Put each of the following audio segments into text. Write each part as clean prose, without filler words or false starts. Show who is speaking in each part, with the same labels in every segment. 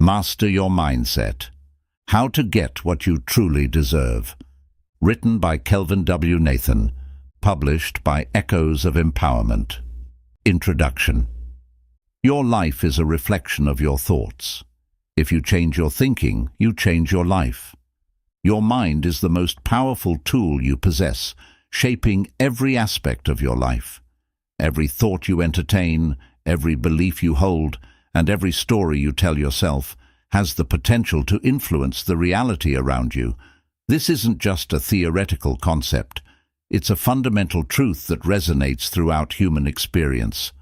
Speaker 1: Master Your Mindset. How to Get What You Truly Deserve. Written by Kelvin W. Nathan. Published by Echoes of Empowerment. Introduction. Your life is a reflection of your thoughts. If you change your thinking, you change your life. Your mind is the most powerful tool you possess, shaping every aspect of your life. Every thought you entertain, every belief you hold, and every story you tell yourself has the potential to influence the reality around you. This isn't just a theoretical concept. It's a fundamental truth that resonates throughout human experience.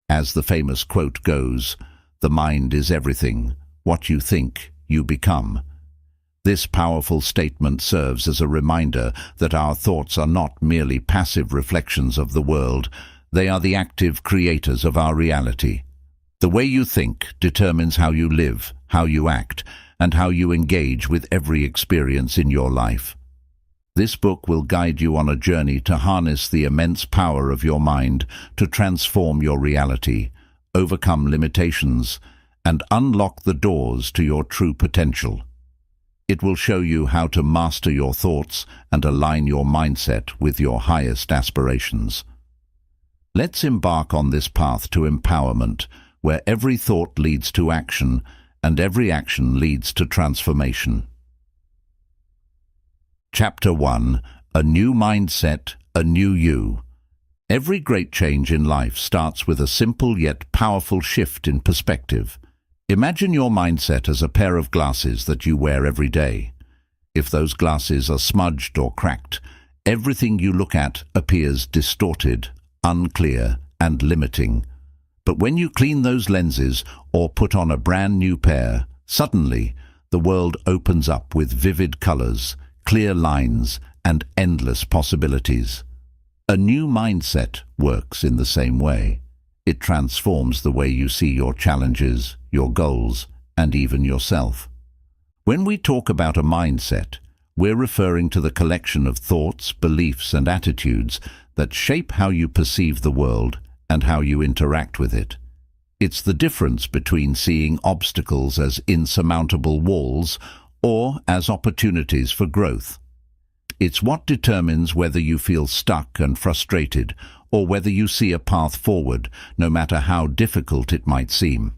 Speaker 1: As the famous quote goes, "The mind is everything. What you think, you become." This powerful statement serves as a reminder that our thoughts are not merely passive reflections of the world. They are the active creators of our reality. The way you think determines how you live, how you act, and how you engage with every experience in your life. This book will guide you on a journey to harness the immense power of your mind to transform your reality, overcome limitations, and unlock the doors to your true potential. It will show you how to master your thoughts and align your mindset with your highest aspirations. Let's embark on this path to empowerment, where every thought leads to action and every action leads to transformation. Chapter 1. A New Mindset, a New You. Every great change in life starts with a simple yet powerful shift in perspective. Imagine your mindset as a pair of glasses that you wear every day. If those glasses are smudged or cracked, everything you look at appears distorted, unclear, and limiting. But when you clean those lenses or put on a brand new pair, suddenly the world opens up with vivid colors, clear lines, and endless possibilities. A new mindset works in the same way. It transforms the way you see your challenges, your goals, and even yourself. When we talk about a mindset, we're referring to the collection of thoughts, beliefs, and attitudes that shape how you perceive the world and how you interact with it. It's the difference between seeing obstacles as insurmountable walls or as opportunities for growth. It's what determines whether you feel stuck and frustrated or whether you see a path forward, no matter how difficult it might seem.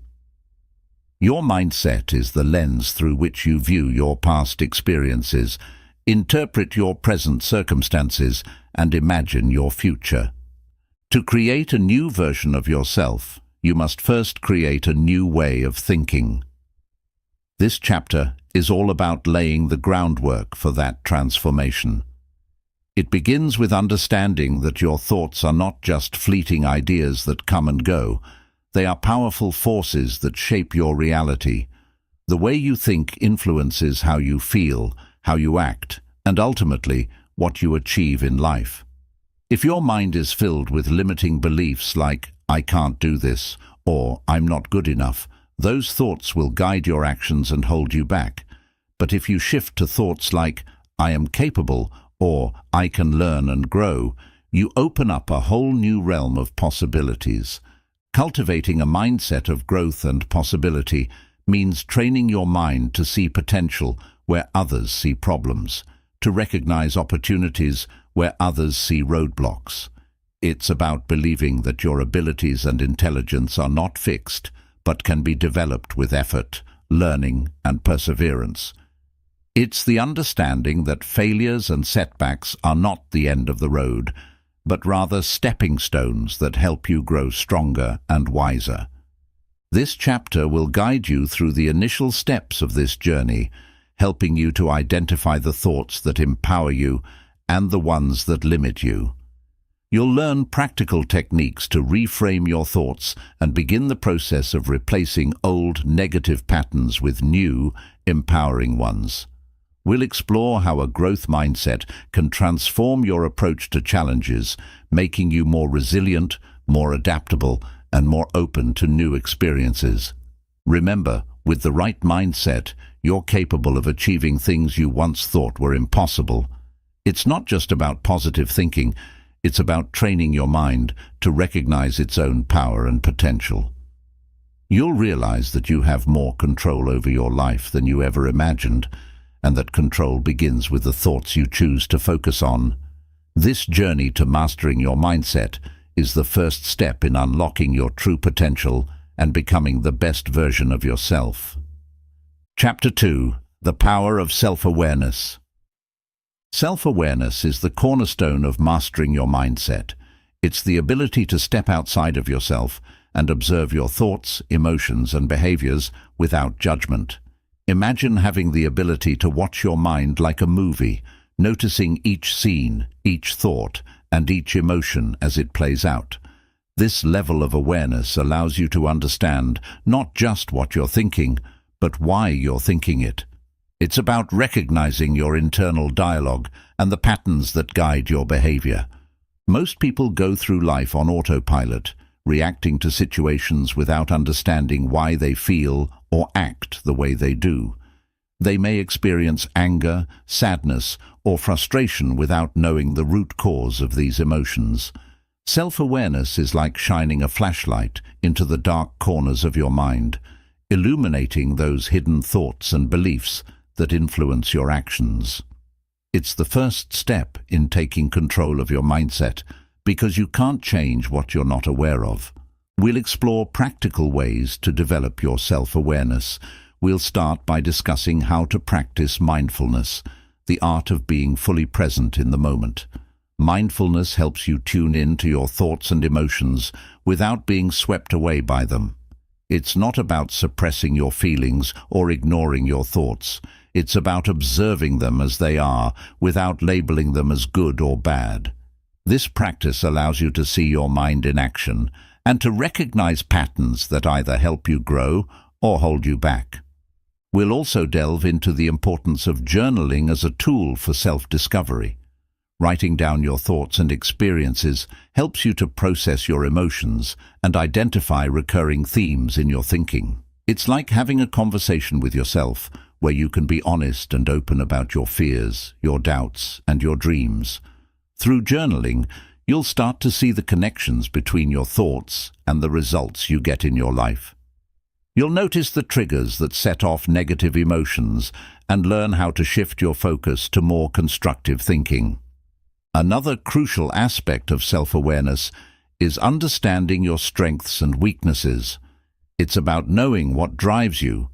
Speaker 1: Your mindset is the lens through which you view your past experiences, interpret your present circumstances, and imagine your future. To create a new version of yourself, you must first create a new way of thinking. This chapter is all about laying the groundwork for that transformation. It begins with understanding that your thoughts are not just fleeting ideas that come and go. They are powerful forces that shape your reality. The way you think influences how you feel, how you act, and ultimately what you achieve in life. If your mind is filled with limiting beliefs like, "I can't do this," or "I'm not good enough," those thoughts will guide your actions and hold you back. But if you shift to thoughts like, "I am capable," or "I can learn and grow," you open up a whole new realm of possibilities. Cultivating a mindset of growth and possibility means training your mind to see potential where others see problems, to recognize opportunities where others see roadblocks. It's about believing that your abilities and intelligence are not fixed, but can be developed with effort, learning, and perseverance. It's the understanding that failures and setbacks are not the end of the road, but rather stepping stones that help you grow stronger and wiser. This chapter will guide you through the initial steps of this journey, helping you to identify the thoughts that empower you and the ones that limit you. You'll learn practical techniques to reframe your thoughts and begin the process of replacing old negative patterns with new, empowering ones. We'll explore how a growth mindset can transform your approach to challenges, making you more resilient, more adaptable, and more open to new experiences. Remember, with the right mindset, you're capable of achieving things you once thought were impossible. It's not just about positive thinking, it's about training your mind to recognize its own power and potential. You'll realize that you have more control over your life than you ever imagined, and that control begins with the thoughts you choose to focus on. This journey to mastering your mindset is the first step in unlocking your true potential and becoming the best version of yourself. Chapter 2: The Power of Self-Awareness. Self-awareness is the cornerstone of mastering your mindset. It's the ability to step outside of yourself and observe your thoughts, emotions, and behaviors without judgment. Imagine having the ability to watch your mind like a movie, noticing each scene, each thought, and each emotion as it plays out. This level of awareness allows you to understand not just what you're thinking, but why you're thinking it. It's about recognizing your internal dialogue and the patterns that guide your behavior. Most people go through life on autopilot, reacting to situations without understanding why they feel or act the way they do. They may experience anger, sadness, or frustration without knowing the root cause of these emotions. Self-awareness is like shining a flashlight into the dark corners of your mind, illuminating those hidden thoughts and beliefs that influence your actions. It's the first step in taking control of your mindset, because you can't change what you're not aware of. We'll explore practical ways to develop your self-awareness. We'll start by discussing how to practice mindfulness, the art of being fully present in the moment. Mindfulness helps you tune in to your thoughts and emotions without being swept away by them. It's not about suppressing your feelings or ignoring your thoughts. It's about observing them as they are, without labeling them as good or bad. This practice allows you to see your mind in action and to recognize patterns that either help you grow or hold you back. We'll also delve into the importance of journaling as a tool for self-discovery. Writing down your thoughts and experiences helps you to process your emotions and identify recurring themes in your thinking. It's like having a conversation with yourself, where you can be honest and open about your fears, your doubts, and your dreams. Through journaling, you'll start to see the connections between your thoughts and the results you get in your life. You'll notice the triggers that set off negative emotions and learn how to shift your focus to more constructive thinking. Another crucial aspect of self-awareness is understanding your strengths and weaknesses. It's about knowing what drives you,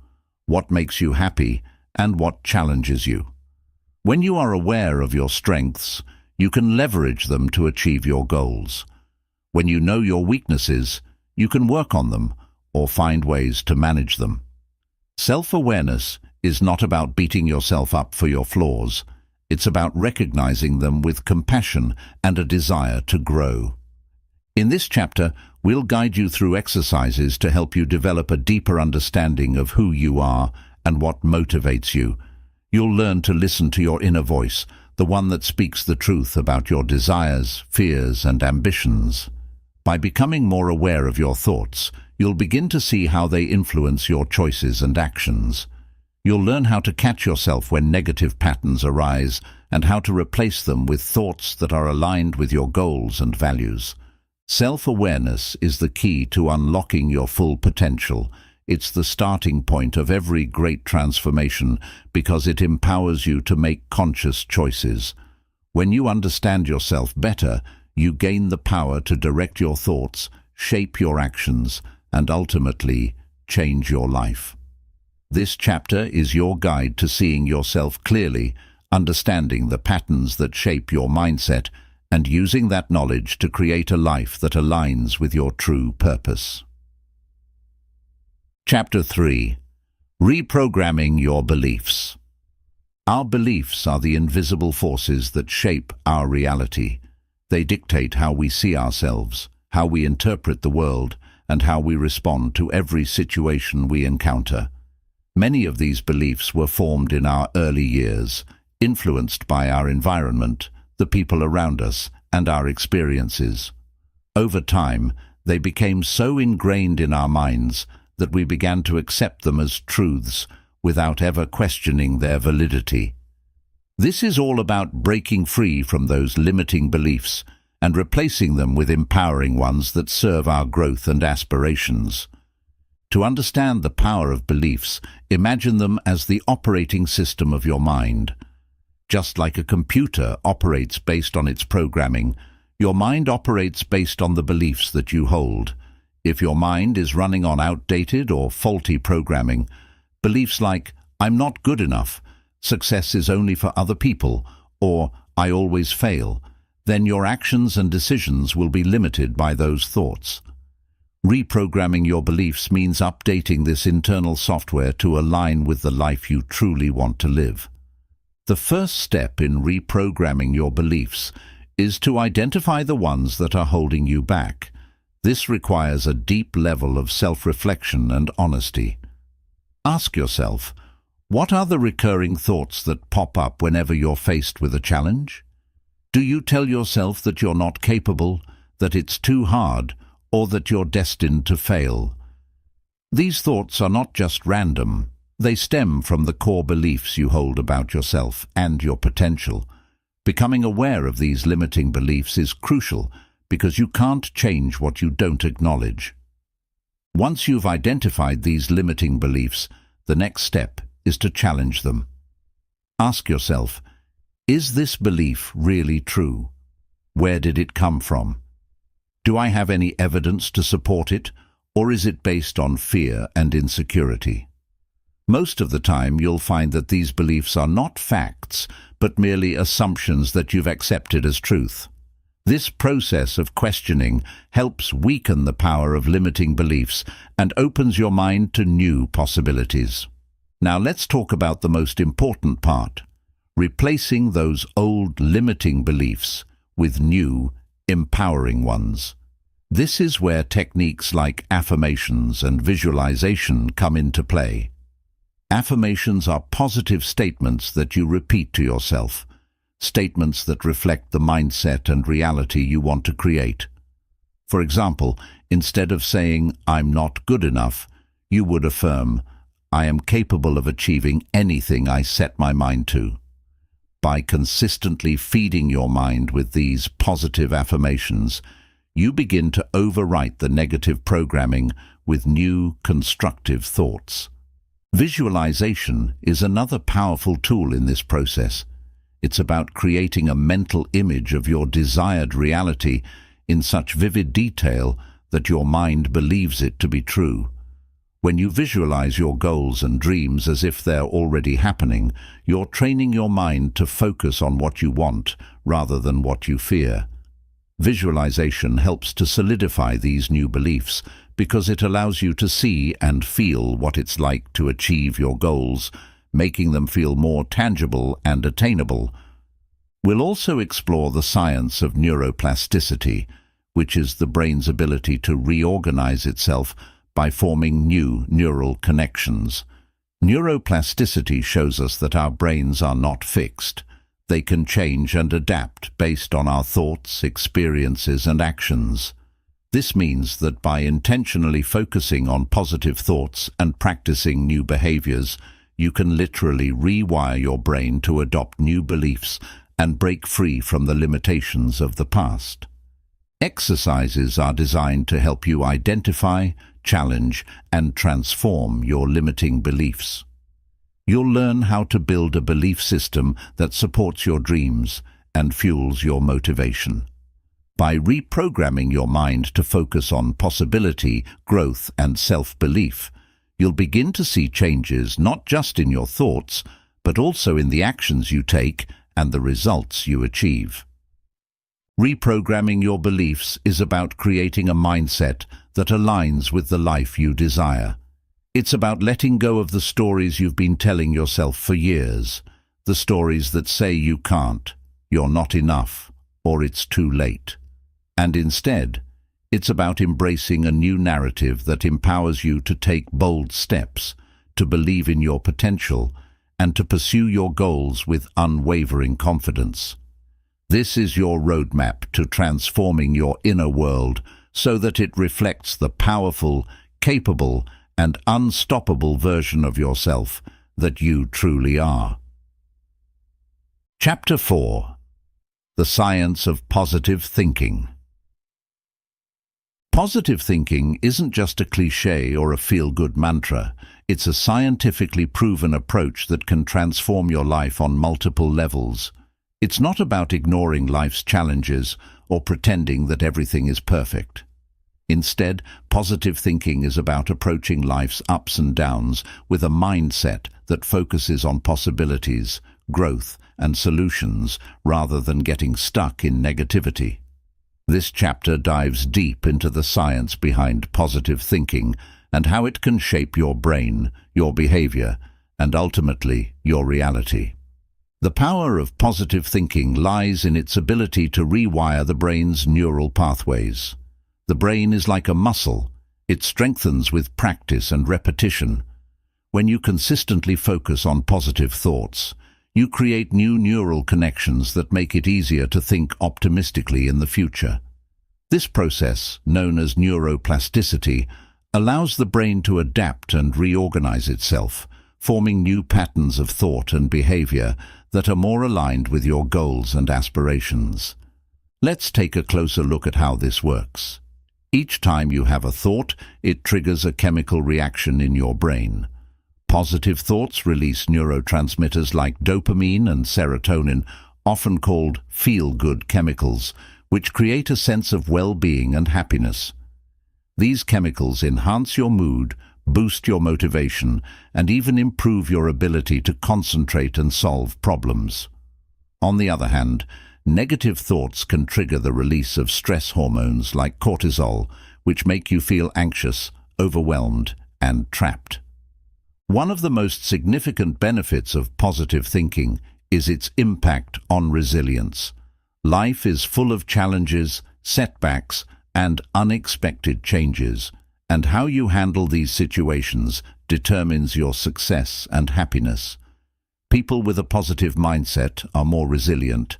Speaker 1: what makes you happy, and what challenges you. When you are aware of your strengths, you can leverage them to achieve your goals. When you know your weaknesses, you can work on them or find ways to manage them. Self-awareness is not about beating yourself up for your flaws. It's about recognizing them with compassion and a desire to grow. In this chapter, we'll guide you through exercises to help you develop a deeper understanding of who you are and what motivates you. You'll learn to listen to your inner voice, the one that speaks the truth about your desires, fears, and ambitions. By becoming more aware of your thoughts, you'll begin to see how they influence your choices and actions. You'll learn how to catch yourself when negative patterns arise and how to replace them with thoughts that are aligned with your goals and values. Self-awareness is the key to unlocking your full potential. It's the starting point of every great transformation because it empowers you to make conscious choices. When you understand yourself better, you gain the power to direct your thoughts, shape your actions, and ultimately change your life. This chapter is your guide to seeing yourself clearly, understanding the patterns that shape your mindset, and using that knowledge to create a life that aligns with your true purpose. Chapter 3: Reprogramming your beliefs. Our beliefs are the invisible forces that shape our reality. They dictate how we see ourselves, how we interpret the world, and how we respond to every situation we encounter. Many of these beliefs were formed in our early years, influenced by our environment, the people around us, and our experiences. Over time, they became so ingrained in our minds that we began to accept them as truths without ever questioning their validity. This is all about breaking free from those limiting beliefs and replacing them with empowering ones that serve our growth and aspirations. To understand the power of beliefs, imagine them as the operating system of your mind. Just like a computer operates based on its programming, your mind operates based on the beliefs that you hold. If your mind is running on outdated or faulty programming, beliefs like, "I'm not good enough," "success is only for other people," or "I always fail," then your actions and decisions will be limited by those thoughts. Reprogramming your beliefs means updating this internal software to align with the life you truly want to live. The first step in reprogramming your beliefs is to identify the ones that are holding you back. This requires a deep level of self-reflection and honesty. Ask yourself, what are the recurring thoughts that pop up whenever you're faced with a challenge? Do you tell yourself that you're not capable, that it's too hard, or that you're destined to fail? These thoughts are not just random. They stem from the core beliefs you hold about yourself and your potential. Becoming aware of these limiting beliefs is crucial because you can't change what you don't acknowledge. Once you've identified these limiting beliefs, the next step is to challenge them. Ask yourself, is this belief really true? Where did it come from? Do I have any evidence to support it, or is it based on fear and insecurity? Most of the time you'll find that these beliefs are not facts, but merely assumptions that you've accepted as truth. This process of questioning helps weaken the power of limiting beliefs and opens your mind to new possibilities. Now let's talk about the most important part, replacing those old limiting beliefs with new, empowering ones. This is where techniques like affirmations and visualization come into play. Affirmations are positive statements that you repeat to yourself, statements that reflect the mindset and reality you want to create. For example, instead of saying, "I'm not good enough," you would affirm, "I am capable of achieving anything I set my mind to." By consistently feeding your mind with these positive affirmations, you begin to overwrite the negative programming with new, constructive thoughts. Visualization is another powerful tool in this process. It's about creating a mental image of your desired reality in such vivid detail that your mind believes it to be true. When you visualize your goals and dreams as if they're already happening, you're training your mind to focus on what you want rather than what you fear. Visualization helps to solidify these new beliefs because it allows you to see and feel what it's like to achieve your goals, making them feel more tangible and attainable. We'll also explore the science of neuroplasticity, which is the brain's ability to reorganize itself by forming new neural connections. Neuroplasticity shows us that our brains are not fixed. They can change and adapt based on our thoughts, experiences, and actions. This means that by intentionally focusing on positive thoughts and practicing new behaviors, you can literally rewire your brain to adopt new beliefs and break free from the limitations of the past. Exercises are designed to help you identify, challenge, and transform your limiting beliefs. You'll learn how to build a belief system that supports your dreams and fuels your motivation. By reprogramming your mind to focus on possibility, growth, and self-belief, you'll begin to see changes not just in your thoughts, but also in the actions you take and the results you achieve. Reprogramming your beliefs is about creating a mindset that aligns with the life you desire. It's about letting go of the stories you've been telling yourself for years, the stories that say you can't, you're not enough, or it's too late. And instead, it's about embracing a new narrative that empowers you to take bold steps, to believe in your potential, and to pursue your goals with unwavering confidence. This is your roadmap to transforming your inner world so that it reflects the powerful, capable, and unstoppable version of yourself that you truly are. Chapter 4. The Science of Positive Thinking. Positive thinking isn't just a cliché or a feel-good mantra. It's a scientifically proven approach that can transform your life on multiple levels. It's not about ignoring life's challenges or pretending that everything is perfect. Instead, positive thinking is about approaching life's ups and downs with a mindset that focuses on possibilities, growth, and solutions rather than getting stuck in negativity. This chapter dives deep into the science behind positive thinking and how it can shape your brain, your behavior, and ultimately your reality. The power of positive thinking lies in its ability to rewire the brain's neural pathways. The brain is like a muscle. It strengthens with practice and repetition. When you consistently focus on positive thoughts, you create new neural connections that make it easier to think optimistically in the future. This process, known as neuroplasticity, allows the brain to adapt and reorganize itself, forming new patterns of thought and behavior that are more aligned with your goals and aspirations. Let's take a closer look at how this works. Each time you have a thought, it triggers a chemical reaction in your brain. Positive thoughts release neurotransmitters like dopamine and serotonin, often called feel-good chemicals, which create a sense of well-being and happiness. These chemicals enhance your mood, boost your motivation, and even improve your ability to concentrate and solve problems. On the other hand, negative thoughts can trigger the release of stress hormones like cortisol, which make you feel anxious, overwhelmed, and trapped. One of the most significant benefits of positive thinking is its impact on resilience. Life is full of challenges, setbacks, and unexpected changes, and how you handle these situations determines your success and happiness. People with a positive mindset are more resilient.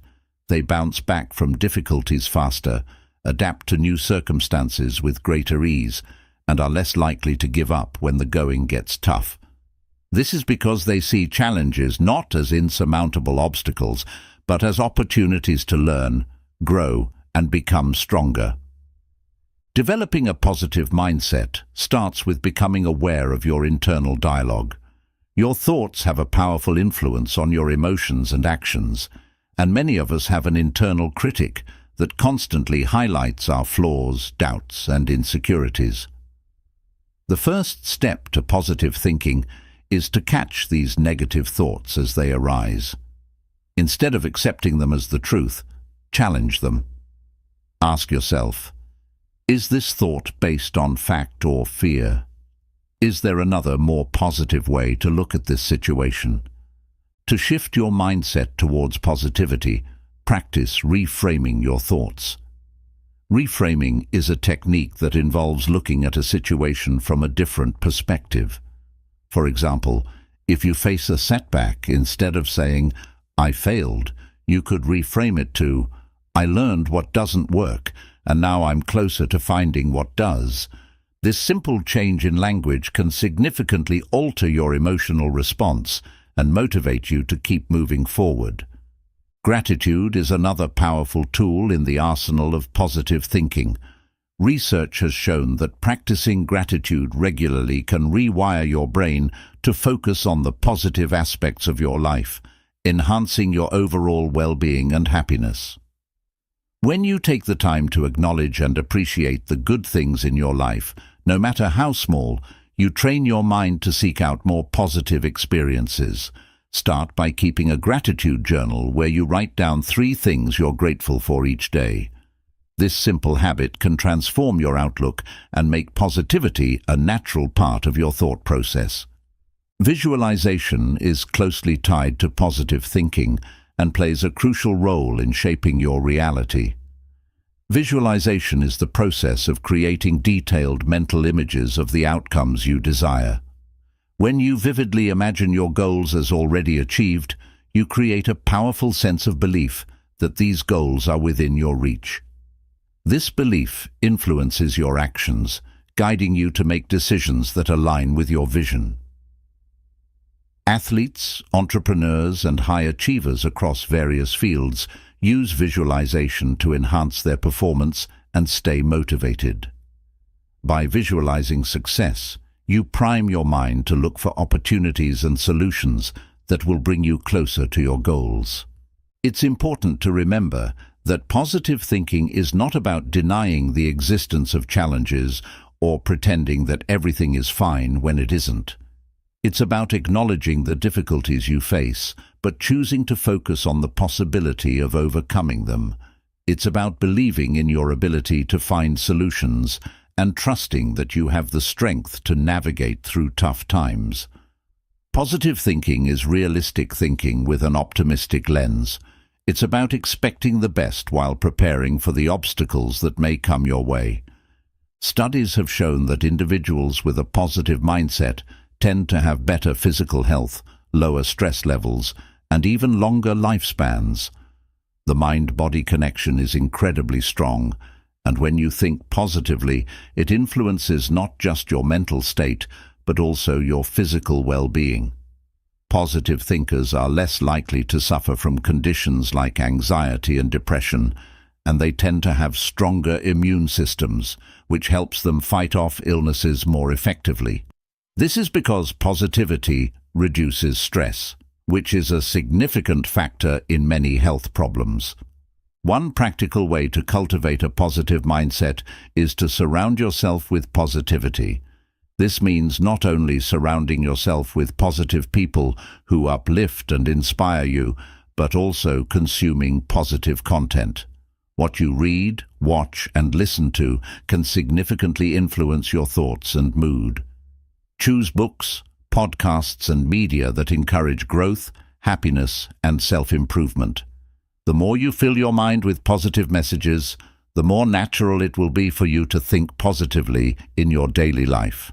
Speaker 1: They bounce back from difficulties faster, adapt to new circumstances with greater ease, and are less likely to give up when the going gets tough. This is because they see challenges not as insurmountable obstacles, but as opportunities to learn, grow, and become stronger. Developing a positive mindset starts with becoming aware of your internal dialogue. Your thoughts have a powerful influence on your emotions and actions, and many of us have an internal critic that constantly highlights our flaws, doubts, and insecurities. The first step to positive thinking is to catch these negative thoughts as they arise. Instead of accepting them as the truth, challenge them. Ask yourself, is this thought based on fact or fear? Is there another, more positive way to look at this situation? To shift your mindset towards positivity, practice reframing your thoughts. Reframing is a technique that involves looking at a situation from a different perspective. For example, if you face a setback, instead of saying, "I failed," you could reframe it to, "I learned what doesn't work, and now I'm closer to finding what does." This simple change in language can significantly alter your emotional response and motivate you to keep moving forward. Gratitude is another powerful tool in the arsenal of positive thinking. Research has shown that practicing gratitude regularly can rewire your brain to focus on the positive aspects of your life, enhancing your overall well-being and happiness. When you take the time to acknowledge and appreciate the good things in your life, no matter how small, you train your mind to seek out more positive experiences. Start by keeping a gratitude journal where you write down 3 things you're grateful for each day. This simple habit can transform your outlook and make positivity a natural part of your thought process. Visualization is closely tied to positive thinking and plays a crucial role in shaping your reality. Visualization is the process of creating detailed mental images of the outcomes you desire. When you vividly imagine your goals as already achieved, you create a powerful sense of belief that these goals are within your reach. This belief influences your actions, guiding you to make decisions that align with your vision. Athletes, entrepreneurs, and high achievers across various fields use visualization to enhance their performance and stay motivated. By visualizing success, you prime your mind to look for opportunities and solutions that will bring you closer to your goals. It's important to remember that positive thinking is not about denying the existence of challenges or pretending that everything is fine when it isn't. It's about acknowledging the difficulties you face, but choosing to focus on the possibility of overcoming them. It's about believing in your ability to find solutions and trusting that you have the strength to navigate through tough times. Positive thinking is realistic thinking with an optimistic lens. It's about expecting the best while preparing for the obstacles that may come your way. Studies have shown that individuals with a positive mindset tend to have better physical health, lower stress levels, and even longer lifespans. The mind-body connection is incredibly strong, and when you think positively, it influences not just your mental state, but also your physical well-being. Positive thinkers are less likely to suffer from conditions like anxiety and depression, and they tend to have stronger immune systems, which helps them fight off illnesses more effectively. This is because positivity reduces stress, which is a significant factor in many health problems. One practical way to cultivate a positive mindset is to surround yourself with positivity. This means not only surrounding yourself with positive people who uplift and inspire you, but also consuming positive content. What you read, watch, and listen to can significantly influence your thoughts and mood. Choose books, podcasts, and media that encourage growth, happiness, and self-improvement. The more you fill your mind with positive messages, the more natural it will be for you to think positively in your daily life.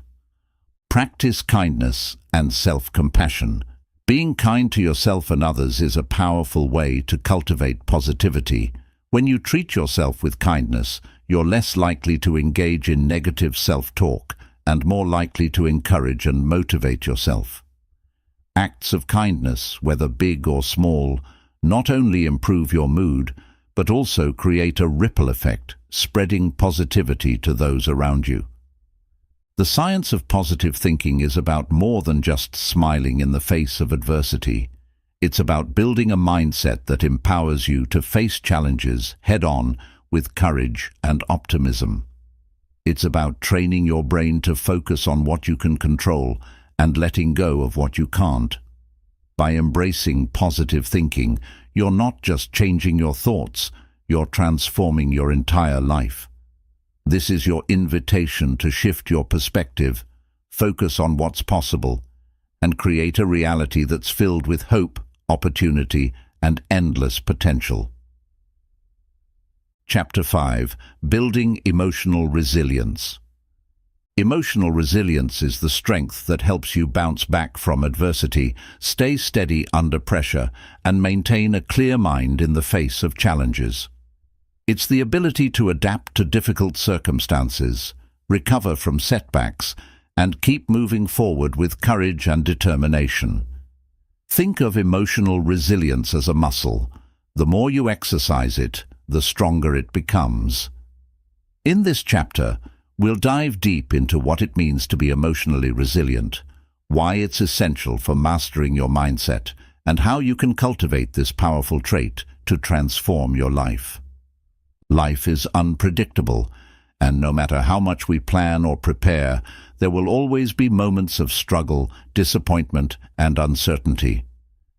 Speaker 1: Practice kindness and self-compassion. Being kind to yourself and others is a powerful way to cultivate positivity. When you treat yourself with kindness, you're less likely to engage in negative self-talk and more likely to encourage and motivate yourself. Acts of kindness, whether big or small, not only improve your mood, but also create a ripple effect, spreading positivity to those around you. The science of positive thinking is about more than just smiling in the face of adversity. It's about building a mindset that empowers you to face challenges head-on with courage and optimism. It's about training your brain to focus on what you can control and letting go of what you can't. By embracing positive thinking, you're not just changing your thoughts, you're transforming your entire life. This is your invitation to shift your perspective, focus on what's possible, and create a reality that's filled with hope, opportunity, and endless potential. Chapter 5. Building Emotional Resilience. Emotional resilience is the strength that helps you bounce back from adversity, stay steady under pressure, and maintain a clear mind in the face of challenges. It's the ability to adapt to difficult circumstances, recover from setbacks, and keep moving forward with courage and determination. Think of emotional resilience as a muscle. The more you exercise it, the stronger it becomes. In this chapter, we'll dive deep into what it means to be emotionally resilient, why it's essential for mastering your mindset, and how you can cultivate this powerful trait to transform your life. Life is unpredictable, and no matter how much we plan or prepare, there will always be moments of struggle, disappointment, and uncertainty.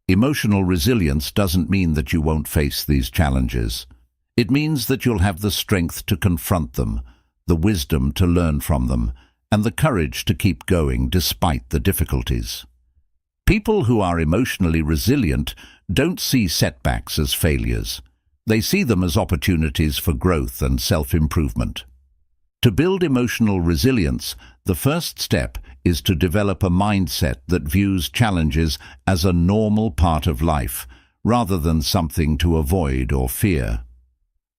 Speaker 1: Emotional resilience doesn't mean that you won't face these challenges. It means that you'll have the strength to confront them, the wisdom to learn from them, and the courage to keep going despite the difficulties. People who are emotionally resilient don't see setbacks as failures. They see them as opportunities for growth and self-improvement. To build emotional resilience, the first step is to develop a mindset that views challenges as a normal part of life, rather than something to avoid or fear.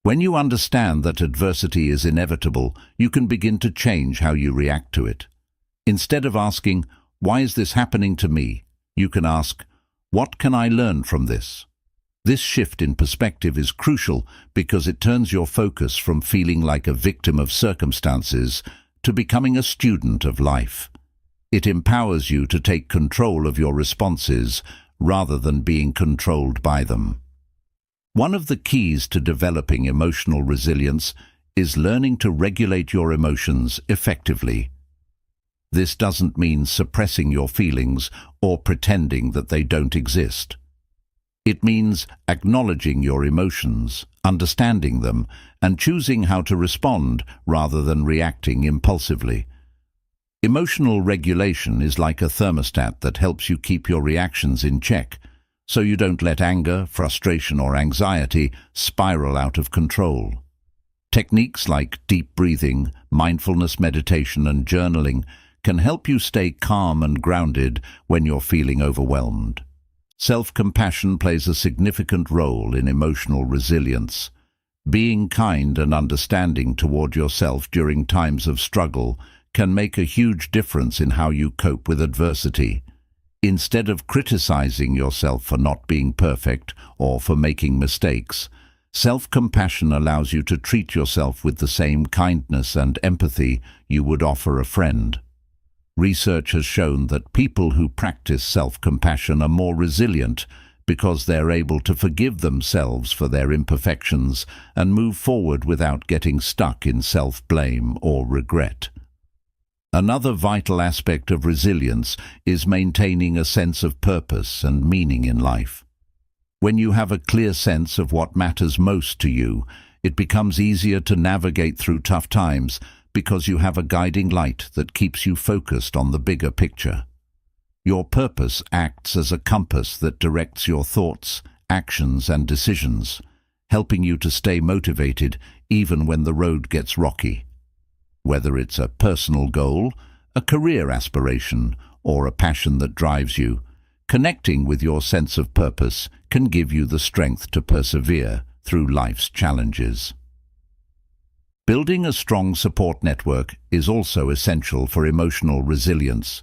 Speaker 1: When you understand that adversity is inevitable, you can begin to change how you react to it. Instead of asking, "Why is this happening to me?" you can ask, "What can I learn from this?" This shift in perspective is crucial because it turns your focus from feeling like a victim of circumstances to becoming a student of life. It empowers you to take control of your responses rather than being controlled by them. One of the keys to developing emotional resilience is learning to regulate your emotions effectively. This doesn't mean suppressing your feelings or pretending that they don't exist. It means acknowledging your emotions, understanding them, and choosing how to respond rather than reacting impulsively. Emotional regulation is like a thermostat that helps you keep your reactions in check, so you don't let anger, frustration, or anxiety spiral out of control. Techniques like deep breathing, mindfulness meditation, and journaling can help you stay calm and grounded when you're feeling overwhelmed. Self-compassion plays a significant role in emotional resilience. Being kind and understanding toward yourself during times of struggle can make a huge difference in how you cope with adversity. Instead of criticizing yourself for not being perfect or for making mistakes, self-compassion allows you to treat yourself with the same kindness and empathy you would offer a friend. Research has shown that people who practice self-compassion are more resilient because they're able to forgive themselves for their imperfections and move forward without getting stuck in self-blame or regret. Another vital aspect of resilience is maintaining a sense of purpose and meaning in life. When you have a clear sense of what matters most to you, it becomes easier to navigate through tough times because you have a guiding light that keeps you focused on the bigger picture. Your purpose acts as a compass that directs your thoughts, actions, and decisions, helping you to stay motivated even when the road gets rocky. Whether it's a personal goal, a career aspiration, or a passion that drives you, connecting with your sense of purpose can give you the strength to persevere through life's challenges. Building a strong support network is also essential for emotional resilience.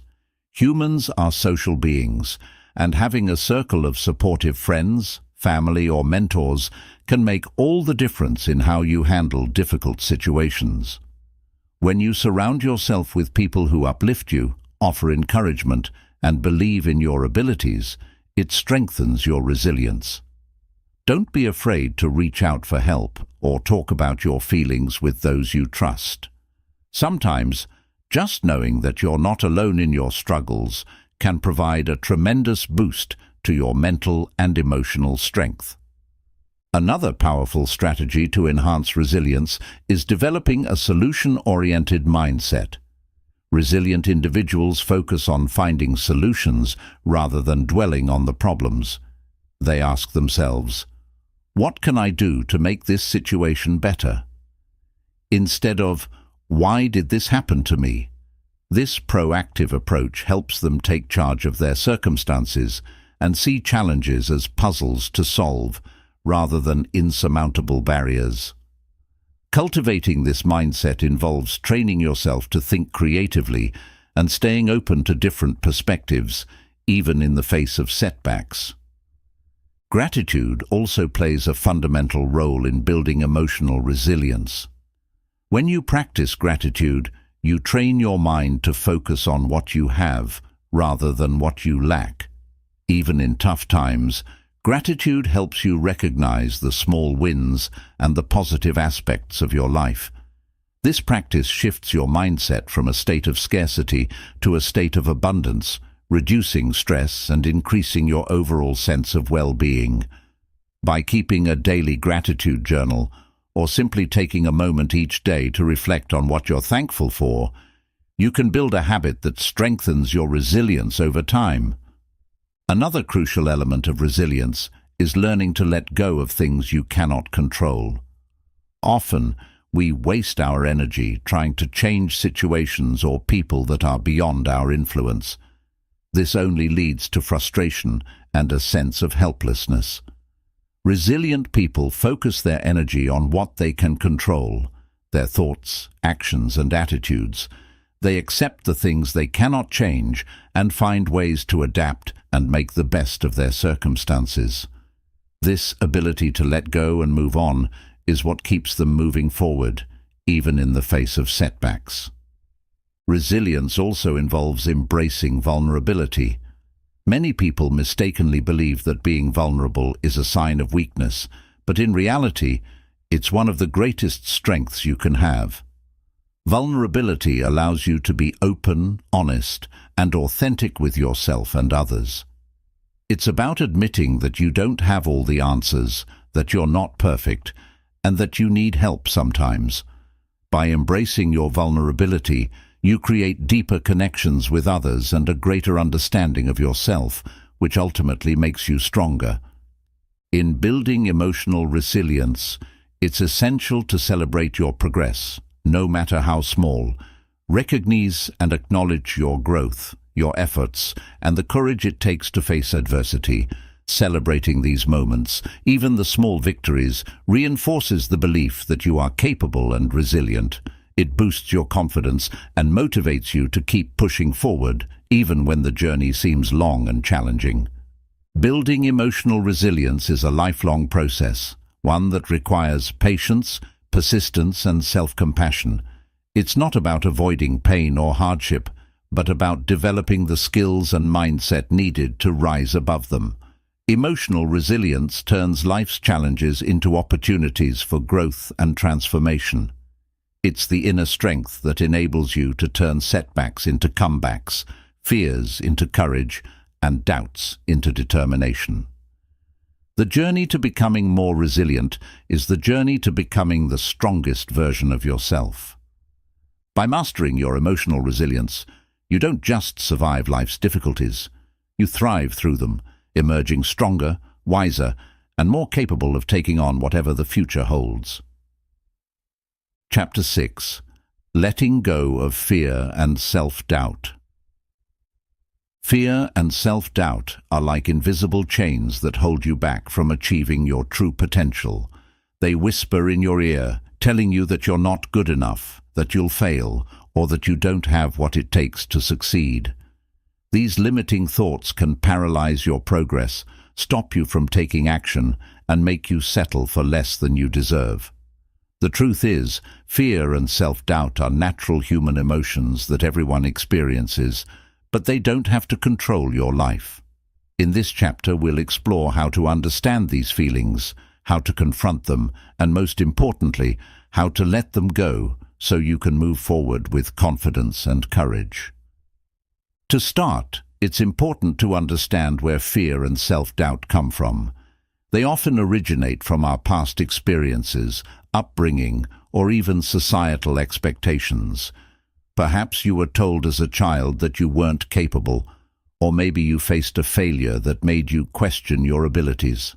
Speaker 1: Humans are social beings, and having a circle of supportive friends, family, or mentors can make all the difference in how you handle difficult situations. When you surround yourself with people who uplift you, offer encouragement, and believe in your abilities, it strengthens your resilience. Don't be afraid to reach out for help or talk about your feelings with those you trust. Sometimes, just knowing that you're not alone in your struggles can provide a tremendous boost to your mental and emotional strength. Another powerful strategy to enhance resilience is developing a solution-oriented mindset. Resilient individuals focus on finding solutions rather than dwelling on the problems. They ask themselves, "What can I do to make this situation better?" Instead of, "Why did this happen to me?" This proactive approach helps them take charge of their circumstances and see challenges as puzzles to solve rather than insurmountable barriers. Cultivating this mindset involves training yourself to think creatively and staying open to different perspectives, even in the face of setbacks. Gratitude also plays a fundamental role in building emotional resilience. When you practice gratitude, you train your mind to focus on what you have rather than what you lack. Even in tough times, gratitude helps you recognize the small wins and the positive aspects of your life. This practice shifts your mindset from a state of scarcity to a state of abundance, reducing stress and increasing your overall sense of well-being. By keeping a daily gratitude journal, or simply taking a moment each day to reflect on what you're thankful for, you can build a habit that strengthens your resilience over time. Another crucial element of resilience is learning to let go of things you cannot control. Often, we waste our energy trying to change situations or people that are beyond our influence. This only leads to frustration and a sense of helplessness. Resilient people focus their energy on what they can control, their thoughts, actions, and attitudes. They accept the things they cannot change and find ways to adapt and make the best of their circumstances. This ability to let go and move on is what keeps them moving forward, even in the face of setbacks. Resilience also involves embracing vulnerability. Many people mistakenly believe that being vulnerable is a sign of weakness, but in reality, it's one of the greatest strengths you can have. Vulnerability allows you to be open, honest, and authentic with yourself and others. It's about admitting that you don't have all the answers, that you're not perfect, and that you need help sometimes. By embracing your vulnerability, you create deeper connections with others and a greater understanding of yourself, which ultimately makes you stronger. In building emotional resilience, it's essential to celebrate your progress, no matter how small. Recognize and acknowledge your growth, your efforts, and the courage it takes to face adversity. Celebrating these moments, even the small victories, reinforces the belief that you are capable and resilient. It boosts your confidence and motivates you to keep pushing forward, even when the journey seems long and challenging. Building emotional resilience is a lifelong process, one that requires patience, persistence, and self-compassion. It's not about avoiding pain or hardship, but about developing the skills and mindset needed to rise above them. Emotional resilience turns life's challenges into opportunities for growth and transformation. It's the inner strength that enables you to turn setbacks into comebacks, fears into courage, and doubts into determination. The journey to becoming more resilient is the journey to becoming the strongest version of yourself. By mastering your emotional resilience, you don't just survive life's difficulties, you thrive through them, emerging stronger, wiser, and more capable of taking on whatever the future holds. Chapter 6. Letting go of fear and self-doubt. Fear and self-doubt are like invisible chains that hold you back from achieving your true potential. They whisper in your ear, telling you that you're not good enough, that you'll fail, or that you don't have what it takes to succeed. These limiting thoughts can paralyze your progress, stop you from taking action, and make you settle for less than you deserve. The truth is, fear and self-doubt are natural human emotions that everyone experiences, but they don't have to control your life. In this chapter, we'll explore how to understand these feelings, how to confront them, and most importantly, how to let them go so you can move forward with confidence and courage. To start, it's important to understand where fear and self-doubt come from. They often originate from our past experiences, upbringing, or even societal expectations. Perhaps you were told as a child that you weren't capable, or maybe you faced a failure that made you question your abilities.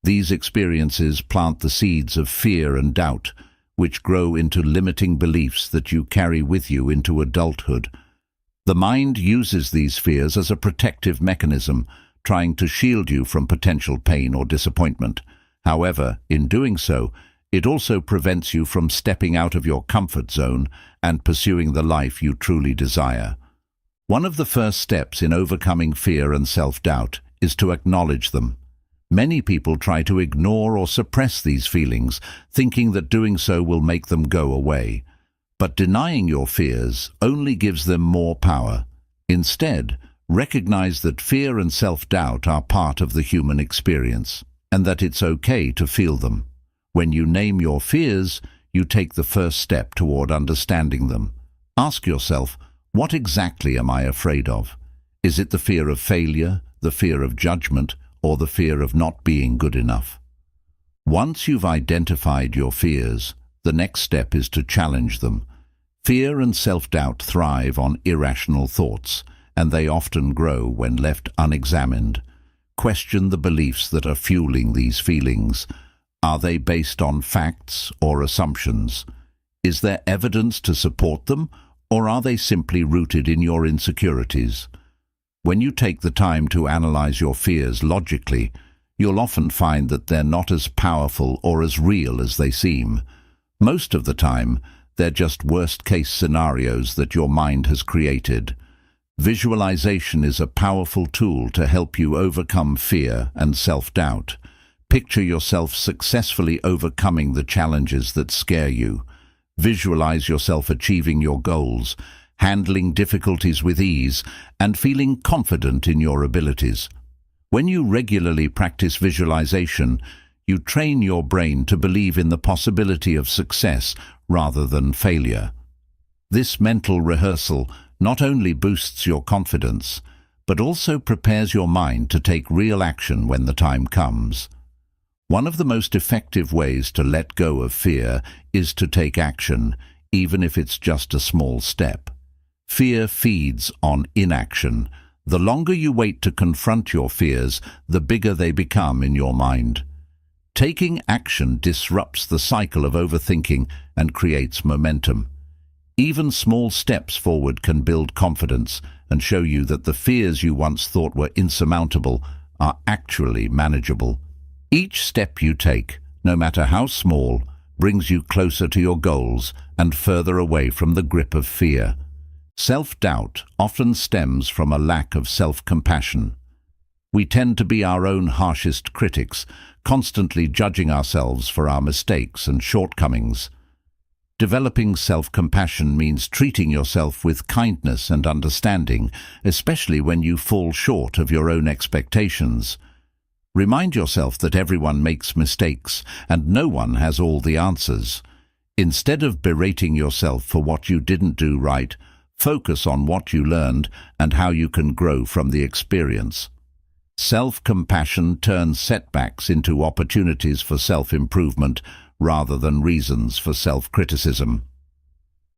Speaker 1: These experiences plant the seeds of fear and doubt, which grow into limiting beliefs that you carry with you into adulthood. The mind uses these fears as a protective mechanism, trying to shield you from potential pain or disappointment. However, in doing so, it also prevents you from stepping out of your comfort zone and pursuing the life you truly desire. One of the first steps in overcoming fear and self-doubt is to acknowledge them. Many people try to ignore or suppress these feelings, thinking that doing so will make them go away. But denying your fears only gives them more power. Instead, recognize that fear and self-doubt are part of the human experience, and that it's okay to feel them. When you name your fears, you take the first step toward understanding them. Ask yourself, what exactly am I afraid of? Is it the fear of failure, the fear of judgment, or the fear of not being good enough? Once you've identified your fears, the next step is to challenge them. Fear and self-doubt thrive on irrational thoughts, and they often grow when left unexamined. Question the beliefs that are fueling these feelings. Are they based on facts or assumptions? Is there evidence to support them, or are they simply rooted in your insecurities? When you take the time to analyze your fears logically, you'll often find that they're not as powerful or as real as they seem. Most of the time, they're just worst-case scenarios that your mind has created. Visualization is a powerful tool to help you overcome fear and self-doubt. Picture yourself successfully overcoming the challenges that scare you. Visualize yourself achieving your goals, handling difficulties with ease, and feeling confident in your abilities. When you regularly practice visualization, you train your brain to believe in the possibility of success rather than failure. This mental rehearsal not only boosts your confidence, but also prepares your mind to take real action when the time comes. One of the most effective ways to let go of fear is to take action, even if it's just a small step. Fear feeds on inaction. The longer you wait to confront your fears, the bigger they become in your mind. Taking action disrupts the cycle of overthinking and creates momentum. Even small steps forward can build confidence and show you that the fears you once thought were insurmountable are actually manageable. Each step you take, no matter how small, brings you closer to your goals and further away from the grip of fear. Self-doubt often stems from a lack of self-compassion. We tend to be our own harshest critics, constantly judging ourselves for our mistakes and shortcomings. Developing self-compassion means treating yourself with kindness and understanding, especially when you fall short of your own expectations. Remind yourself that everyone makes mistakes and no one has all the answers. Instead of berating yourself for what you didn't do right, focus on what you learned and how you can grow from the experience. Self-compassion turns setbacks into opportunities for self-improvement rather than reasons for self-criticism.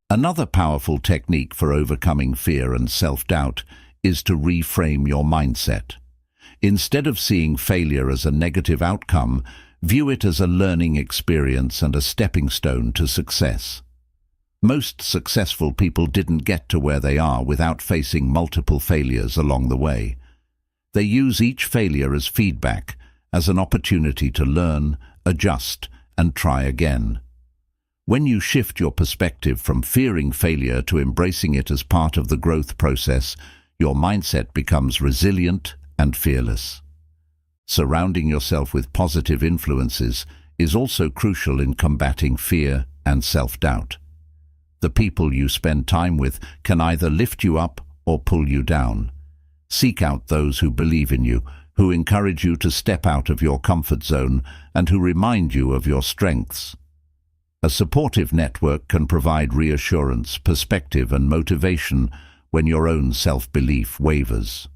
Speaker 1: Another powerful technique for overcoming fear and self-doubt is to reframe your mindset. Instead of seeing failure as a negative outcome, view it as a learning experience and a stepping stone to success. Most successful people didn't get to where they are without facing multiple failures along the way. They use each failure as feedback, as an opportunity to learn, adjust, and try again. When you shift your perspective from fearing failure to embracing it as part of the growth process, your mindset becomes resilient and fearless. Surrounding yourself with positive influences is also crucial in combating fear and self-doubt. The people you spend time with can either lift you up or pull you down. Seek out those who believe in you, who encourage you to step out of your comfort zone and who remind you of your strengths. A supportive network can provide reassurance, perspective, and motivation when your own self-belief wavers.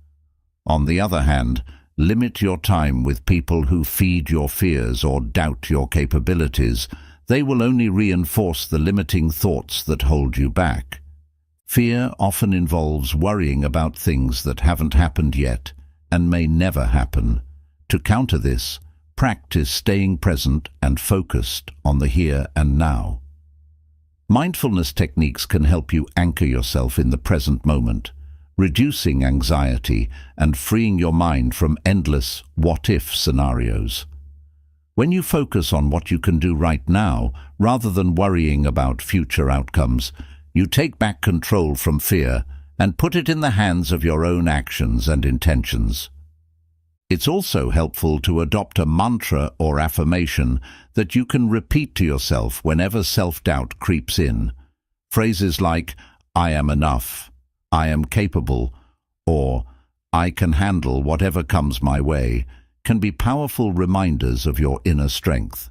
Speaker 1: On the other hand, limit your time with people who feed your fears or doubt your capabilities. They will only reinforce the limiting thoughts that hold you back. Fear often involves worrying about things that haven't happened yet and may never happen. To counter this, practice staying present and focused on the here and now. Mindfulness techniques can help you anchor yourself in the present moment, reducing anxiety and freeing your mind from endless what-if scenarios. When you focus on what you can do right now, rather than worrying about future outcomes, you take back control from fear and put it in the hands of your own actions and intentions. It's also helpful to adopt a mantra or affirmation that you can repeat to yourself whenever self-doubt creeps in. Phrases like, "I am enough," "I am capable," or "I can handle whatever comes my way," can be powerful reminders of your inner strength.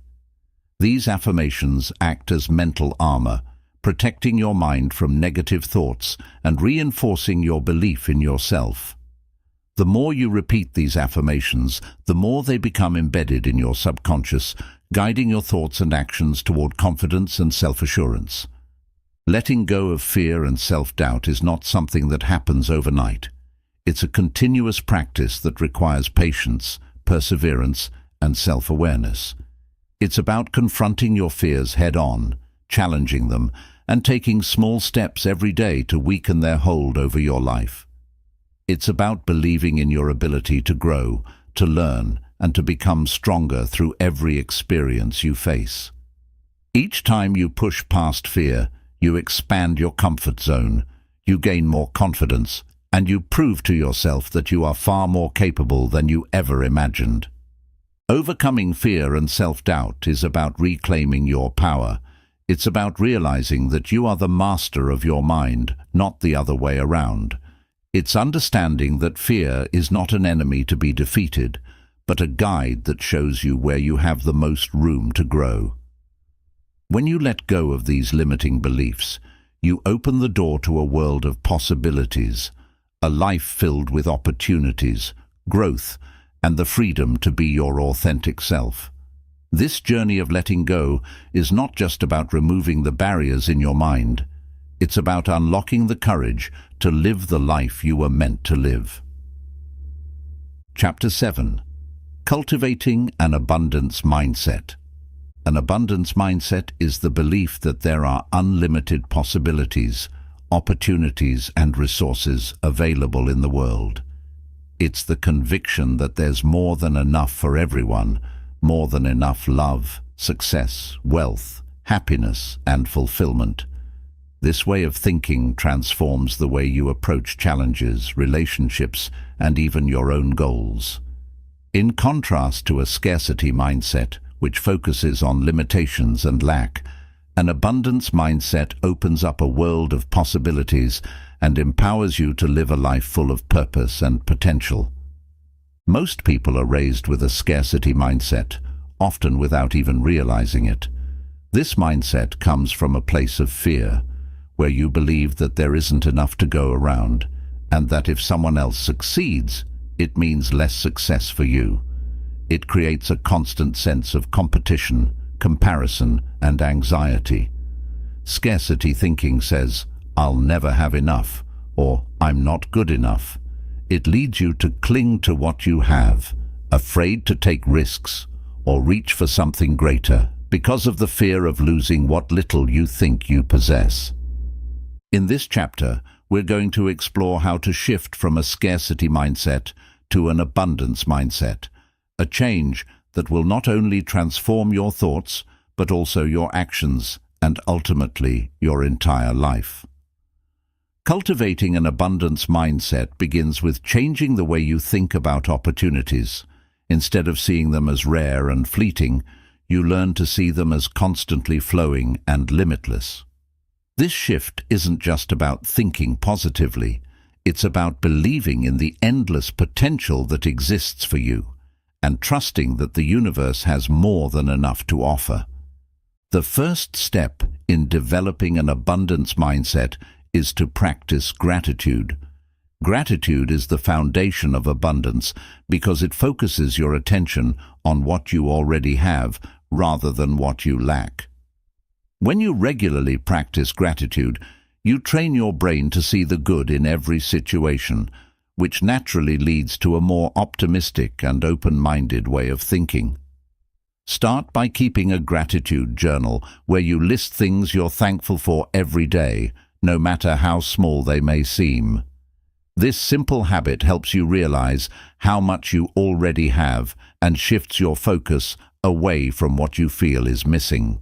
Speaker 1: These affirmations act as mental armor, protecting your mind from negative thoughts and reinforcing your belief in yourself. The more you repeat these affirmations, the more they become embedded in your subconscious, guiding your thoughts and actions toward confidence and self-assurance. Letting go of fear and self-doubt is not something that happens overnight. It's a continuous practice that requires patience, perseverance, and self-awareness. It's about confronting your fears head-on, challenging them, and taking small steps every day to weaken their hold over your life. It's about believing in your ability to grow, to learn, and to become stronger through every experience you face. Each time you push past fear, you expand your comfort zone, you gain more confidence, and you prove to yourself that you are far more capable than you ever imagined. Overcoming fear and self-doubt is about reclaiming your power. It's about realizing that you are the master of your mind, not the other way around. It's understanding that fear is not an enemy to be defeated, but a guide that shows you where you have the most room to grow. When you let go of these limiting beliefs, you open the door to a world of possibilities, a life filled with opportunities, growth, and the freedom to be your authentic self. This journey of letting go is not just about removing the barriers in your mind. It's about unlocking the courage to live the life you were meant to live. Chapter 7. Cultivating an abundance mindset. An abundance mindset is the belief that there are unlimited possibilities, opportunities, and resources available in the world. It's the conviction that there's more than enough for everyone, more than enough love, success, wealth, happiness, and fulfillment. This way of thinking transforms the way you approach challenges, relationships, and even your own goals. In contrast to a scarcity mindset, which focuses on limitations and lack, an abundance mindset opens up a world of possibilities and empowers you to live a life full of purpose and potential. Most people are raised with a scarcity mindset, often without even realizing it. This mindset comes from a place of fear, where you believe that there isn't enough to go around, and that if someone else succeeds, it means less success for you. It creates a constant sense of competition, comparison, and anxiety. Scarcity thinking says, "I'll never have enough," or "I'm not good enough." It leads you to cling to what you have, afraid to take risks or reach for something greater because of the fear of losing what little you think you possess. In this chapter, we're going to explore how to shift from a scarcity mindset to an abundance mindset, a change that will not only transform your thoughts, but also your actions and ultimately your entire life. Cultivating an abundance mindset begins with changing the way you think about opportunities. Instead of seeing them as rare and fleeting, you learn to see them as constantly flowing and limitless. This shift isn't just about thinking positively, it's about believing in the endless potential that exists for you, and trusting that the universe has more than enough to offer. The first step in developing an abundance mindset is to practice gratitude. Gratitude is the foundation of abundance because it focuses your attention on what you already have rather than what you lack. When you regularly practice gratitude, you train your brain to see the good in every situation, which naturally leads to a more optimistic and open-minded way of thinking. Start by keeping a gratitude journal where you list things you're thankful for every day, no matter how small they may seem. This simple habit helps you realize how much you already have and shifts your focus away from what you feel is missing.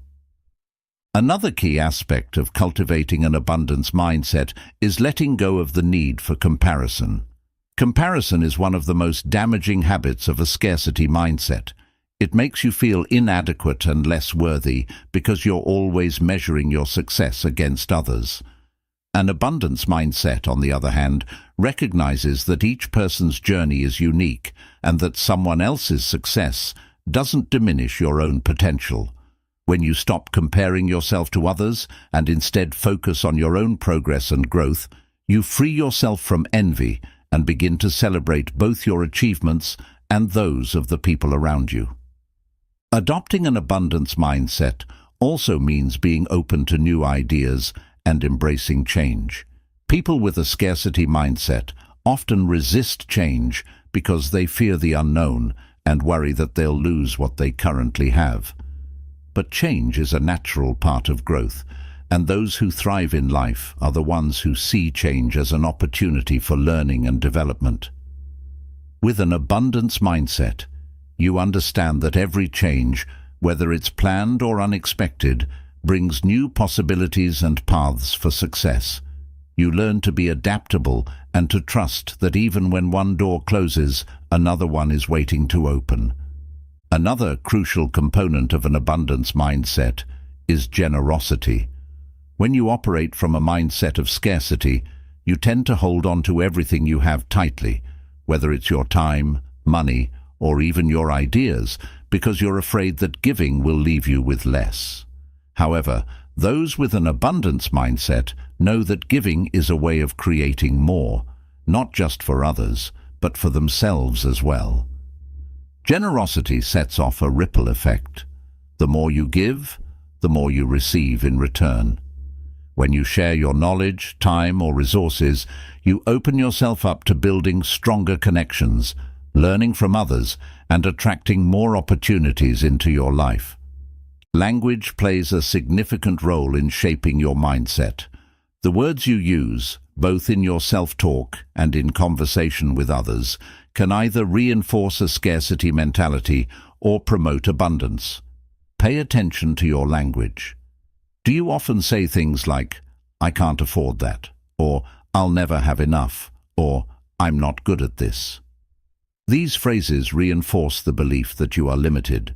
Speaker 1: Another key aspect of cultivating an abundance mindset is letting go of the need for comparison. Comparison is one of the most damaging habits of a scarcity mindset. It makes you feel inadequate and less worthy because you're always measuring your success against others. An abundance mindset, on the other hand, recognizes that each person's journey is unique and that someone else's success doesn't diminish your own potential. When you stop comparing yourself to others and instead focus on your own progress and growth, you free yourself from envy and begin to celebrate both your achievements and those of the people around you. Adopting an abundance mindset also means being open to new ideas and embracing change. People with a scarcity mindset often resist change because they fear the unknown and worry that they'll lose what they currently have. But change is a natural part of growth, and those who thrive in life are the ones who see change as an opportunity for learning and development. With an abundance mindset, you understand that every change, whether it's planned or unexpected, brings new possibilities and paths for success. You learn to be adaptable and to trust that even when one door closes, another one is waiting to open. Another crucial component of an abundance mindset is generosity. When you operate from a mindset of scarcity, you tend to hold on to everything you have tightly, whether it's your time, money, or even your ideas, because you're afraid that giving will leave you with less. However, those with an abundance mindset know that giving is a way of creating more, not just for others, but for themselves as well. Generosity sets off a ripple effect. The more you give, the more you receive in return. When you share your knowledge, time, or resources, you open yourself up to building stronger connections, learning from others, and attracting more opportunities into your life. Language plays a significant role in shaping your mindset. The words you use, both in your self-talk and in conversation with others, can either reinforce a scarcity mentality or promote abundance. Pay attention to your language. Do you often say things like, "I can't afford that," or "I'll never have enough," or "I'm not good at this"? These phrases reinforce the belief that you are limited.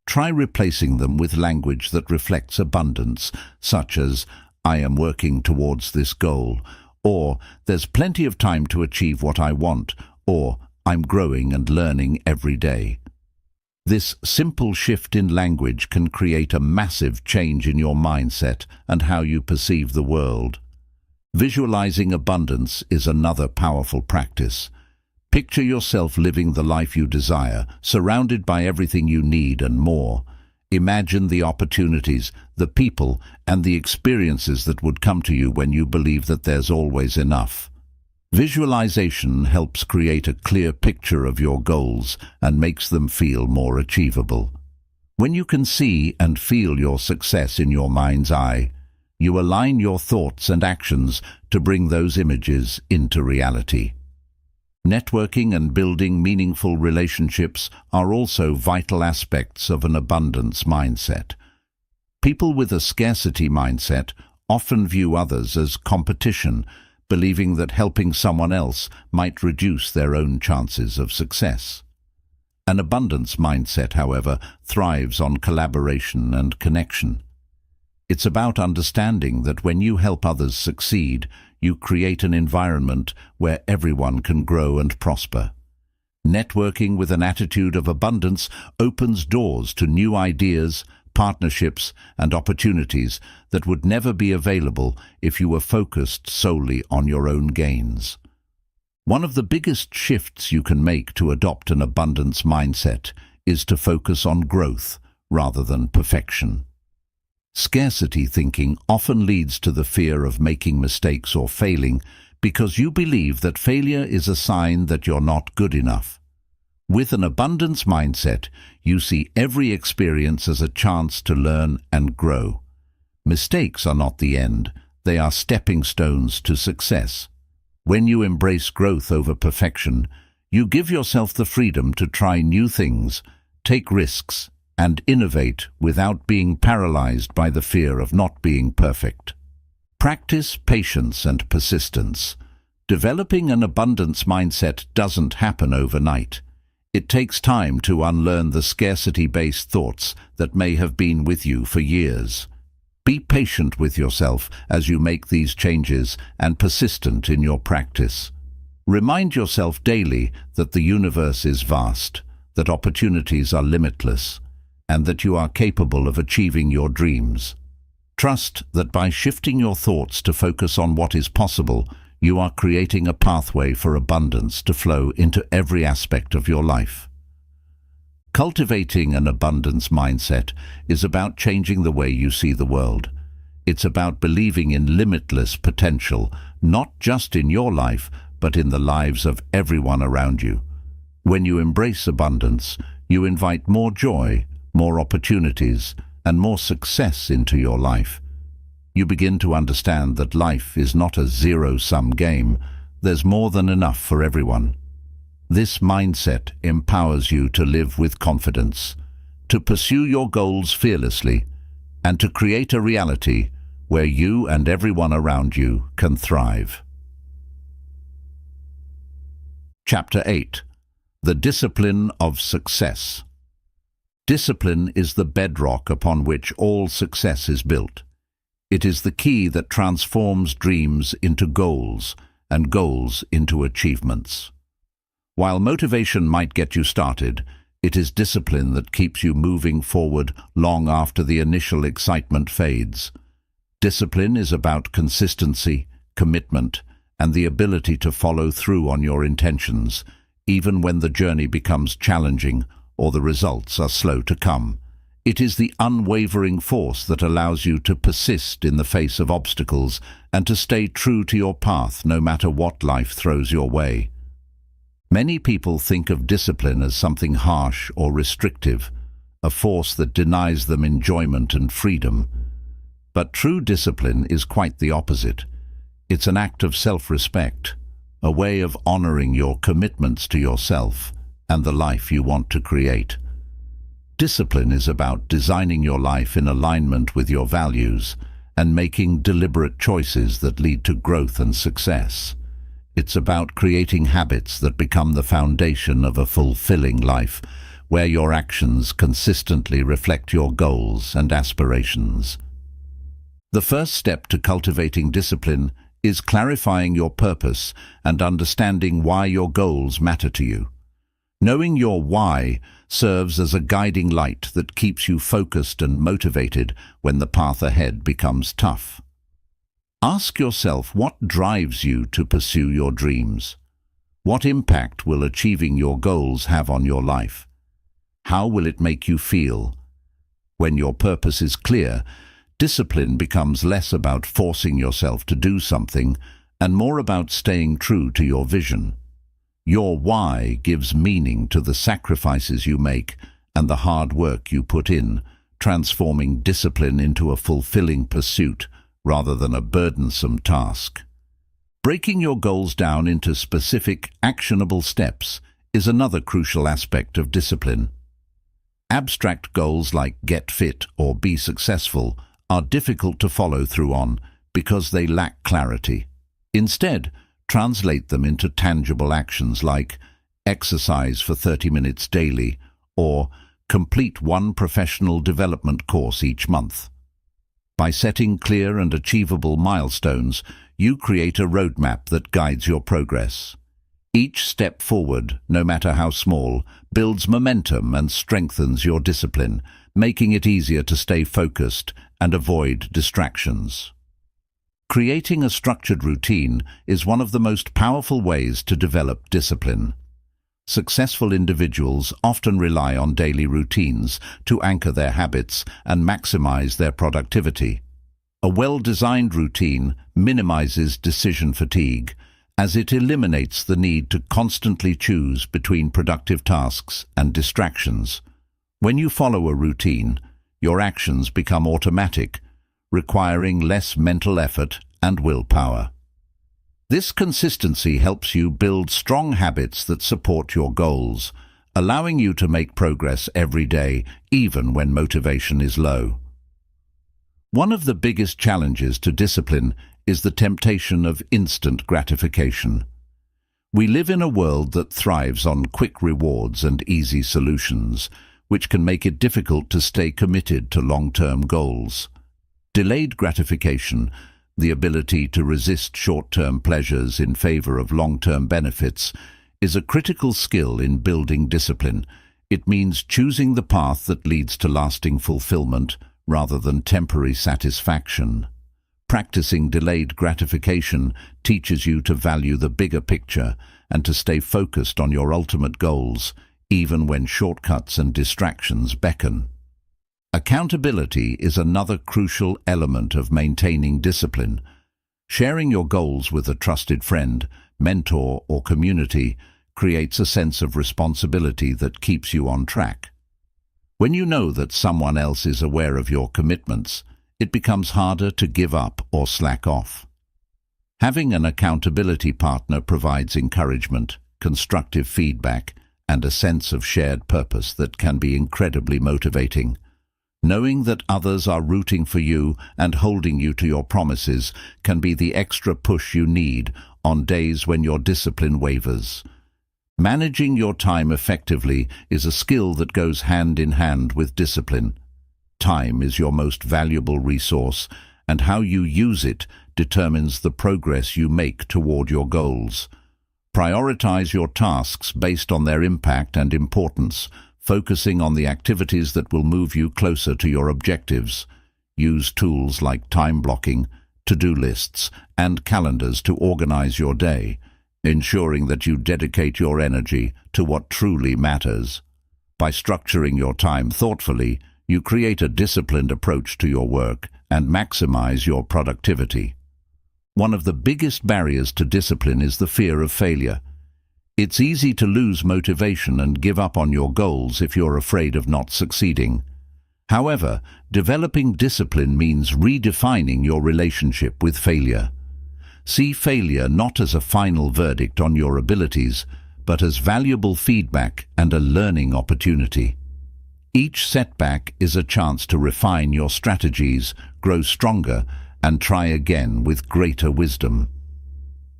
Speaker 1: Try replacing them with language that reflects abundance, such as, "I am working towards this goal," or "There's plenty of time to achieve what I want," or "I'm growing and learning every day." This simple shift in language can create a massive change in your mindset and how you perceive the world. Visualizing abundance is another powerful practice. Picture yourself living the life you desire, surrounded by everything you need and more. Imagine the opportunities, the people, and the experiences that would come to you when you believe that there's always enough. Visualization helps create a clear picture of your goals and makes them feel more achievable. When you can see and feel your success in your mind's eye, you align your thoughts and actions to bring those images into reality. Networking and building meaningful relationships are also vital aspects of an abundance mindset. People with a scarcity mindset often view others as competition, believing that helping someone else might reduce their own chances of success. An abundance mindset, however, thrives on collaboration and connection. It's about understanding that when you help others succeed, you create an environment where everyone can grow and prosper. Networking with an attitude of abundance opens doors to new ideas, partnerships, and opportunities that would never be available if you were focused solely on your own gains. One of the biggest shifts you can make to adopt an abundance mindset is to focus on growth rather than perfection. Scarcity thinking often leads to the fear of making mistakes or failing because you believe that failure is a sign that you're not good enough. With an abundance mindset, you see every experience as a chance to learn and grow. Mistakes are not the end, they are stepping stones to success. When you embrace growth over perfection, you give yourself the freedom to try new things, take risks, and innovate without being paralyzed by the fear of not being perfect. Practice patience and persistence. Developing an abundance mindset doesn't happen overnight. It takes time to unlearn the scarcity-based thoughts that may have been with you for years. Be patient with yourself as you make these changes and persistent in your practice. Remind yourself daily that the universe is vast, that opportunities are limitless, and that you are capable of achieving your dreams. Trust that by shifting your thoughts to focus on what is possible, you are creating a pathway for abundance to flow into every aspect of your life. Cultivating an abundance mindset is about changing the way you see the world. It's about believing in limitless potential, not just in your life, but in the lives of everyone around you. When you embrace abundance, you invite more joy, more opportunities, and more success into your life. You begin to understand that life is not a zero-sum game. There's more than enough for everyone. This mindset empowers you to live with confidence, to pursue your goals fearlessly, and to create a reality where you and everyone around you can thrive. Chapter 8. The Discipline of Success. Discipline is the bedrock upon which all success is built. It is the key that transforms dreams into goals and goals into achievements. While motivation might get you started, it is discipline that keeps you moving forward long after the initial excitement fades. Discipline is about consistency, commitment, and the ability to follow through on your intentions, even when the journey becomes challenging or the results are slow to come. It is the unwavering force that allows you to persist in the face of obstacles and to stay true to your path no matter what life throws your way. Many people think of discipline as something harsh or restrictive, a force that denies them enjoyment and freedom. But true discipline is quite the opposite. It's an act of self-respect, a way of honoring your commitments to yourself and the life you want to create. Discipline is about designing your life in alignment with your values and making deliberate choices that lead to growth and success. It's about creating habits that become the foundation of a fulfilling life, where your actions consistently reflect your goals and aspirations. The first step to cultivating discipline is clarifying your purpose and understanding why your goals matter to you. Knowing your why serves as a guiding light that keeps you focused and motivated when the path ahead becomes tough. Ask yourself what drives you to pursue your dreams. What impact will achieving your goals have on your life? How will it make you feel? When your purpose is clear, discipline becomes less about forcing yourself to do something and more about staying true to your vision. Your why gives meaning to the sacrifices you make and the hard work you put in, transforming discipline into a fulfilling pursuit rather than a burdensome task. Breaking your goals down into specific, actionable steps is another crucial aspect of discipline. Abstract goals like get fit or be successful are difficult to follow through on because they lack clarity. Instead, translate them into tangible actions like exercise for 30 minutes daily or complete one professional development course each month. By setting clear and achievable milestones, you create a roadmap that guides your progress. Each step forward, no matter how small, builds momentum and strengthens your discipline, making it easier to stay focused and avoid distractions. Creating a structured routine is one of the most powerful ways to develop discipline. Successful individuals often rely on daily routines to anchor their habits and maximize their productivity. A well-designed routine minimizes decision fatigue, as it eliminates the need to constantly choose between productive tasks and distractions. When you follow a routine, your actions become automatic, requiring less mental effort and willpower. This consistency helps you build strong habits that support your goals, allowing you to make progress every day, even when motivation is low. One of the biggest challenges to discipline is the temptation of instant gratification. We live in a world that thrives on quick rewards and easy solutions, which can make it difficult to stay committed to long-term goals. Delayed gratification, the ability to resist short-term pleasures in favor of long-term benefits, is a critical skill in building discipline. It means choosing the path that leads to lasting fulfillment rather than temporary satisfaction. Practicing delayed gratification teaches you to value the bigger picture and to stay focused on your ultimate goals, even when shortcuts and distractions beckon. Accountability is another crucial element of maintaining discipline. Sharing your goals with a trusted friend, mentor, or community creates a sense of responsibility that keeps you on track. When you know that someone else is aware of your commitments, it becomes harder to give up or slack off. Having an accountability partner provides encouragement, constructive feedback, and a sense of shared purpose that can be incredibly motivating. Knowing that others are rooting for you and holding you to your promises can be the extra push you need on days when your discipline wavers. Managing your time effectively is a skill that goes hand in hand with discipline. Time is your most valuable resource, and how you use it determines the progress you make toward your goals. Prioritize your tasks based on their impact and importance, focusing on the activities that will move you closer to your objectives. Use tools like time blocking, to-do lists, and calendars to organize your day, ensuring that you dedicate your energy to what truly matters. By structuring your time thoughtfully, you create a disciplined approach to your work and maximize your productivity. One of the biggest barriers to discipline is the fear of failure. It's easy to lose motivation and give up on your goals if you're afraid of not succeeding. However, developing discipline means redefining your relationship with failure. See failure not as a final verdict on your abilities, but as valuable feedback and a learning opportunity. Each setback is a chance to refine your strategies, grow stronger, and try again with greater wisdom.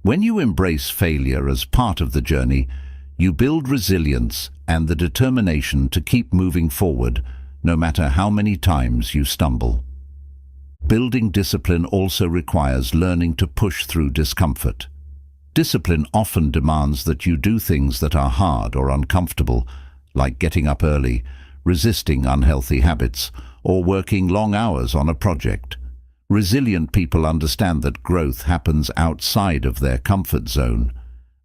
Speaker 1: When you embrace failure as part of the journey, you build resilience and the determination to keep moving forward, no matter how many times you stumble. Building discipline also requires learning to push through discomfort. Discipline often demands that you do things that are hard or uncomfortable, like getting up early, resisting unhealthy habits, or working long hours on a project. Resilient people understand that growth happens outside of their comfort zone.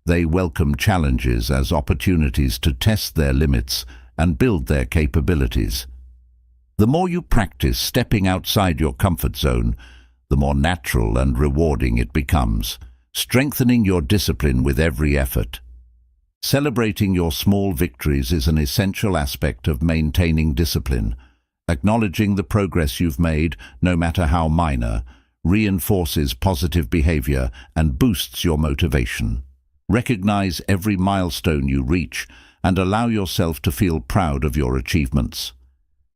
Speaker 1: They welcome challenges as opportunities to test their limits and build their capabilities. The more you practice stepping outside your comfort zone, the more natural and rewarding it becomes, strengthening your discipline with every effort. Celebrating your small victories is an essential aspect of maintaining discipline. Acknowledging the progress you've made, no matter how minor, reinforces positive behavior and boosts your motivation. Recognize every milestone you reach and allow yourself to feel proud of your achievements.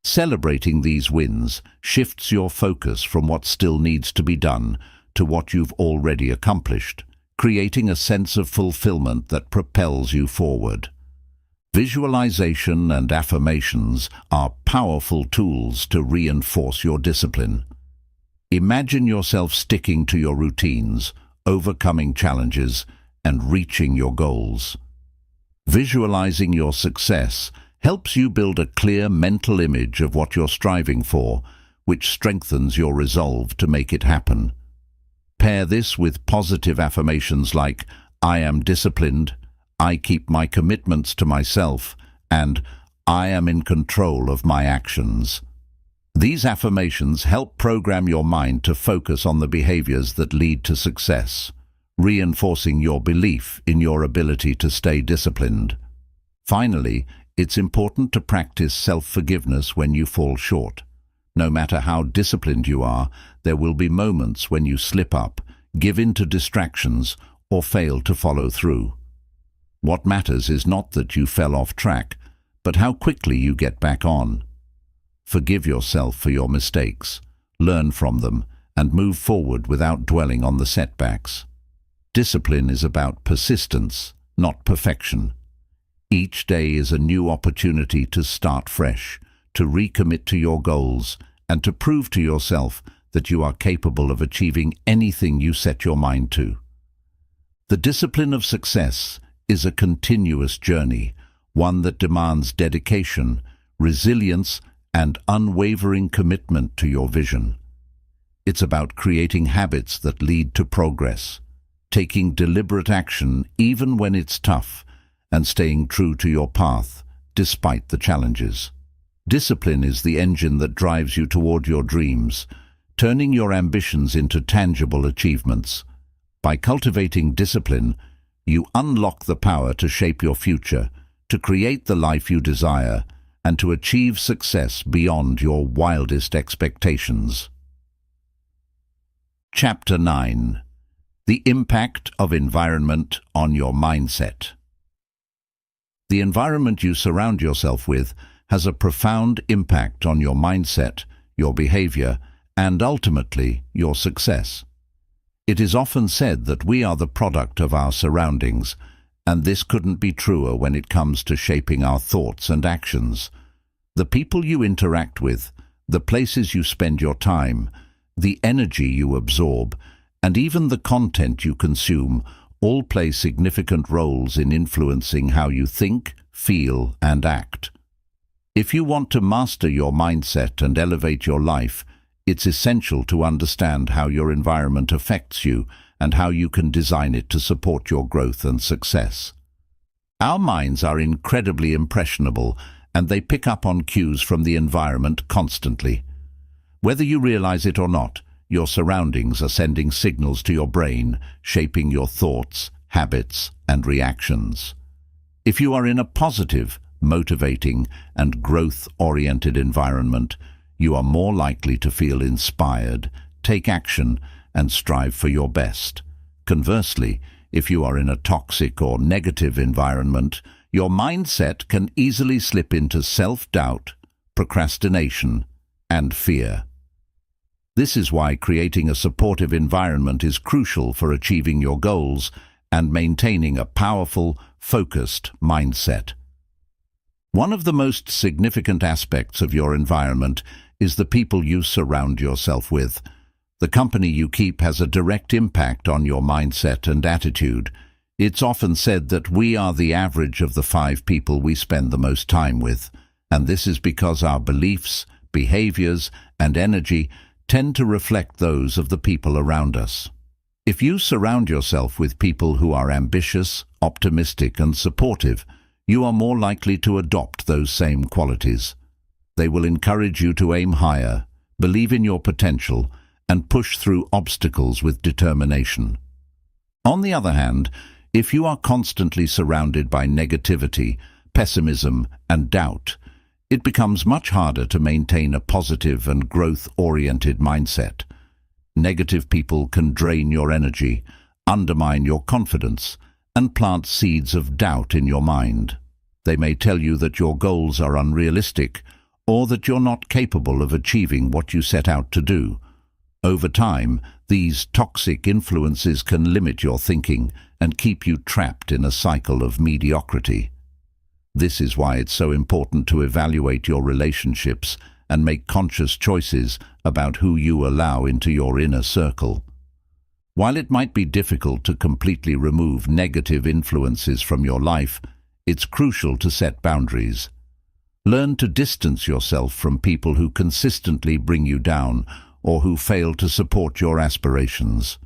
Speaker 1: Celebrating these wins shifts your focus from what still needs to be done to what you've already accomplished, creating a sense of fulfillment that propels you forward. Visualization and affirmations are powerful tools to reinforce your discipline. Imagine yourself sticking to your routines, overcoming challenges, and reaching your goals. Visualizing your success helps you build a clear mental image of what you're striving for, which strengthens your resolve to make it happen. Pair this with positive affirmations like, "I am disciplined," "I keep my commitments to myself," and "I am in control of my actions." These affirmations help program your mind to focus on the behaviors that lead to success, reinforcing your belief in your ability to stay disciplined. Finally, it's important to practice self-forgiveness when you fall short. No matter how disciplined you are, there will be moments when you slip up, give in to distractions, or fail to follow through. What matters is not that you fell off track, but how quickly you get back on. Forgive yourself for your mistakes, learn from them, and move forward without dwelling on the setbacks. Discipline is about persistence, not perfection. Each day is a new opportunity to start fresh, to recommit to your goals, and to prove to yourself that you are capable of achieving anything you set your mind to. The discipline of success is a continuous journey, one that demands dedication, resilience, and unwavering commitment to your vision. It's about creating habits that lead to progress, taking deliberate action even when it's tough, and staying true to your path despite the challenges. Discipline is the engine that drives you toward your dreams, turning your ambitions into tangible achievements. By cultivating discipline, you unlock the power to shape your future, to create the life you desire, and to achieve success beyond your wildest expectations. Chapter 9. The Impact of Environment on Your Mindset. The environment you surround yourself with has a profound impact on your mindset, your behavior, and ultimately your success. It is often said that we are the product of our surroundings, And this couldn't be truer when it comes to shaping our thoughts and actions. The people you interact with, the places you spend your time, the energy you absorb, and even the content you consume all play significant roles in influencing how you think, feel, and act. If you want to master your mindset and elevate your life, it's essential to understand how your environment affects you and how you can design it to support your growth and success. Our minds are incredibly impressionable, and they pick up on cues from the environment constantly. Whether you realize it or not, your surroundings are sending signals to your brain, shaping your thoughts, habits, and reactions. If you are in a positive, motivating, and growth-oriented environment, you are more likely to feel inspired, take action, and strive for your best. Conversely, if you are in a toxic or negative environment, your mindset can easily slip into self-doubt, procrastination, and fear. This is why creating a supportive environment is crucial for achieving your goals and maintaining a powerful, focused mindset. One of the most significant aspects of your environment is the people you surround yourself with. The company you keep has a direct impact on your mindset and attitude. It's often said that we are the average of the 5 people we spend the most time with, and this is because our beliefs, behaviors, and energy tend to reflect those of the people around us. If you surround yourself with people who are ambitious, optimistic, and supportive, you are more likely to adopt those same qualities. They will encourage you to aim higher, believe in your potential, and push through obstacles with determination. On the other hand, if you are constantly surrounded by negativity, pessimism, and doubt, it becomes much harder to maintain a positive and growth-oriented mindset. Negative people can drain your energy, undermine your confidence, and plant seeds of doubt in your mind. They may tell you that your goals are unrealistic or that you're not capable of achieving what you set out to do. Over time, these toxic influences can limit your thinking and keep you trapped in a cycle of mediocrity. This is why it's so important to evaluate your relationships and make conscious choices about who you allow into your inner circle. While it might be difficult to completely remove negative influences from your life, it's crucial to set boundaries. Learn to distance yourself from people who consistently bring you down or who fail to support your aspirations.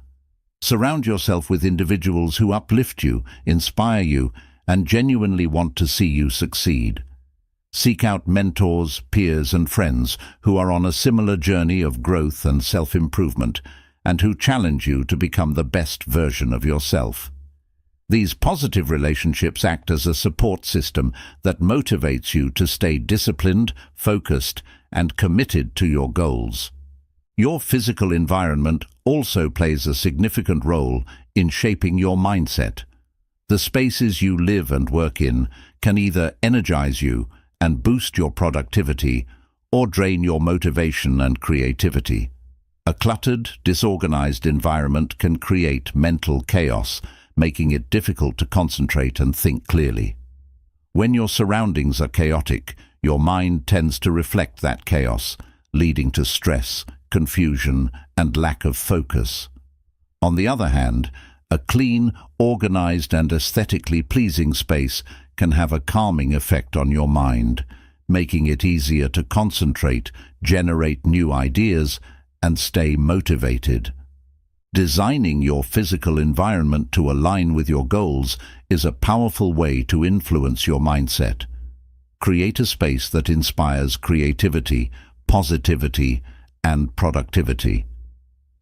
Speaker 1: Surround yourself with individuals who uplift you, inspire you, and genuinely want to see you succeed. Seek out mentors, peers, and friends who are on a similar journey of growth and self-improvement, and who challenge you to become the best version of yourself. These positive relationships act as a support system that motivates you to stay disciplined, focused, and committed to your goals. Your physical environment also plays a significant role in shaping your mindset. The spaces you live and work in can either energize you and boost your productivity or drain your motivation and creativity. A cluttered, disorganized environment can create mental chaos, making it difficult to concentrate and think clearly. When your surroundings are chaotic, your mind tends to reflect that chaos, leading to stress, confusion, and lack of focus. On the other hand, a clean, organized, and aesthetically pleasing space can have a calming effect on your mind, making it easier to concentrate, generate new ideas, and stay motivated. Designing your physical environment to align with your goals is a powerful way to influence your mindset. Create a space that inspires creativity, positivity, and productivity.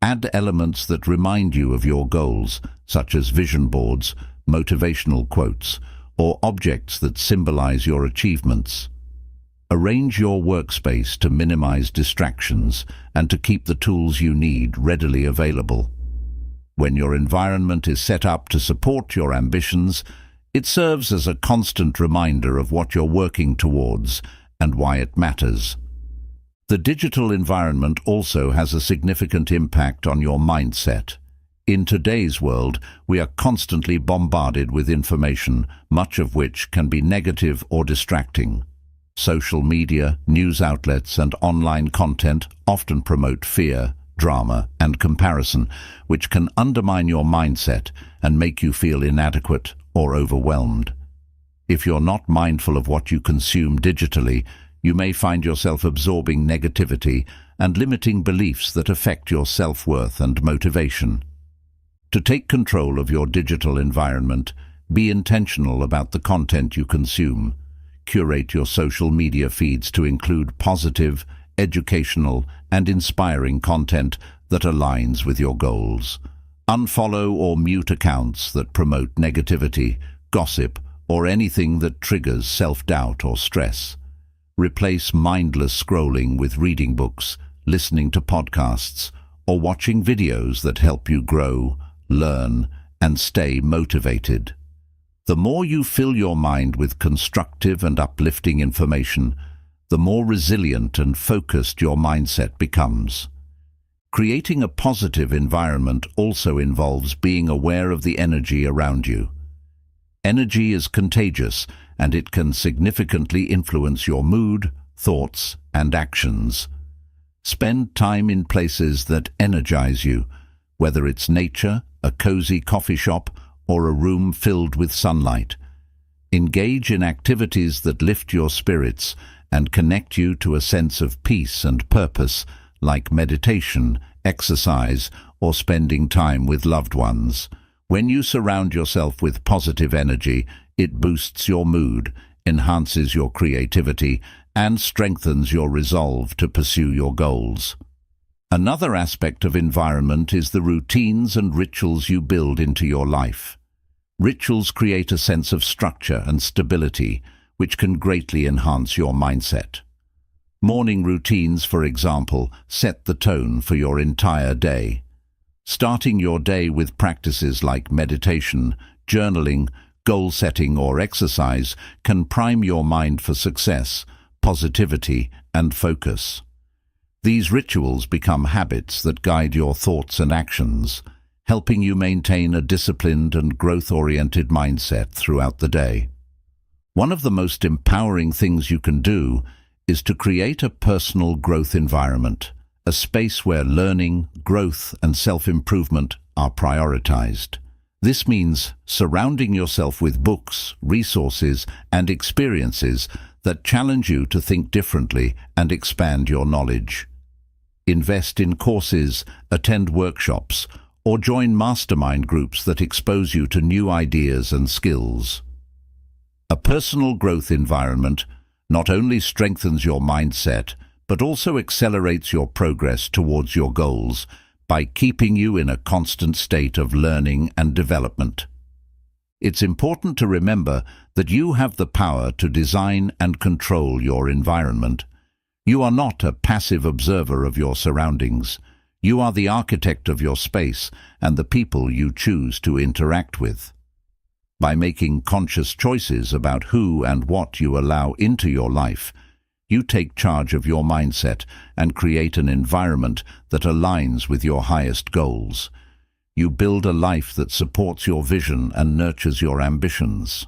Speaker 1: Add elements that remind you of your goals, such as vision boards, motivational quotes, or objects that symbolize your achievements. Arrange your workspace to minimize distractions and to keep the tools you need readily available. When your environment is set up to support your ambitions, it serves as a constant reminder of what you're working towards and why it matters. The digital environment also has a significant impact on your mindset. In today's world, we are constantly bombarded with information, much of which can be negative or distracting. Social media, news outlets, and online content often promote fear, drama, and comparison, which can undermine your mindset and make you feel inadequate or overwhelmed. If you're not mindful of what you consume digitally, you may find yourself absorbing negativity and limiting beliefs that affect your self-worth and motivation. To take control of your digital environment, be intentional about the content you consume. Curate your social media feeds to include positive, educational, and inspiring content that aligns with your goals. Unfollow or mute accounts that promote negativity, gossip, or anything that triggers self-doubt or stress. Replace mindless scrolling with reading books, listening to podcasts, or watching videos that help you grow, learn, and stay motivated. The more you fill your mind with constructive and uplifting information, the more resilient and focused your mindset becomes. Creating a positive environment also involves being aware of the energy around you. Energy is contagious, and it can significantly influence your mood, thoughts, and actions. Spend time in places that energize you, whether it's nature, a cozy coffee shop, or a room filled with sunlight. Engage in activities that lift your spirits and connect you to a sense of peace and purpose, like meditation, exercise, or spending time with loved ones. When you surround yourself with positive energy, it boosts your mood, enhances your creativity, and strengthens your resolve to pursue your goals. Another aspect of environment is the routines and rituals you build into your life. Rituals create a sense of structure and stability, which can greatly enhance your mindset. Morning routines, for example, set the tone for your entire day. Starting your day with practices like meditation, journaling, goal setting, or exercise can prime your mind for success, positivity, and focus. These rituals become habits that guide your thoughts and actions, helping you maintain a disciplined and growth-oriented mindset throughout the day. One of the most empowering things you can do is to create a personal growth environment, a space where learning, growth, and self-improvement are prioritized. This means surrounding yourself with books, resources, and experiences that challenge you to think differently and expand your knowledge. Invest in courses, attend workshops, or join mastermind groups that expose you to new ideas and skills. A personal growth environment not only strengthens your mindset, but also accelerates your progress towards your goals by keeping you in a constant state of learning and development. It's important to remember that you have the power to design and control your environment. You are not a passive observer of your surroundings. You are the architect of your space and the people you choose to interact with. By making conscious choices about who and what you allow into your life, you take charge of your mindset and create an environment that aligns with your highest goals. You build a life that supports your vision and nurtures your ambitions.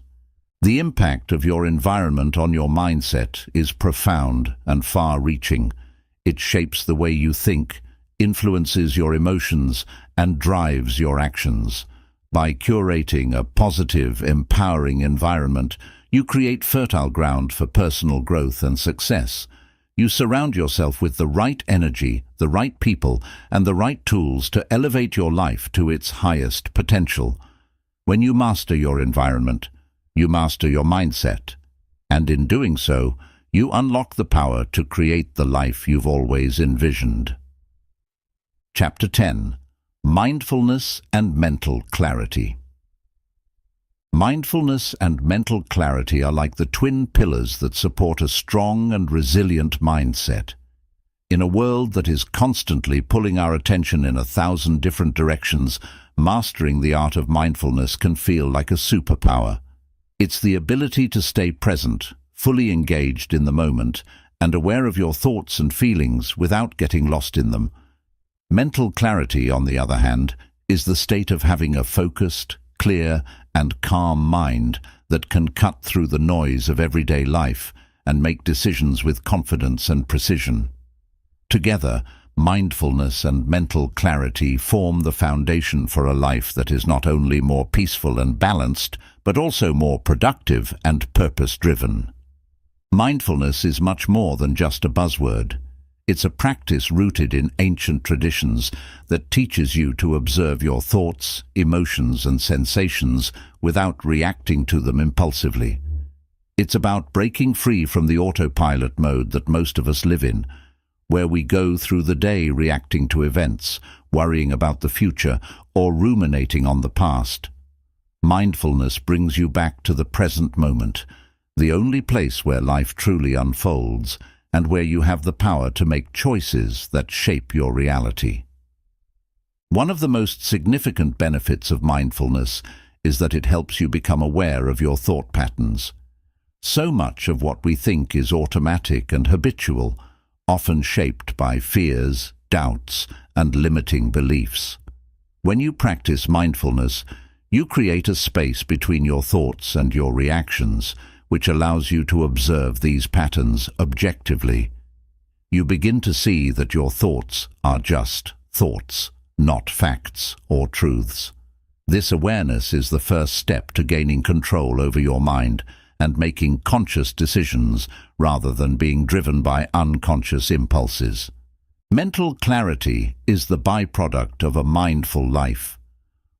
Speaker 1: The impact of your environment on your mindset is profound and far-reaching. It shapes the way you think, influences your emotions, and drives your actions. By curating a positive, empowering environment, you create fertile ground for personal growth and success. You surround yourself with the right energy, the right people, and the right tools to elevate your life to its highest potential. When you master your environment, you master your mindset, and in doing so, you unlock the power to create the life you've always envisioned. Chapter 10. Mindfulness and Mental Clarity. Mindfulness and mental clarity are like the twin pillars that support a strong and resilient mindset. In a world that is constantly pulling our attention in 1,000 different directions, mastering the art of mindfulness can feel like a superpower. It's the ability to stay present, fully engaged in the moment, and aware of your thoughts and feelings without getting lost in them. Mental clarity, on the other hand, is the state of having a focused, clear, and calm mind that can cut through the noise of everyday life and make decisions with confidence and precision. Together, mindfulness and mental clarity form the foundation for a life that is not only more peaceful and balanced, but also more productive and purpose-driven. Mindfulness is much more than just a buzzword. It's a practice rooted in ancient traditions that teaches you to observe your thoughts, emotions, and sensations without reacting to them impulsively. It's about breaking free from the autopilot mode that most of us live in, where we go through the day reacting to events, worrying about the future, or ruminating on the past. Mindfulness brings you back to the present moment, the only place where life truly unfolds, and where you have the power to make choices that shape your reality. One of the most significant benefits of mindfulness is that it helps you become aware of your thought patterns. So much of what we think is automatic and habitual, often shaped by fears, doubts, and limiting beliefs. When you practice mindfulness, you create a space between your thoughts and your reactions, which allows you to observe these patterns objectively. You begin to see that your thoughts are just thoughts, not facts or truths. This awareness is the first step to gaining control over your mind and making conscious decisions rather than being driven by unconscious impulses. Mental clarity is the byproduct of a mindful life.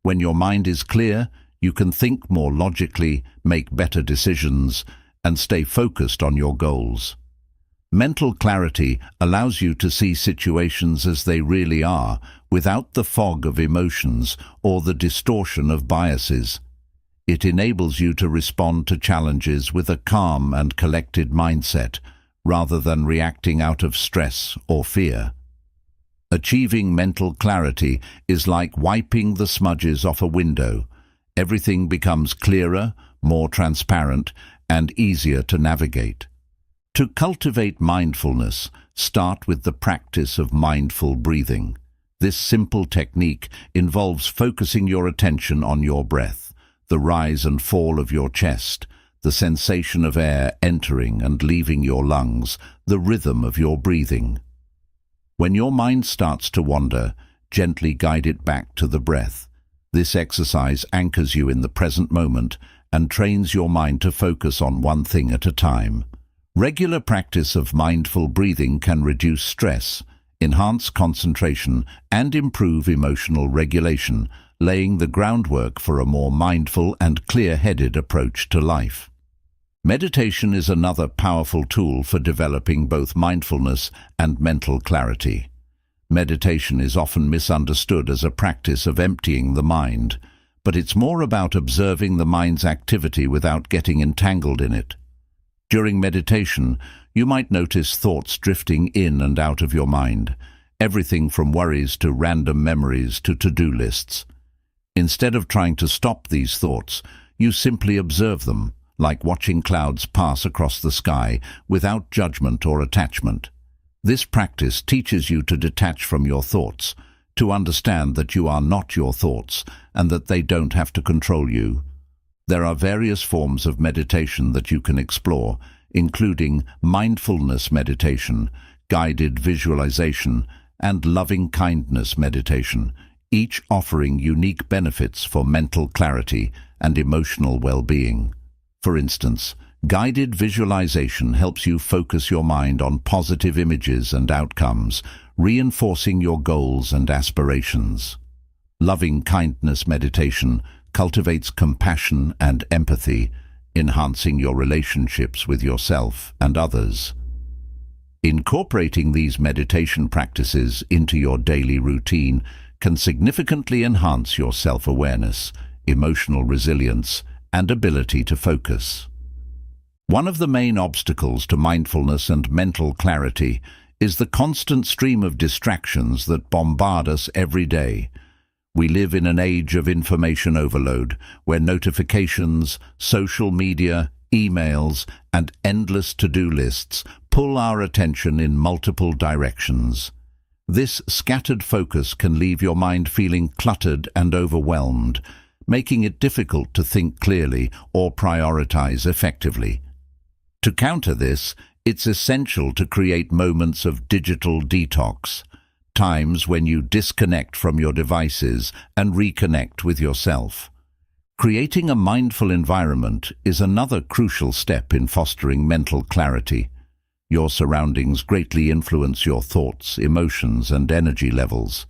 Speaker 1: When your mind is clear, you can think more logically, make better decisions, and stay focused on your goals. Mental clarity allows you to see situations as they really are, without the fog of emotions or the distortion of biases. It enables you to respond to challenges with a calm and collected mindset, rather than reacting out of stress or fear. Achieving mental clarity is like wiping the smudges off a window. Everything becomes clearer, more transparent, and easier to navigate. To cultivate mindfulness, start with the practice of mindful breathing. This simple technique involves focusing your attention on your breath, the rise and fall of your chest, the sensation of air entering and leaving your lungs, the rhythm of your breathing. When your mind starts to wander, gently guide it back to the breath. This exercise anchors you in the present moment and trains your mind to focus on one thing at a time. Regular practice of mindful breathing can reduce stress, enhance concentration, and improve emotional regulation, laying the groundwork for a more mindful and clear-headed approach to life. Meditation is another powerful tool for developing both mindfulness and mental clarity. Meditation is often misunderstood as a practice of emptying the mind, but it's more about observing the mind's activity without getting entangled in it. During meditation, you might notice thoughts drifting in and out of your mind, everything from worries to random memories to to-do lists. Instead of trying to stop these thoughts, you simply observe them, like watching clouds pass across the sky without judgment or attachment. This practice teaches you to detach from your thoughts, to understand that you are not your thoughts and that they don't have to control you. There are various forms of meditation that you can explore, including mindfulness meditation, guided visualization, and loving-kindness meditation, each offering unique benefits for mental clarity and emotional well-being. For instance, guided visualization helps you focus your mind on positive images and outcomes, reinforcing your goals and aspirations. Loving-kindness meditation cultivates compassion and empathy, enhancing your relationships with yourself and others. Incorporating these meditation practices into your daily routine can significantly enhance your self-awareness, emotional resilience, and ability to focus. One of the main obstacles to mindfulness and mental clarity is the constant stream of distractions that bombard us every day. We live in an age of information overload, where notifications, social media, emails, and endless to-do lists pull our attention in multiple directions. This scattered focus can leave your mind feeling cluttered and overwhelmed, making it difficult to think clearly or prioritize effectively. To counter this, it's essential to create moments of digital detox, times when you disconnect from your devices and reconnect with yourself. Creating a mindful environment is another crucial step in fostering mental clarity. Your surroundings greatly influence your thoughts, emotions, and energy levels.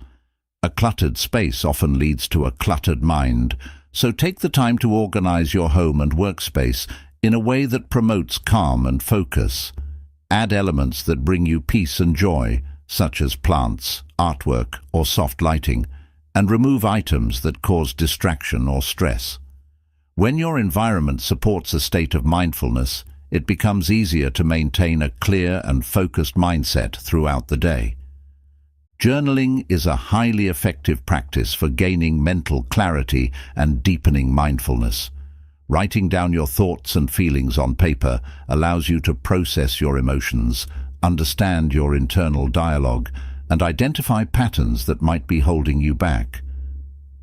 Speaker 1: A cluttered space often leads to a cluttered mind, so take the time to organize your home and workspace in a way that promotes calm and focus. Add elements that bring you peace and joy, such as plants, artwork, or soft lighting, and remove items that cause distraction or stress. When your environment supports a state of mindfulness, it becomes easier to maintain a clear and focused mindset throughout the day. Journaling is a highly effective practice for gaining mental clarity and deepening mindfulness. Writing down your thoughts and feelings on paper allows you to process your emotions, understand your internal dialogue, and identify patterns that might be holding you back.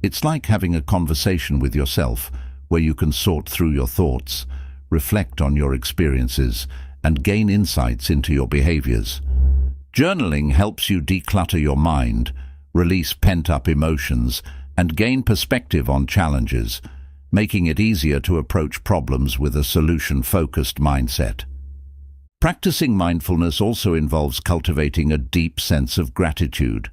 Speaker 1: It's like having a conversation with yourself, where you can sort through your thoughts, reflect on your experiences, and gain insights into your behaviors. Journaling helps you declutter your mind, release pent-up emotions, and gain perspective on challenges, making it easier to approach problems with a solution-focused mindset. Practicing mindfulness also involves cultivating a deep sense of gratitude.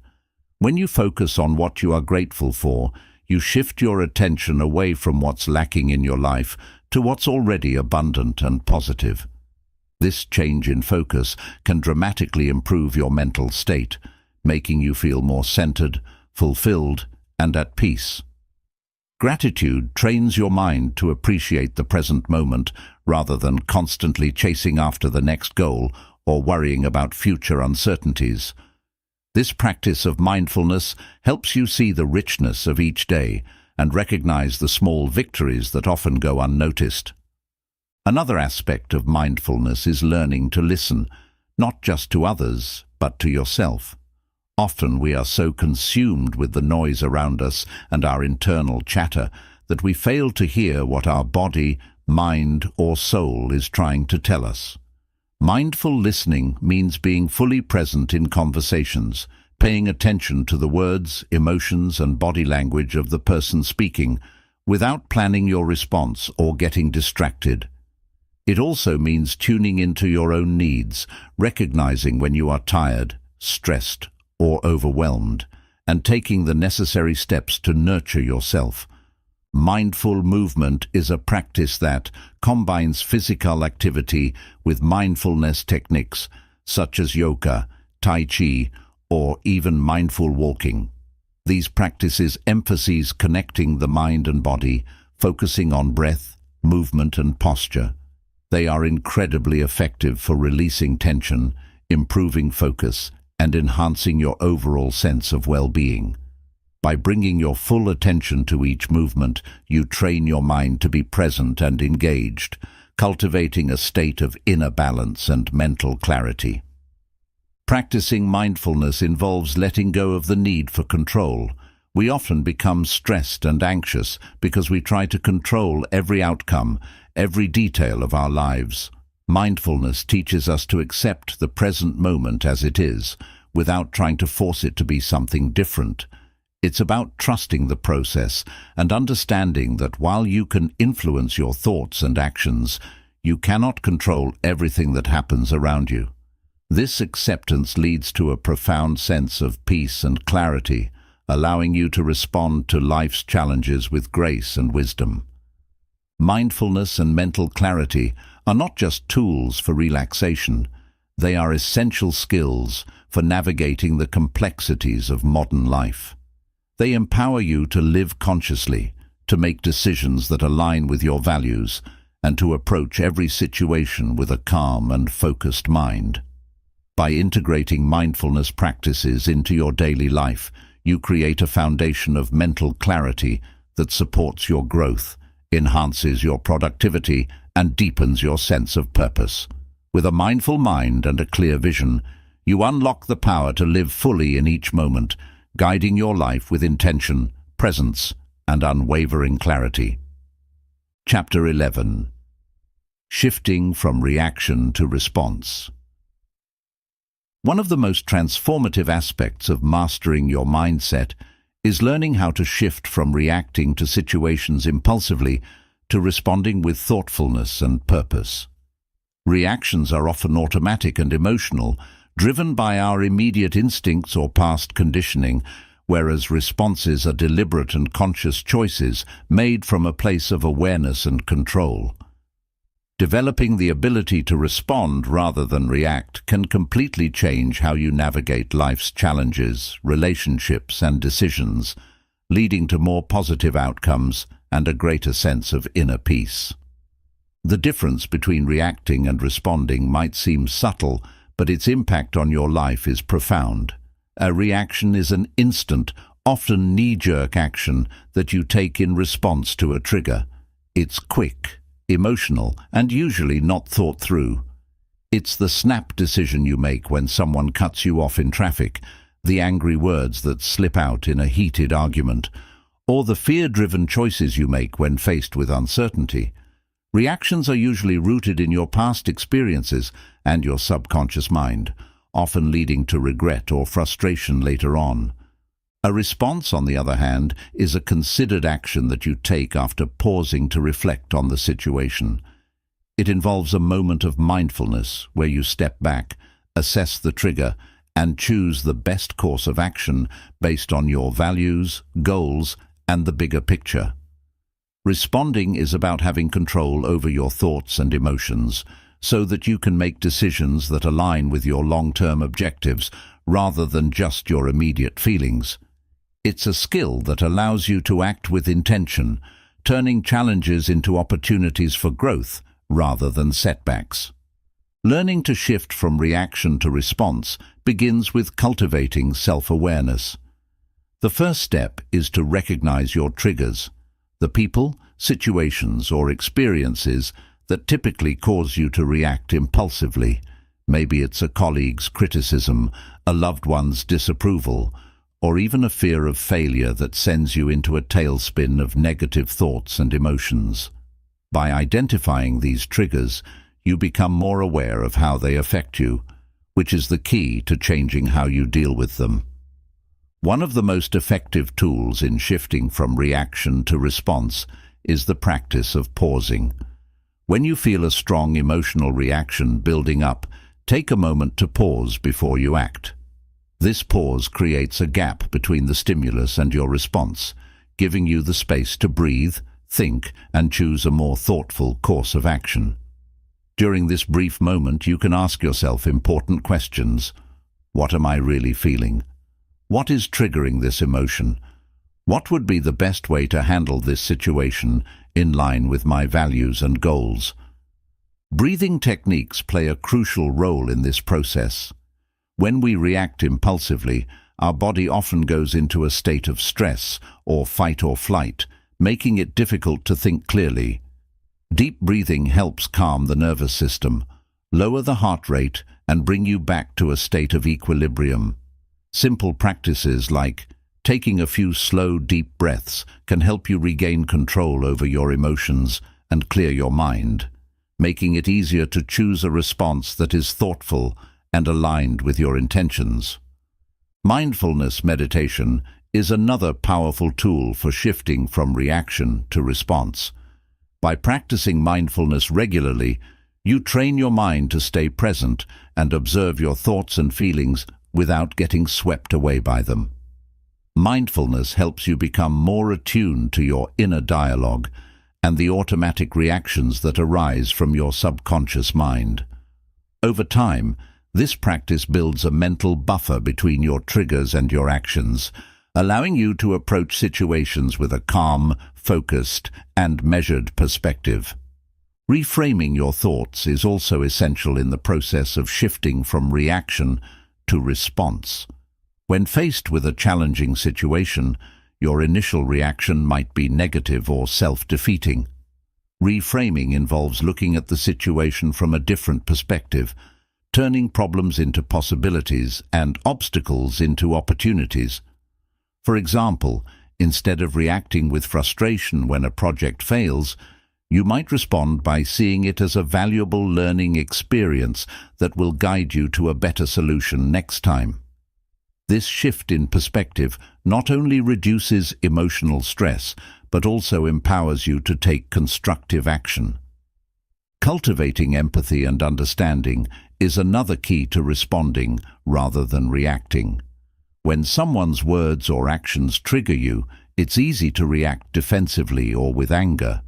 Speaker 1: When you focus on what you are grateful for, you shift your attention away from what's lacking in your life to what's already abundant and positive. This change in focus can dramatically improve your mental state, making you feel more centered, fulfilled, and at peace. Gratitude trains your mind to appreciate the present moment rather than constantly chasing after the next goal or worrying about future uncertainties. This practice of mindfulness helps you see the richness of each day and recognize the small victories that often go unnoticed. Another aspect of mindfulness is learning to listen, not just to others, but to yourself. Often we are so consumed with the noise around us and our internal chatter that we fail to hear what our body, mind, or soul is trying to tell us. Mindful listening means being fully present in conversations, paying attention to the words, emotions, and body language of the person speaking, without planning your response or getting distracted. It also means tuning into your own needs, recognizing when you are tired, stressed, or overwhelmed, and taking the necessary steps to nurture yourself. Mindful movement is a practice that combines physical activity with mindfulness techniques such as yoga, tai chi, or even mindful walking. These practices emphasize connecting the mind and body, focusing on breath, movement, and posture. They are incredibly effective for releasing tension, improving focus, and enhancing your overall sense of well-being. By bringing your full attention to each movement, you train your mind to be present and engaged, cultivating a state of inner balance and mental clarity. Practicing mindfulness involves letting go of the need for control. We often become stressed and anxious because we try to control every outcome, every detail of our lives. Mindfulness teaches us to accept the present moment as it is, without trying to force it to be something different. It's about trusting the process and understanding that while you can influence your thoughts and actions, you cannot control everything that happens around you. This acceptance leads to a profound sense of peace and clarity, allowing you to respond to life's challenges with grace and wisdom. Mindfulness and mental clarity are not just tools for relaxation. They are essential skills for navigating the complexities of modern life. They empower you to live consciously, to make decisions that align with your values, and to approach every situation with a calm and focused mind. By integrating mindfulness practices into your daily life, you create a foundation of mental clarity that supports your growth, enhances your productivity, and deepens your sense of purpose. With a mindful mind and a clear vision, You unlock the power to live fully in each moment, guiding your life with intention, presence, and unwavering clarity. Chapter 11. Shifting from reaction to response. One of the most transformative aspects of mastering your mindset is learning how to shift from reacting to situations impulsively to responding with thoughtfulness and purpose. Reactions are often automatic and emotional, driven by our immediate instincts or past conditioning, whereas responses are deliberate and conscious choices made from a place of awareness and control. Developing the ability to respond rather than react can completely change how you navigate life's challenges, relationships, and decisions, leading to more positive outcomes and a greater sense of inner peace. The difference between reacting and responding might seem subtle, but its impact on your life is profound. A reaction is an instant, often knee-jerk action that you take in response to a trigger. It's quick, emotional, and usually not thought through. It's the snap decision you make when someone cuts you off in traffic, the angry words that slip out in a heated argument, or the fear-driven choices you make when faced with uncertainty. Reactions are usually rooted in your past experiences and your subconscious mind, often leading to regret or frustration later on. A response, on the other hand, is a considered action that you take after pausing to reflect on the situation. It involves a moment of mindfulness where you step back, assess the trigger, and choose the best course of action based on your values, goals, and the bigger picture. Responding is about having control over your thoughts and emotions, so that you can make decisions that align with your long-term objectives rather than just your immediate feelings. It's a skill that allows you to act with intention, turning challenges into opportunities for growth rather than setbacks. Learning to shift from reaction to response begins with cultivating self-awareness. The first step is to recognize your triggers, the people, situations, or experiences that typically cause you to react impulsively. Maybe it's a colleague's criticism, a loved one's disapproval, or even a fear of failure that sends you into a tailspin of negative thoughts and emotions. By identifying these triggers, you become more aware of how they affect you, which is the key to changing how you deal with them. One of the most effective tools in shifting from reaction to response is the practice of pausing. When you feel a strong emotional reaction building up, take a moment to pause before you act. This pause creates a gap between the stimulus and your response, giving you the space to breathe, think, and choose a more thoughtful course of action. During this brief moment, you can ask yourself important questions. What am I really feeling? What is triggering this emotion? What would be the best way to handle this situation in line with my values and goals? Breathing techniques play a crucial role in this process. When we react impulsively, our body often goes into a state of stress or fight or flight, making it difficult to think clearly. Deep breathing helps calm the nervous system, lower the heart rate, and bring you back to a state of equilibrium. Simple practices like taking a few slow, deep breaths can help you regain control over your emotions and clear your mind, making it easier to choose a response that is thoughtful and aligned with your intentions. Mindfulness meditation is another powerful tool for shifting from reaction to response. By practicing mindfulness regularly, you train your mind to stay present and observe your thoughts and feelings without getting swept away by them. Mindfulness helps you become more attuned to your inner dialogue and the automatic reactions that arise from your subconscious mind. Over time, this practice builds a mental buffer between your triggers and your actions, allowing you to approach situations with a calm, focused, and measured perspective. Reframing your thoughts is also essential in the process of shifting from reaction to response. When faced with a challenging situation, your initial reaction might be negative or self-defeating. Reframing involves looking at the situation from a different perspective, turning problems into possibilities and obstacles into opportunities. For example, instead of reacting with frustration when a project fails, you might respond by seeing it as a valuable learning experience that will guide you to a better solution next time. This shift in perspective not only reduces emotional stress, but also empowers you to take constructive action. Cultivating empathy and understanding is another key to responding rather than reacting. When someone's words or actions trigger you, it's easy to react defensively or with anger.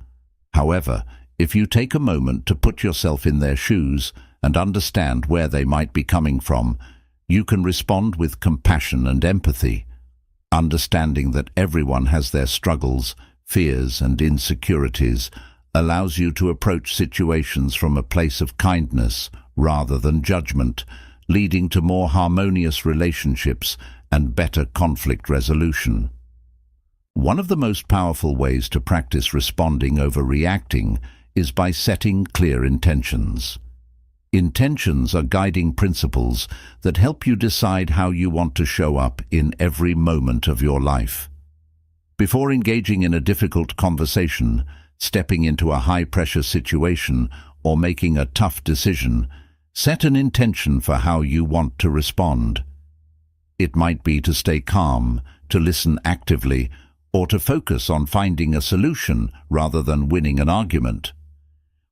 Speaker 1: However, if you take a moment to put yourself in their shoes and understand where they might be coming from, you can respond with compassion and empathy. Understanding that everyone has their struggles, fears, and insecurities allows you to approach situations from a place of kindness rather than judgment, leading to more harmonious relationships and better conflict resolution. One of the most powerful ways to practice responding over reacting is by setting clear intentions. Intentions are guiding principles that help you decide how you want to show up in every moment of your life. Before engaging in a difficult conversation, stepping into a high-pressure situation, or making a tough decision, set an intention for how you want to respond. It might be to stay calm, to listen actively, or to focus on finding a solution rather than winning an argument.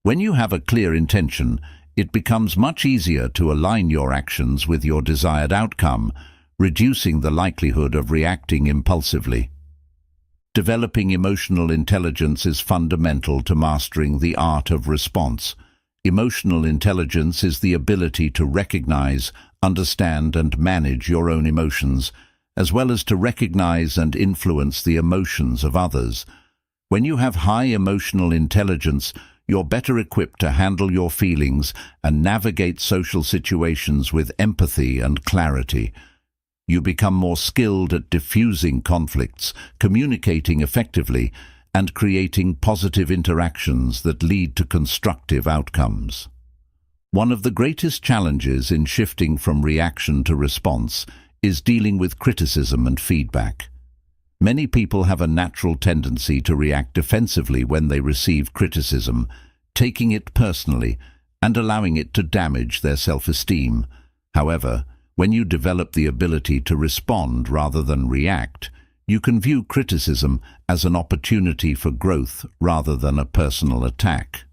Speaker 1: When you have a clear intention, it becomes much easier to align your actions with your desired outcome, reducing the likelihood of reacting impulsively. Developing emotional intelligence is fundamental to mastering the art of response. Emotional intelligence is the ability to recognize, understand, and manage your own emotions, as well as to recognize and influence the emotions of others. When you have high emotional intelligence, you're better equipped to handle your feelings and navigate social situations with empathy and clarity. You become more skilled at diffusing conflicts, communicating effectively, and creating positive interactions that lead to constructive outcomes. One of the greatest challenges in shifting from reaction to response is dealing with criticism and feedback. Many people have a natural tendency to react defensively when they receive criticism, taking it personally and allowing it to damage their self-esteem. However, when you develop the ability to respond rather than react, you can view criticism as an opportunity for growth rather than a personal attack.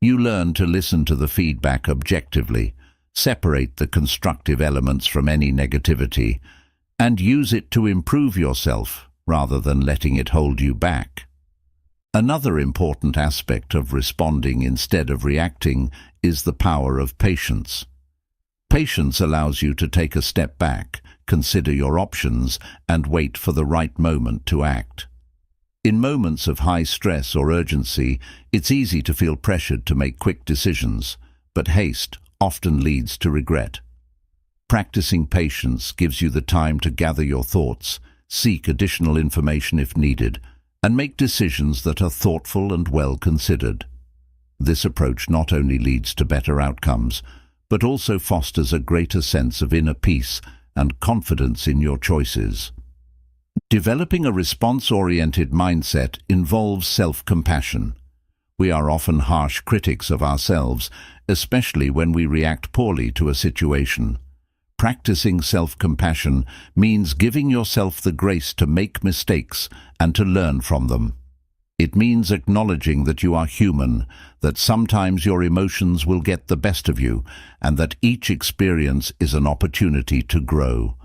Speaker 1: You learn to listen to the feedback objectively, separate the constructive elements from any negativity, and use it to improve yourself rather than letting it hold you back. Another important aspect of responding instead of reacting is the power of patience. Patience allows you to take a step back, consider your options, and wait for the right moment to act. In moments of high stress or urgency, it's easy to feel pressured to make quick decisions, but haste often leads to regret. Practicing patience gives you the time to gather your thoughts, seek additional information if needed, and make decisions that are thoughtful and well considered. This approach not only leads to better outcomes, but also fosters a greater sense of inner peace and confidence in your choices. Developing a response-oriented mindset involves self-compassion. We are often harsh critics of ourselves, especially when we react poorly to a situation. Practicing self-compassion means giving yourself the grace to make mistakes and to learn from them. It means acknowledging that you are human, that sometimes your emotions will get the best of you, and that each experience is an opportunity to grow.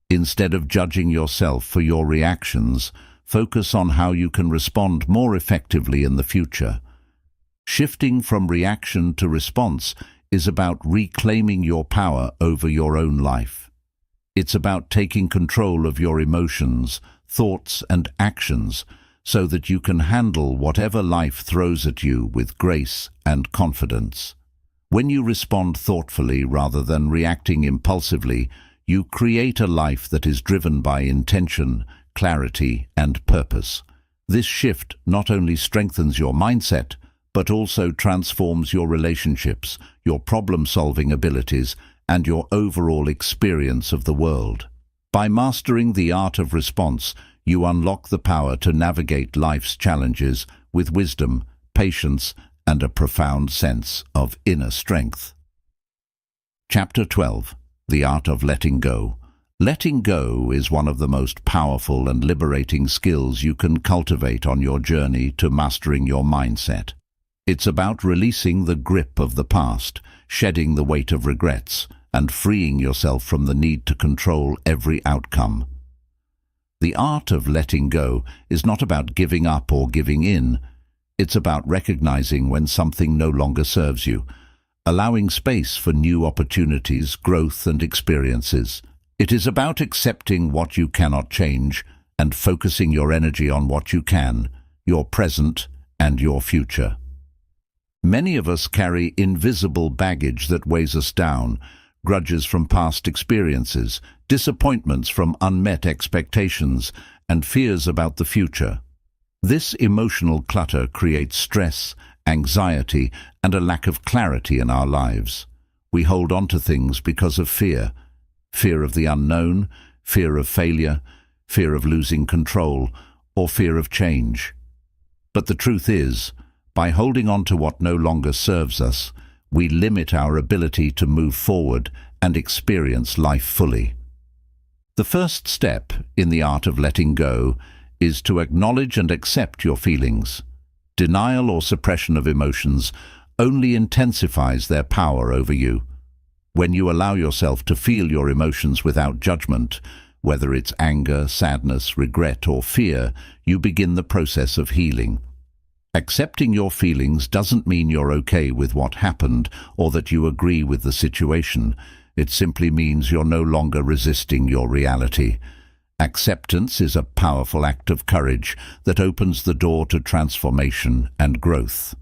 Speaker 1: Instead of judging yourself for your reactions, focus on how you can respond more effectively in the future. Shifting from reaction to response is about reclaiming your power over your own life. It's about taking control of your emotions, thoughts, and actions so that you can handle whatever life throws at you with grace and confidence. When you respond thoughtfully rather than reacting impulsively, you create a life that is driven by intention, clarity, and purpose. This shift not only strengthens your mindset, but also transforms your relationships, your problem-solving abilities, and your overall experience of the world. By mastering the art of response, you unlock the power to navigate life's challenges with wisdom, patience, and a profound sense of inner strength. Chapter 12. The Art of Letting Go. Letting go is one of the most powerful and liberating skills you can cultivate on your journey to mastering your mindset. It's about releasing the grip of the past, shedding the weight of regrets, and freeing yourself from the need to control every outcome. The art of letting go is not about giving up or giving in. It's about recognizing when something no longer serves you, allowing space for new opportunities, growth, and experiences. It is about accepting what you cannot change and focusing your energy on what you can, your present and your future. Many of us carry invisible baggage that weighs us down, grudges from past experiences, disappointments from unmet expectations, and fears about the future. This emotional clutter creates stress, anxiety, and a lack of clarity in our lives. We hold on to things because of fear. Fear of the unknown, fear of failure, fear of losing control, or fear of change. But the truth is, by holding on to what no longer serves us, we limit our ability to move forward and experience life fully. The first step in the art of letting go is to acknowledge and accept your feelings. Denial or suppression of emotions only intensifies their power over you. When you allow yourself to feel your emotions without judgment, whether it's anger, sadness, regret, or fear, you begin the process of healing. Accepting your feelings doesn't mean you're okay with what happened or that you agree with the situation. It simply means you're no longer resisting your reality. Acceptance is a powerful act of courage that opens the door to transformation and growth.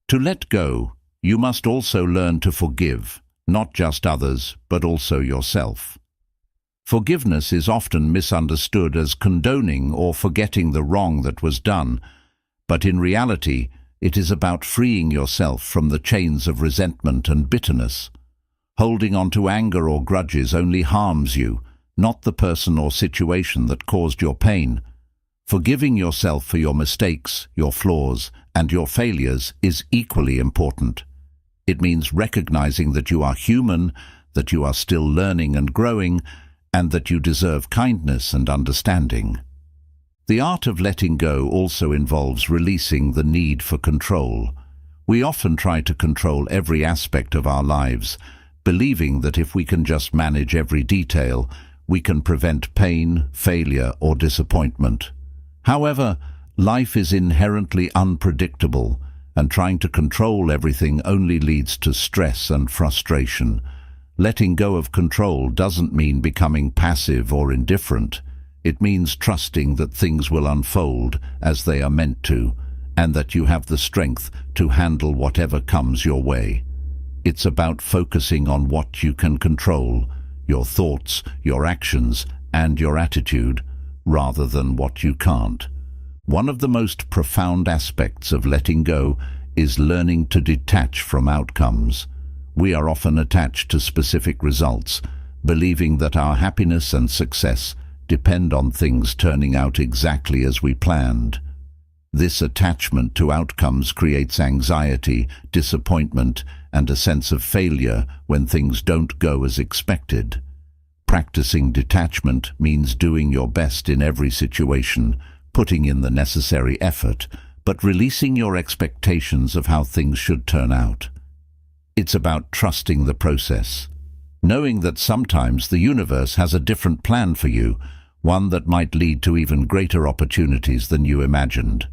Speaker 1: To let go, you must also learn to forgive, not just others, but also yourself. Forgiveness is often misunderstood as condoning or forgetting the wrong that was done, but in reality, it is about freeing yourself from the chains of resentment and bitterness. Holding on to anger or grudges only harms you, not the person or situation that caused your pain. Forgiving yourself for your mistakes, your flaws, and your failures is equally important. It means recognizing that you are human, that you are still learning and growing, and that you deserve kindness and understanding. The art of letting go also involves releasing the need for control. We often try to control every aspect of our lives, believing that if we can just manage every detail, we can prevent pain, failure, or disappointment. However, life is inherently unpredictable, and trying to control everything only leads to stress and frustration. Letting go of control doesn't mean becoming passive or indifferent. It means trusting that things will unfold as they are meant to, and that you have the strength to handle whatever comes your way. It's about focusing on what you can control, your thoughts, your actions, and your attitude, rather than what you can't. One of the most profound aspects of letting go is learning to detach from outcomes. We are often attached to specific results, believing that our happiness and success depend on things turning out exactly as we planned. This attachment to outcomes creates anxiety, disappointment, and a sense of failure when things don't go as expected. Practicing detachment means doing your best in every situation, putting in the necessary effort, but releasing your expectations of how things should turn out. It's about trusting the process, knowing that sometimes the universe has a different plan for you, one that might lead to even greater opportunities than you imagined.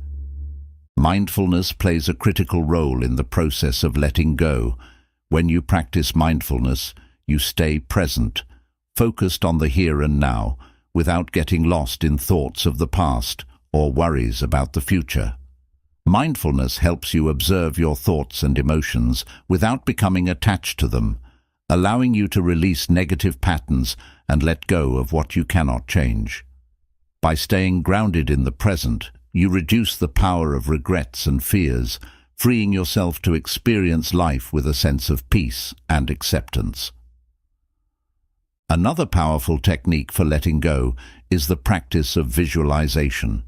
Speaker 1: Mindfulness plays a critical role in the process of letting go. When you practice mindfulness, you stay present, focused on the here and now, without getting lost in thoughts of the past or worries about the future. Mindfulness helps you observe your thoughts and emotions without becoming attached to them, allowing you to release negative patterns and let go of what you cannot change. By staying grounded in the present, you reduce the power of regrets and fears, freeing yourself to experience life with a sense of peace and acceptance. Another powerful technique for letting go is the practice of visualization.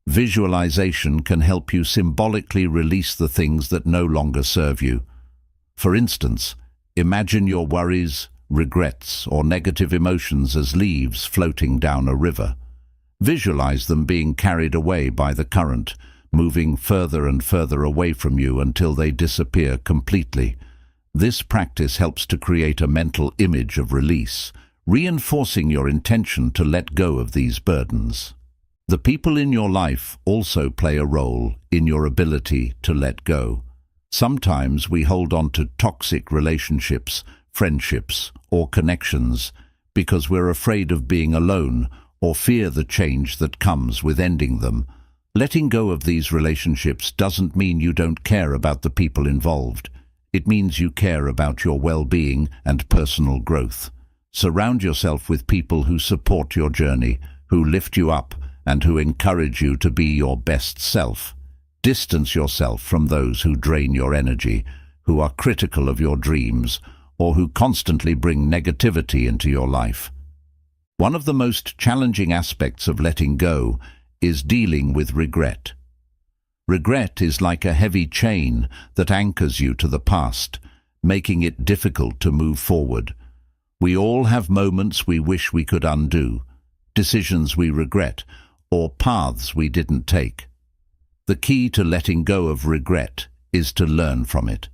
Speaker 1: Visualization can help you symbolically release the things that no longer serve you. For instance, imagine your worries, regrets, or negative emotions as leaves floating down a river. Visualize them being carried away by the current, moving further and further away from you until they disappear completely. This practice helps to create a mental image of release, reinforcing your intention to let go of these burdens. The people in your life also play a role in your ability to let go. Sometimes we hold on to toxic relationships, friendships, or connections because we're afraid of being alone or fear the change that comes with ending them. Letting go of these relationships doesn't mean you don't care about the people involved. It means you care about your well-being and personal growth. Surround yourself with people who support your journey, who lift you up, and who encourage you to be your best self. Distance yourself from those who drain your energy, who are critical of your dreams, or who constantly bring negativity into your life. One of the most challenging aspects of letting go is dealing with regret. Regret is like a heavy chain that anchors you to the past, making it difficult to move forward. We all have moments we wish we could undo, decisions we regret, or paths we didn't take. The key to letting go of regret is to learn from it.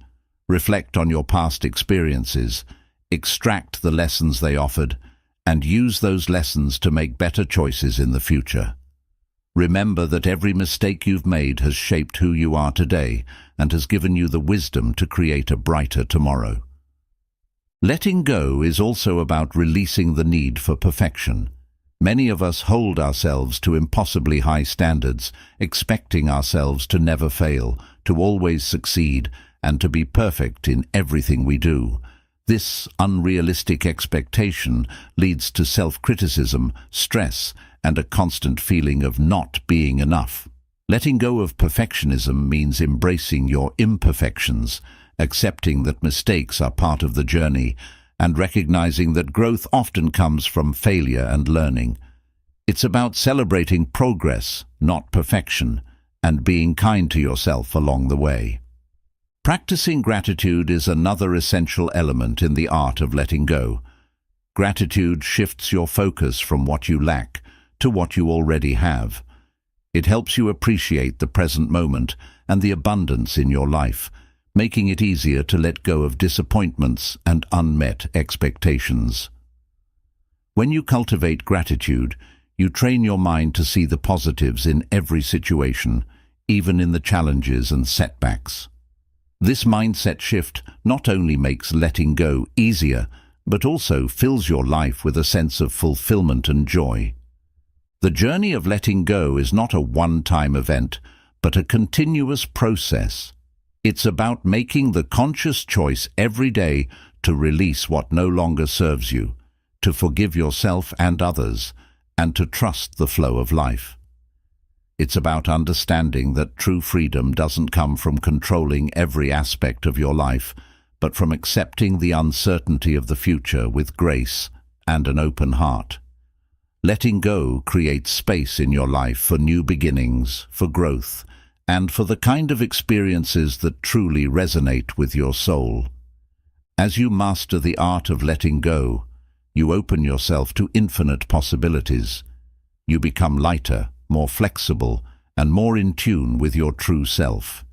Speaker 1: Reflect on your past experiences, extract the lessons they offered, and use those lessons to make better choices in the future. Remember that every mistake you've made has shaped who you are today and has given you the wisdom to create a brighter tomorrow. Letting go is also about releasing the need for perfection. Many of us hold ourselves to impossibly high standards, expecting ourselves to never fail, to always succeed, and to be perfect in everything we do. This unrealistic expectation leads to self-criticism, stress, and a constant feeling of not being enough. Letting go of perfectionism means embracing your imperfections, accepting that mistakes are part of the journey, and recognizing that growth often comes from failure and learning. It's about celebrating progress, not perfection, and being kind to yourself along the way. Practicing gratitude is another essential element in the art of letting go. Gratitude shifts your focus from what you lack to what you already have. It helps you appreciate the present moment and the abundance in your life, making it easier to let go of disappointments and unmet expectations. When you cultivate gratitude, you train your mind to see the positives in every situation, even in the challenges and setbacks. This mindset shift not only makes letting go easier, but also fills your life with a sense of fulfillment and joy. The journey of letting go is not a one-time event, but a continuous process. It's about making the conscious choice every day to release what no longer serves you, to forgive yourself and others, and to trust the flow of life. It's about understanding that true freedom doesn't come from controlling every aspect of your life, but from accepting the uncertainty of the future with grace and an open heart. Letting go creates space in your life for new beginnings, for growth, and for the kind of experiences that truly resonate with your soul. As you master the art of letting go, you open yourself to infinite possibilities. You become lighter, more flexible, and more in tune with your true self.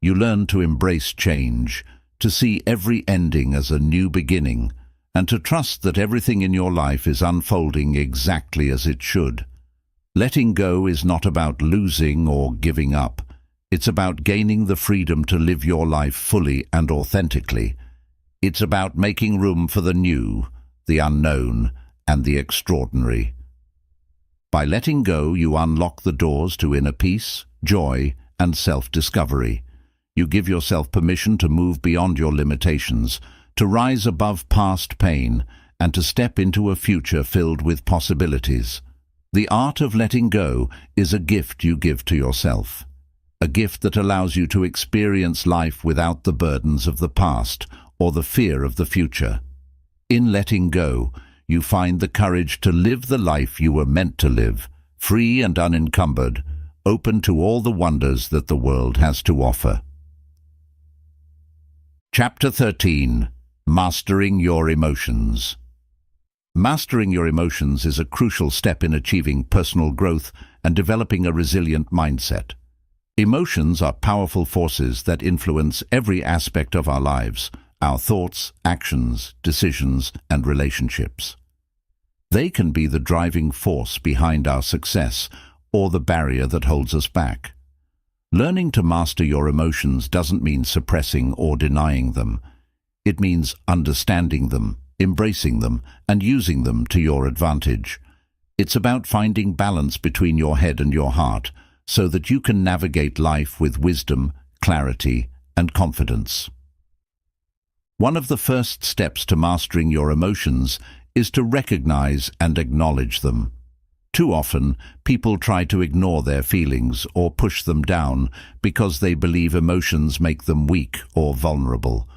Speaker 1: You learn to embrace change, to see every ending as a new beginning, and to trust that everything in your life is unfolding exactly as it should. Letting go is not about losing or giving up. It's about gaining the freedom to live your life fully and authentically. It's about making room for the new, the unknown, and the extraordinary. By letting go, you unlock the doors to inner peace, joy, and self-discovery. You give yourself permission to move beyond your limitations, to rise above past pain, and to step into a future filled with possibilities. The art of letting go is a gift you give to yourself. a gift that allows you to experience life without the burdens of the past or the fear of the future. In letting go, you find the courage to live the life you were meant to live, free and unencumbered, open to all the wonders that the world has to offer. Chapter 13. Mastering Your Emotions. Mastering your emotions is a crucial step in achieving personal growth and developing a resilient mindset. Emotions are powerful forces that influence every aspect of our lives, our thoughts, actions, decisions, and relationships. They can be the driving force behind our success or the barrier that holds us back. Learning to master your emotions doesn't mean suppressing or denying them. It means understanding them, embracing them, and using them to your advantage. It's about finding balance between your head and your heart so that you can navigate life with wisdom, clarity, and confidence. One of the first steps to mastering your emotions is to recognize and acknowledge them. Too often, people try to ignore their feelings or push them down because they believe emotions make them weak or vulnerable.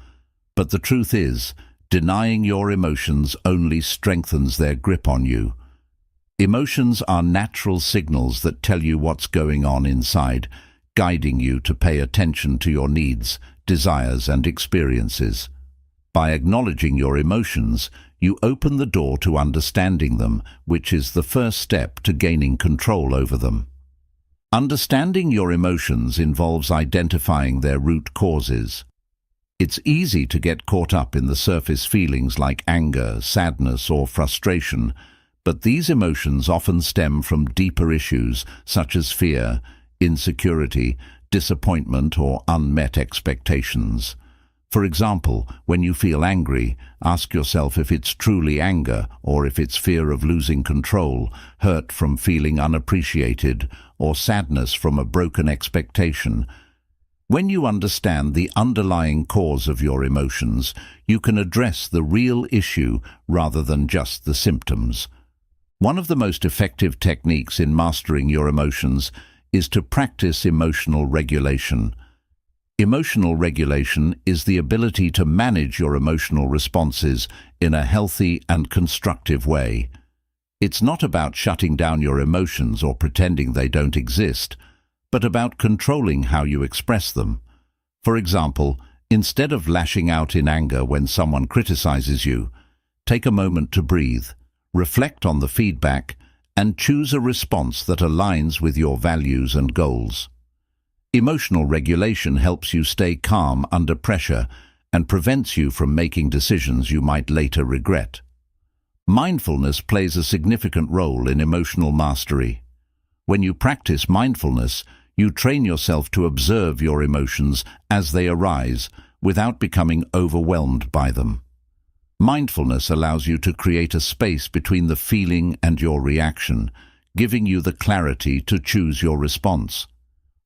Speaker 1: But the truth is, denying your emotions only strengthens their grip on you. Emotions are natural signals that tell you what's going on inside, guiding you to pay attention to your needs, desires, and experiences. By acknowledging your emotions, you open the door to understanding them, which is the first step to gaining control over them. Understanding your emotions involves identifying their root causes. It's easy to get caught up in the surface feelings like anger, sadness, or frustration, but these emotions often stem from deeper issues such as fear, insecurity, disappointment, or unmet expectations. For example, when you feel angry, ask yourself if it's truly anger or if it's fear of losing control, hurt from feeling unappreciated, or sadness from a broken expectation. When you understand the underlying cause of your emotions, you can address the real issue rather than just the symptoms. One of the most effective techniques in mastering your emotions is to practice emotional regulation. Emotional regulation is the ability to manage your emotional responses in a healthy and constructive way. It's not about shutting down your emotions or pretending they don't exist, but about controlling how you express them. For example, instead of lashing out in anger when someone criticizes you, take a moment to breathe, reflect on the feedback, and choose a response that aligns with your values and goals. Emotional regulation helps you stay calm under pressure and prevents you from making decisions you might later regret. Mindfulness plays a significant role in emotional mastery. When you practice mindfulness, you train yourself to observe your emotions as they arise without becoming overwhelmed by them. Mindfulness allows you to create a space between the feeling and your reaction, giving you the clarity to choose your response.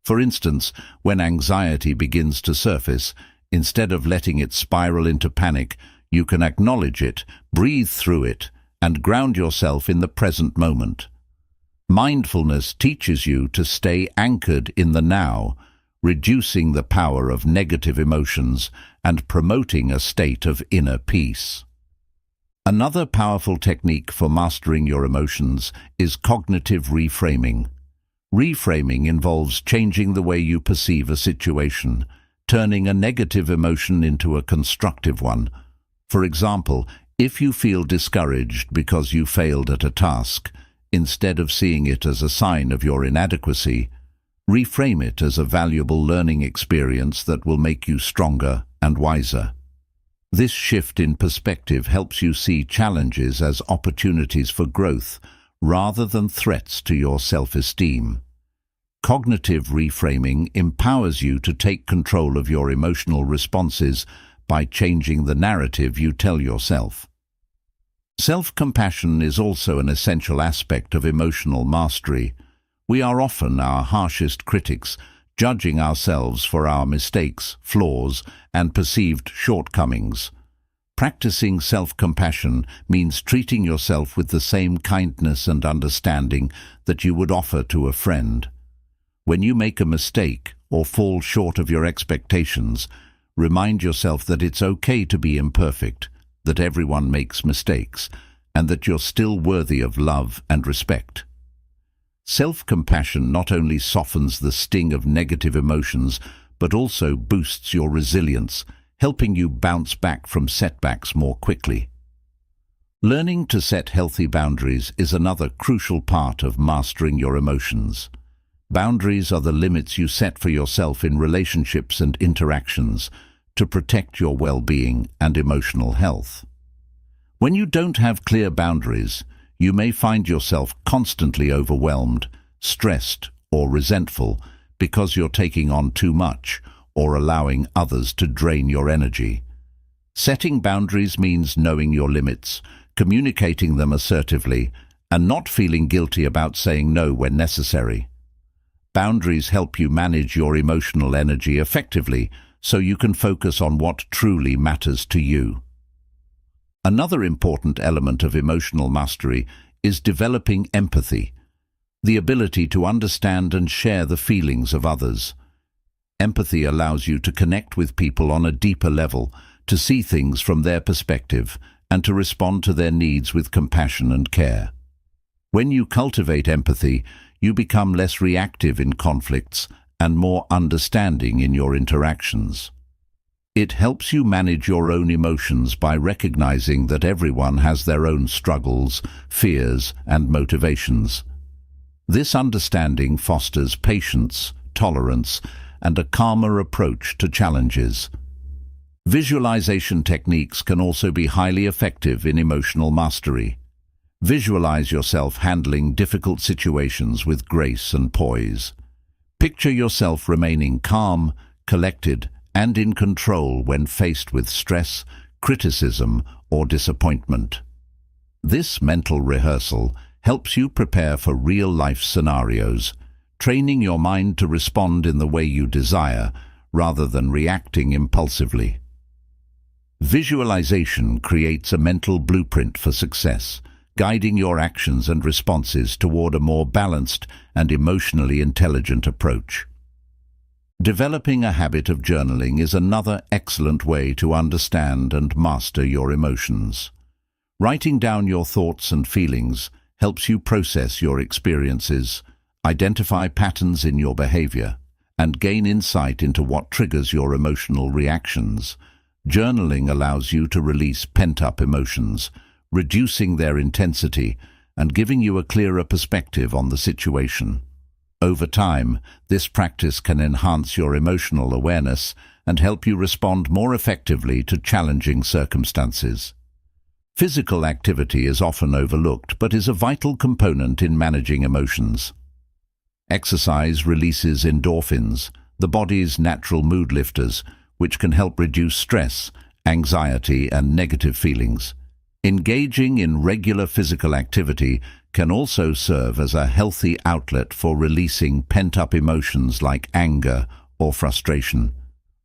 Speaker 1: For instance, when anxiety begins to surface, instead of letting it spiral into panic, you can acknowledge it, breathe through it, and ground yourself in the present moment. Mindfulness teaches you to stay anchored in the now, reducing the power of negative emotions and promoting a state of inner peace. Another powerful technique for mastering your emotions is cognitive reframing. Reframing involves changing the way you perceive a situation, turning a negative emotion into a constructive one. For example, if you feel discouraged because you failed at a task, instead of seeing it as a sign of your inadequacy, reframe it as a valuable learning experience that will make you stronger and wiser. This shift in perspective helps you see challenges as opportunities for growth rather than threats to your self-esteem. Cognitive reframing empowers you to take control of your emotional responses by changing the narrative you tell yourself. Self-compassion is also an essential aspect of emotional mastery. We are often our harshest critics, judging ourselves for our mistakes, flaws, and perceived shortcomings. Practicing self-compassion means treating yourself with the same kindness and understanding that you would offer to a friend. When you make a mistake or fall short of your expectations, remind yourself that it's okay to be imperfect, that everyone makes mistakes, and that you're still worthy of love and respect. Self-compassion not only softens the sting of negative emotions, but also boosts your resilience, helping you bounce back from setbacks more quickly. Learning to set healthy boundaries is another crucial part of mastering your emotions. Boundaries are the limits you set for yourself in relationships and interactions to protect your well-being and emotional health. When you don't have clear boundaries, you may find yourself constantly overwhelmed, stressed, or resentful because you're taking on too much or allowing others to drain your energy. Setting boundaries means knowing your limits, communicating them assertively, and not feeling guilty about saying no when necessary. Boundaries help you manage your emotional energy effectively so you can focus on what truly matters to you. Another important element of emotional mastery is developing empathy, the ability to understand and share the feelings of others. Empathy allows you to connect with people on a deeper level, to see things from their perspective, and to respond to their needs with compassion and care. When you cultivate empathy, you become less reactive in conflicts and more understanding in your interactions. It helps you manage your own emotions by recognizing that everyone has their own struggles, fears, and motivations. This understanding fosters patience, tolerance, and a calmer approach to challenges. Visualization techniques can also be highly effective in emotional mastery. Visualize yourself handling difficult situations with grace and poise. Picture yourself remaining calm, collected, and in control when faced with stress, criticism, or disappointment. This mental rehearsal helps you prepare for real-life scenarios, training your mind to respond in the way you desire rather than reacting impulsively. Visualization creates a mental blueprint for success, guiding your actions and responses toward a more balanced and emotionally intelligent approach. Developing a habit of journaling is another excellent way to understand and master your emotions. Writing down your thoughts and feelings helps you process your experiences, identify patterns in your behavior, and gain insight into what triggers your emotional reactions. Journaling allows you to release pent-up emotions, reducing their intensity and giving you a clearer perspective on the situation. Over time, this practice can enhance your emotional awareness and help you respond more effectively to challenging circumstances. Physical activity is often overlooked but is a vital component in managing emotions. Exercise releases endorphins, the body's natural mood lifters, which can help reduce stress, anxiety, and negative feelings. Engaging in regular physical activity can also serve as a healthy outlet for releasing pent-up emotions like anger or frustration.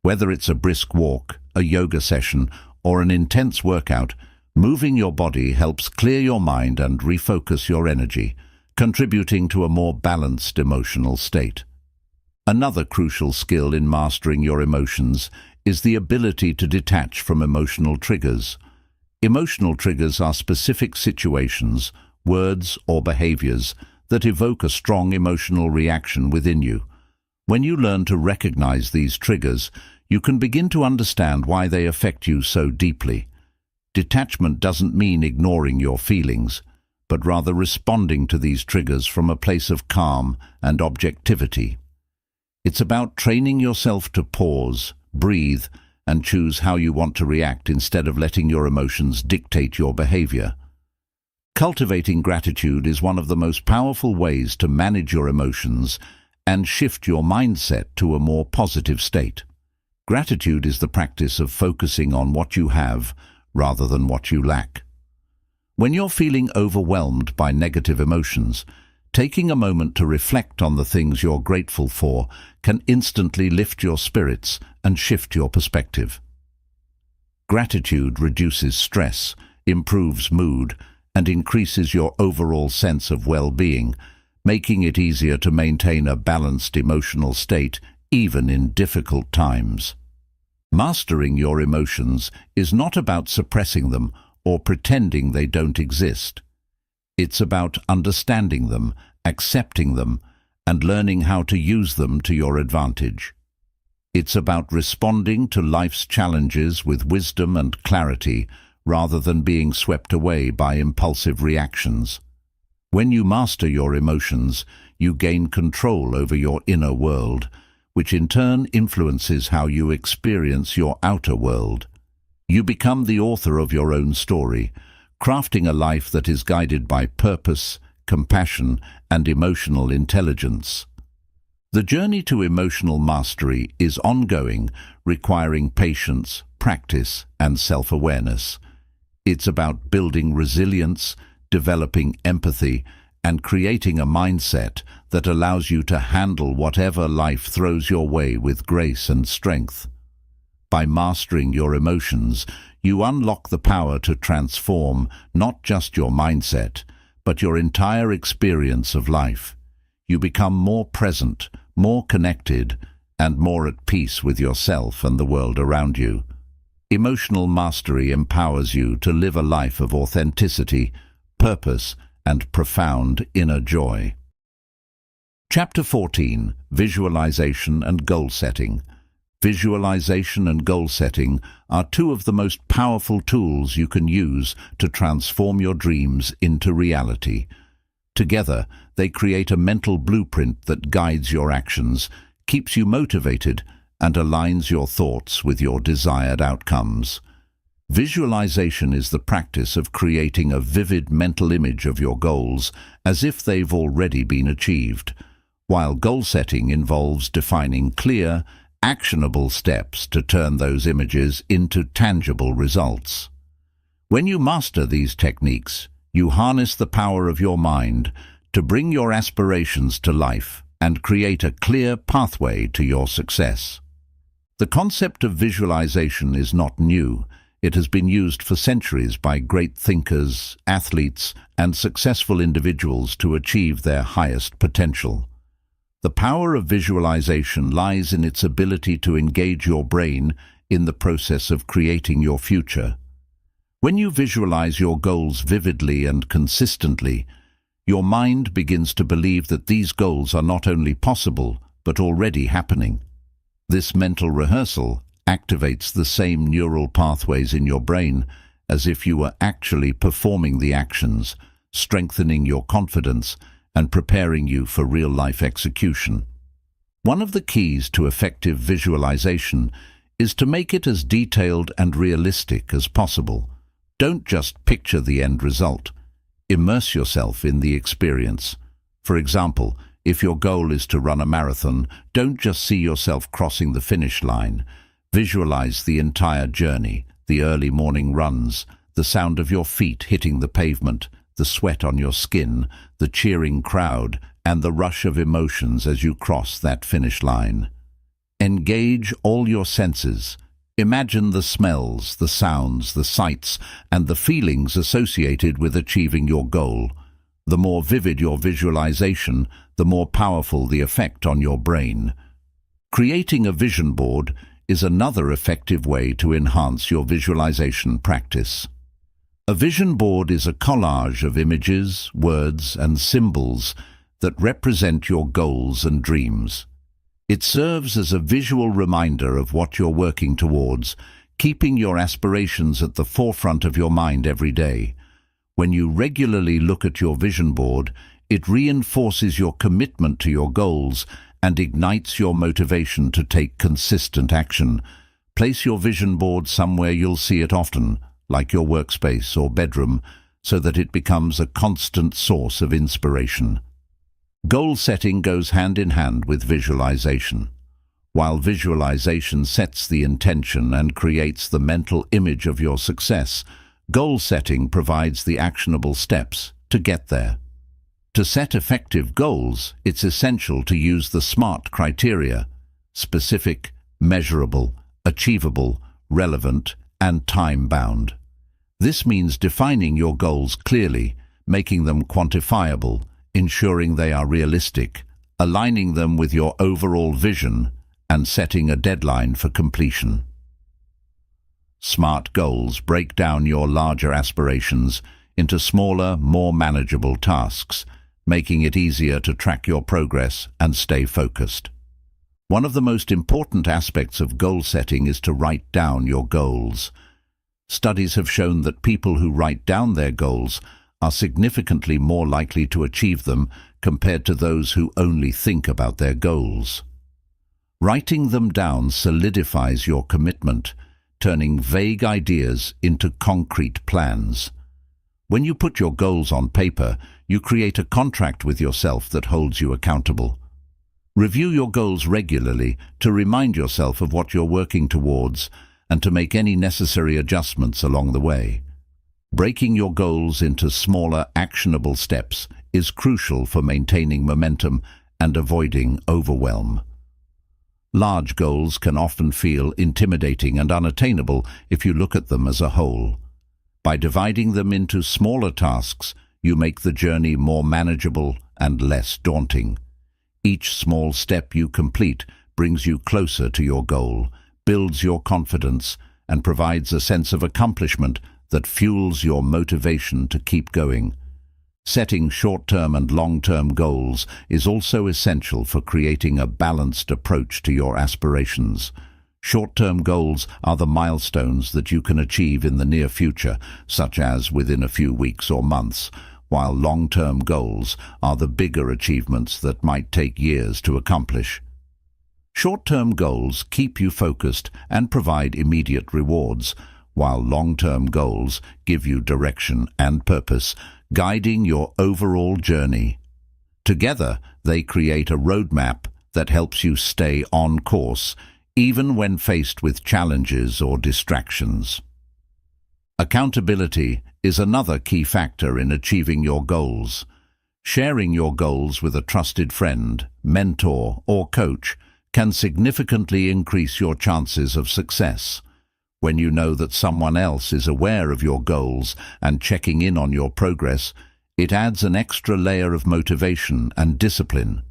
Speaker 1: Whether it's a brisk walk, a yoga session, or an intense workout, moving your body helps clear your mind and refocus your energy, contributing to a more balanced emotional state. Another crucial skill in mastering your emotions is the ability to detach from emotional triggers. Emotional triggers are specific situations, words, or behaviors that evoke a strong emotional reaction within you. When you learn to recognize these triggers, you can begin to understand why they affect you so deeply. Detachment doesn't mean ignoring your feelings, but rather responding to these triggers from a place of calm and objectivity. It's about training yourself to pause, breathe, and choose how you want to react instead of letting your emotions dictate your behavior. Cultivating gratitude is one of the most powerful ways to manage your emotions and shift your mindset to a more positive state. Gratitude is the practice of focusing on what you have rather than what you lack. When you're feeling overwhelmed by negative emotions, taking a moment to reflect on the things you're grateful for can instantly lift your spirits and shift your perspective. Gratitude reduces stress, improves mood, and increases your overall sense of well-being, making it easier to maintain a balanced emotional state even in difficult times. Mastering your emotions is not about suppressing them or pretending they don't exist. It's about understanding them, accepting them, and learning how to use them to your advantage. It's about responding to life's challenges with wisdom and clarity rather than being swept away by impulsive reactions. When you master your emotions, you gain control over your inner world, which in turn influences how you experience your outer world. You become the author of your own story, crafting a life that is guided by purpose, compassion, and emotional intelligence. The journey to emotional mastery is ongoing, requiring patience, practice, and self-awareness. It's about building resilience, developing empathy, and creating a mindset that allows you to handle whatever life throws your way with grace and strength. By mastering your emotions, you unlock the power to transform not just your mindset, but your entire experience of life. You become more present, more connected, and more at peace with yourself and the world around you. Emotional mastery empowers you to live a life of authenticity, purpose, and profound inner joy. Chapter 14. Visualization and Goal Setting. Visualization and goal setting are two of the most powerful tools you can use to transform your dreams into reality. Together, they create a mental blueprint that guides your actions, keeps you motivated, and aligns your thoughts with your desired outcomes. Visualization is the practice of creating a vivid mental image of your goals as if they've already been achieved, while goal setting involves defining clear, actionable steps to turn those images into tangible results. When you master these techniques, you harness the power of your mind to bring your aspirations to life and create a clear pathway to your success. The concept of visualization is not new. It has been used for centuries by great thinkers, athletes, and successful individuals to achieve their highest potential. The power of visualization lies in its ability to engage your brain in the process of creating your future. When you visualize your goals vividly and consistently, your mind begins to believe that these goals are not only possible, but already happening. This mental rehearsal activates the same neural pathways in your brain as if you were actually performing the actions, strengthening your confidence and preparing you for real-life execution. One of the keys to effective visualization is to make it as detailed and realistic as possible. Don't just picture the end result. Immerse yourself in the experience. For example, if your goal is to run a marathon, don't just see yourself crossing the finish line. Visualize the entire journey, the early morning runs, the sound of your feet hitting the pavement, the sweat on your skin, the cheering crowd, and the rush of emotions as you cross that finish line. Engage all your senses. Imagine the smells, the sounds, the sights, and the feelings associated with achieving your goal. The more vivid your visualization, the more powerful the effect on your brain. Creating a vision board is another effective way to enhance your visualization practice. A vision board is a collage of images, words, and symbols that represent your goals and dreams. It serves as a visual reminder of what you're working towards, keeping your aspirations at the forefront of your mind every day. When you regularly look at your vision board, it reinforces your commitment to your goals and ignites your motivation to take consistent action. Place your vision board somewhere you'll see it often, like your workspace or bedroom, so that it becomes a constant source of inspiration. Goal setting goes hand in hand with visualization. While visualization sets the intention and creates the mental image of your success, goal setting provides the actionable steps to get there. To set effective goals, it's essential to use the SMART criteria: specific, measurable, achievable, relevant, and time-bound. This means defining your goals clearly, making them quantifiable, ensuring they are realistic, aligning them with your overall vision, and setting a deadline for completion. SMART goals break down your larger aspirations into smaller, more manageable tasks, making it easier to track your progress and stay focused. One of the most important aspects of goal setting is to write down your goals. Studies have shown that people who write down their goals are significantly more likely to achieve them compared to those who only think about their goals. Writing them down solidifies your commitment, turning vague ideas into concrete plans. When you put your goals on paper, you create a contract with yourself that holds you accountable. Review your goals regularly to remind yourself of what you're working towards and to make any necessary adjustments along the way. Breaking your goals into smaller, actionable steps is crucial for maintaining momentum and avoiding overwhelm. Large goals can often feel intimidating and unattainable if you look at them as a whole. By dividing them into smaller tasks, you make the journey more manageable and less daunting. Each small step you complete brings you closer to your goal, builds your confidence, and provides a sense of accomplishment that fuels your motivation to keep going. Setting short-term and long-term goals is also essential for creating a balanced approach to your aspirations. Short-term goals are the milestones that you can achieve in the near future, such as within a few weeks or months, while long-term goals are the bigger achievements that might take years to accomplish. Short-term goals keep you focused and provide immediate rewards, while long-term goals give you direction and purpose, guiding your overall journey. Together, they create a roadmap that helps you stay on course, even when faced with challenges or distractions. Accountability is another key factor in achieving your goals. Sharing your goals with a trusted friend, mentor, or coach can significantly increase your chances of success. When you know that someone else is aware of your goals and checking in on your progress, it adds an extra layer of motivation and discipline.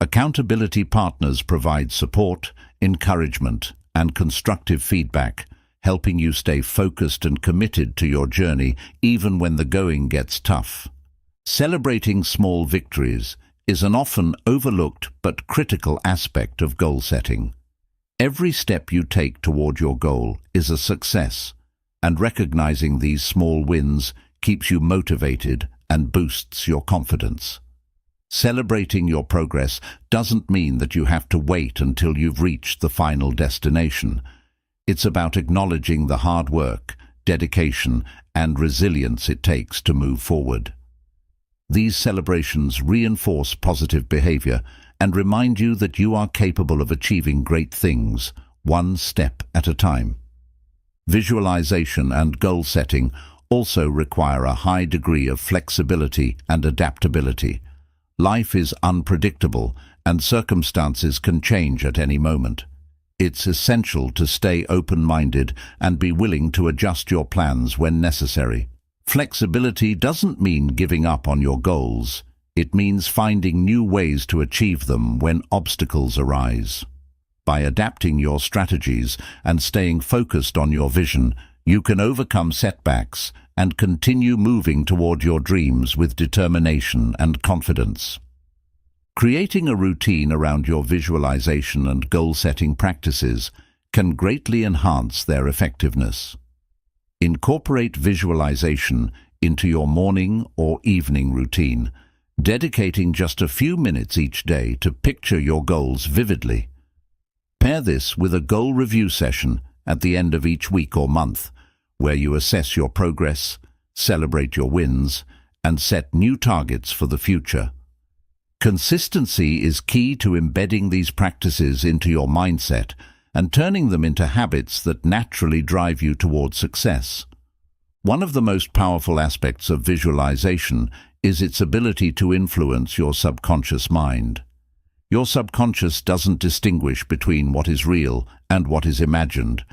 Speaker 1: Accountability partners provide support, encouragement, and constructive feedback, helping you stay focused and committed to your journey even when the going gets tough. Celebrating small victories is an often overlooked but critical aspect of goal setting. Every step you take toward your goal is a success, and recognizing these small wins keeps you motivated and boosts your confidence. Celebrating your progress doesn't mean that you have to wait until you've reached the final destination. It's about acknowledging the hard work, dedication, and resilience it takes to move forward. These celebrations reinforce positive behavior and remind you that you are capable of achieving great things, one step at a time. Visualization and goal setting also require a high degree of flexibility and adaptability. Life is unpredictable, and circumstances can change at any moment. It's essential to stay open-minded and be willing to adjust your plans when necessary. Flexibility doesn't mean giving up on your goals. It means finding new ways to achieve them when obstacles arise. By adapting your strategies and staying focused on your vision, you can overcome setbacks and continue moving toward your dreams with determination and confidence. Creating a routine around your visualization and goal-setting practices can greatly enhance their effectiveness. Incorporate visualization into your morning or evening routine, dedicating just a few minutes each day to picture your goals vividly. Pair this with a goal review session at the end of each week or month, where you assess your progress, celebrate your wins, and set new targets for the future. Consistency is key to embedding these practices into your mindset and turning them into habits that naturally drive you toward success. One of the most powerful aspects of visualization is its ability to influence your subconscious mind. Your subconscious doesn't distinguish between what is real and what is imagined,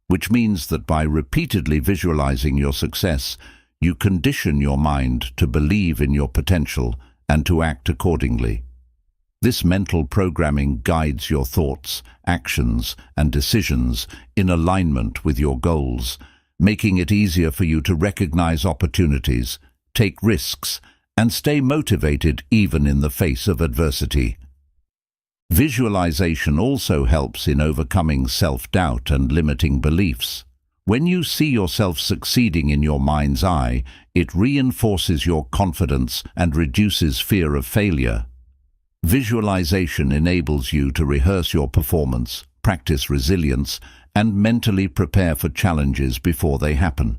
Speaker 1: which means that by repeatedly visualizing your success, you condition your mind to believe in your potential and to act accordingly. This mental programming guides your thoughts, actions, and decisions in alignment with your goals, making it easier for you to recognize opportunities, take risks, and stay motivated even in the face of adversity. Visualization also helps in overcoming self-doubt and limiting beliefs. When you see yourself succeeding in your mind's eye, it reinforces your confidence and reduces fear of failure. Visualization enables you to rehearse your performance, practice resilience, and mentally prepare for challenges before they happen.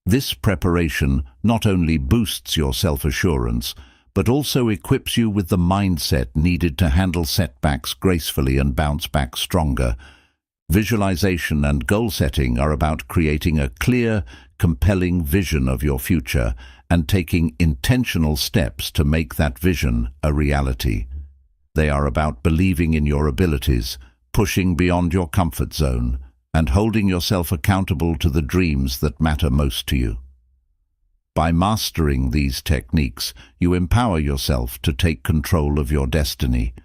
Speaker 1: This preparation not only boosts your self-assurance, but also equips you with the mindset needed to handle setbacks gracefully and bounce back stronger. Visualization and goal setting are about creating a clear, compelling vision of your future and taking intentional steps to make that vision a reality. They are about believing in your abilities, pushing beyond your comfort zone, and holding yourself accountable to the dreams that matter most to you. By mastering these techniques, you empower yourself to take control of your destiny,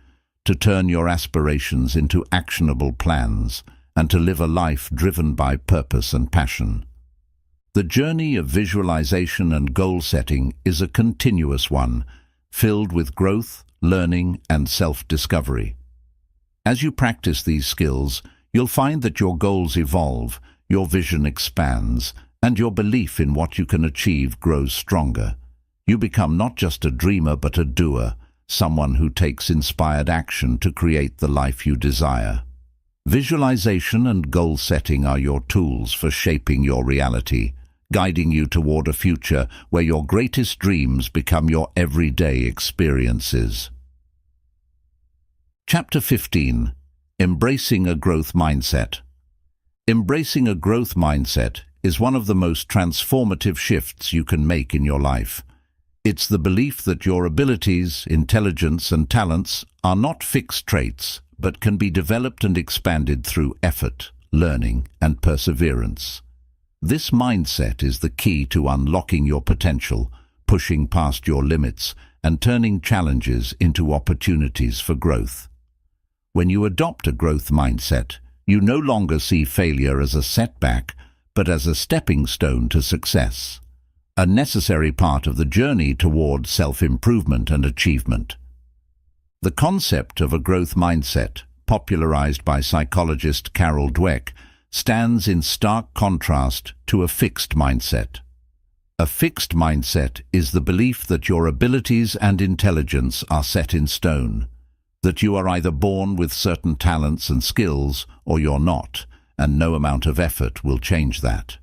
Speaker 1: to turn your aspirations into actionable plans, and to live a life driven by purpose and passion. The journey of visualization and goal setting is a continuous one, filled with growth, learning, and self-discovery. As you practice these skills, you'll find that your goals evolve, your vision expands, and your belief in what you can achieve grows stronger. You become not just a dreamer but a doer, someone who takes inspired action to create the life you desire. Visualization and goal setting are your tools for shaping your reality, guiding you toward a future where your greatest dreams become your everyday experiences. Chapter 15. Embracing a Growth Mindset. Embracing a growth mindset is one of the most transformative shifts you can make in your life. It's the belief that your abilities, intelligence, and talents are not fixed traits, but can be developed and expanded through effort, learning, and perseverance. This mindset is the key to unlocking your potential, pushing past your limits, and turning challenges into opportunities for growth. When you adopt a growth mindset, you no longer see failure as a setback, but as a stepping stone to success, a necessary part of the journey toward self-improvement and achievement. The concept of a growth mindset, popularized by psychologist Carol Dweck, stands in stark contrast to a fixed mindset. A fixed mindset is the belief that your abilities and intelligence are set in stone, that you are either born with certain talents and skills or you're not, and no amount of effort will change that.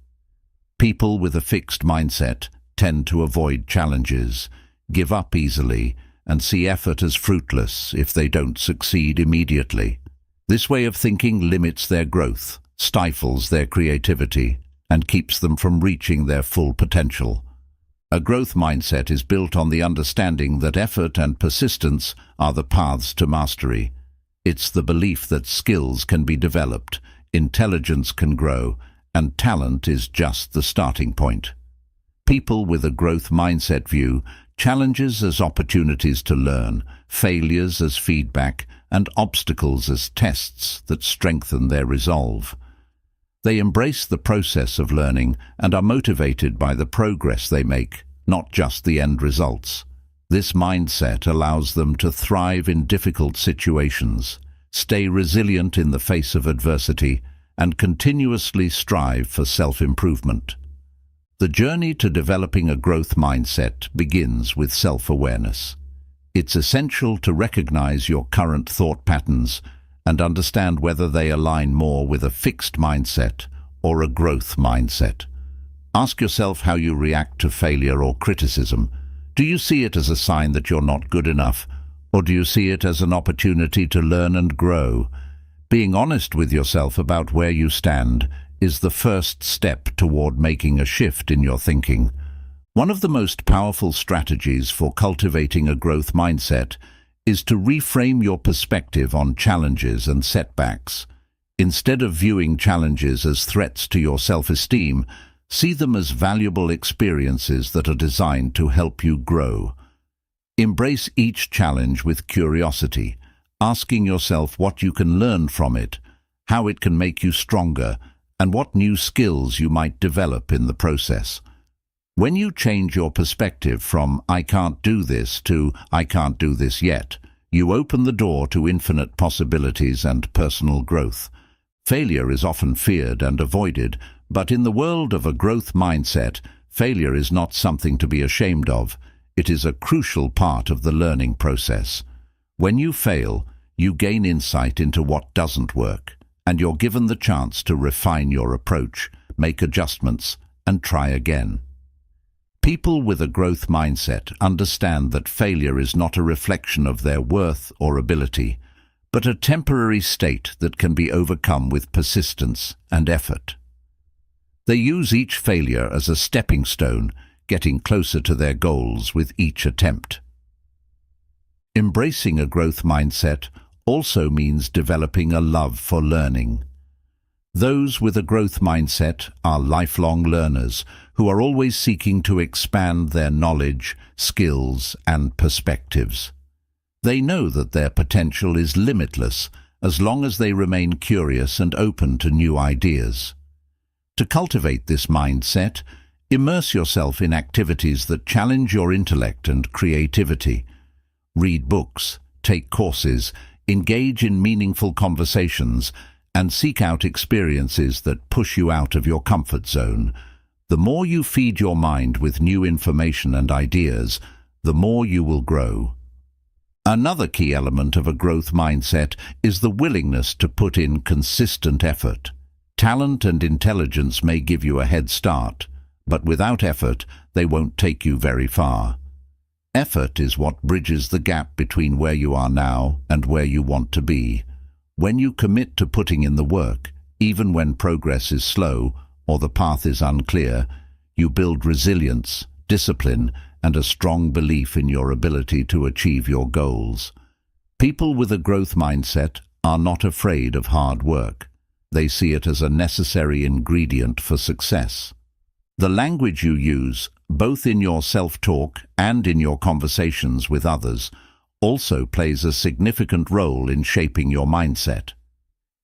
Speaker 1: People with a fixed mindset tend to avoid challenges, give up easily, and see effort as fruitless if they don't succeed immediately. This way of thinking limits their growth, stifles their creativity, and keeps them from reaching their full potential. A growth mindset is built on the understanding that effort and persistence are the paths to mastery. It's the belief that skills can be developed, intelligence can grow, and talent is just the starting point. People with a growth mindset view challenges as opportunities to learn, failures as feedback, and obstacles as tests that strengthen their resolve. They embrace the process of learning and are motivated by the progress they make, not just the end results. This mindset allows them to thrive in difficult situations, stay resilient in the face of adversity, and continuously strive for self-improvement. The journey to developing a growth mindset begins with self-awareness. It's essential to recognize your current thought patterns and understand whether they align more with a fixed mindset or a growth mindset. Ask yourself how you react to failure or criticism. Do you see it as a sign that you're not good enough, or do you see it as an opportunity to learn and grow? Being honest with yourself about where you stand is the first step toward making a shift in your thinking. One of the most powerful strategies for cultivating a growth mindset is to reframe your perspective on challenges and setbacks. Instead of viewing challenges as threats to your self-esteem, see them as valuable experiences that are designed to help you grow. Embrace each challenge with curiosity, asking yourself what you can learn from it, how it can make you stronger, and what new skills you might develop in the process. When you change your perspective from "I can't do this" to "I can't do this yet," you open the door to infinite possibilities and personal growth. Failure is often feared and avoided, but in the world of a growth mindset, failure is not something to be ashamed of. It is a crucial part of the learning process. When you fail, you gain insight into what doesn't work, and you're given the chance to refine your approach, make adjustments, and try again. People with a growth mindset understand that failure is not a reflection of their worth or ability, but a temporary state that can be overcome with persistence and effort. They use each failure as a stepping stone, getting closer to their goals with each attempt. Embracing a growth mindset also means developing a love for learning. Those with a growth mindset are lifelong learners who are always seeking to expand their knowledge, skills, and perspectives. They know that their potential is limitless as long as they remain curious and open to new ideas. To cultivate this mindset, immerse yourself in activities that challenge your intellect and creativity. Read books, take courses, engage in meaningful conversations, and seek out experiences that push you out of your comfort zone. The more you feed your mind with new information and ideas, the more you will grow. Another key element of a growth mindset is the willingness to put in consistent effort. Talent and intelligence may give you a head start, but without effort, they won't take you very far. Effort is what bridges the gap between where you are now and where you want to be. When you commit to putting in the work, even when progress is slow or the path is unclear, you build resilience, discipline, and a strong belief in your ability to achieve your goals. People with a growth mindset are not afraid of hard work. They see it as a necessary ingredient for success. The language you use, both in your self-talk and in your conversations with others, also plays a significant role in shaping your mindset.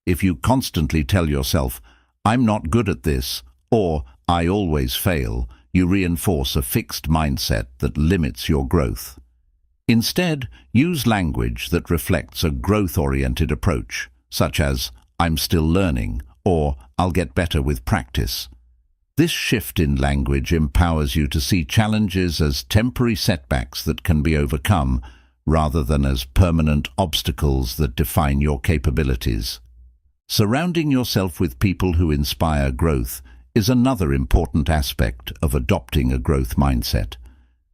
Speaker 1: If you constantly tell yourself, "I'm not good at this," or "I always fail," you reinforce a fixed mindset that limits your growth. Instead, use language that reflects a growth-oriented approach, such as "I'm still learning," or "I'll get better with practice." This shift in language empowers you to see challenges as temporary setbacks that can be overcome, rather than as permanent obstacles that define your capabilities. Surrounding yourself with people who inspire growth is another important aspect of adopting a growth mindset.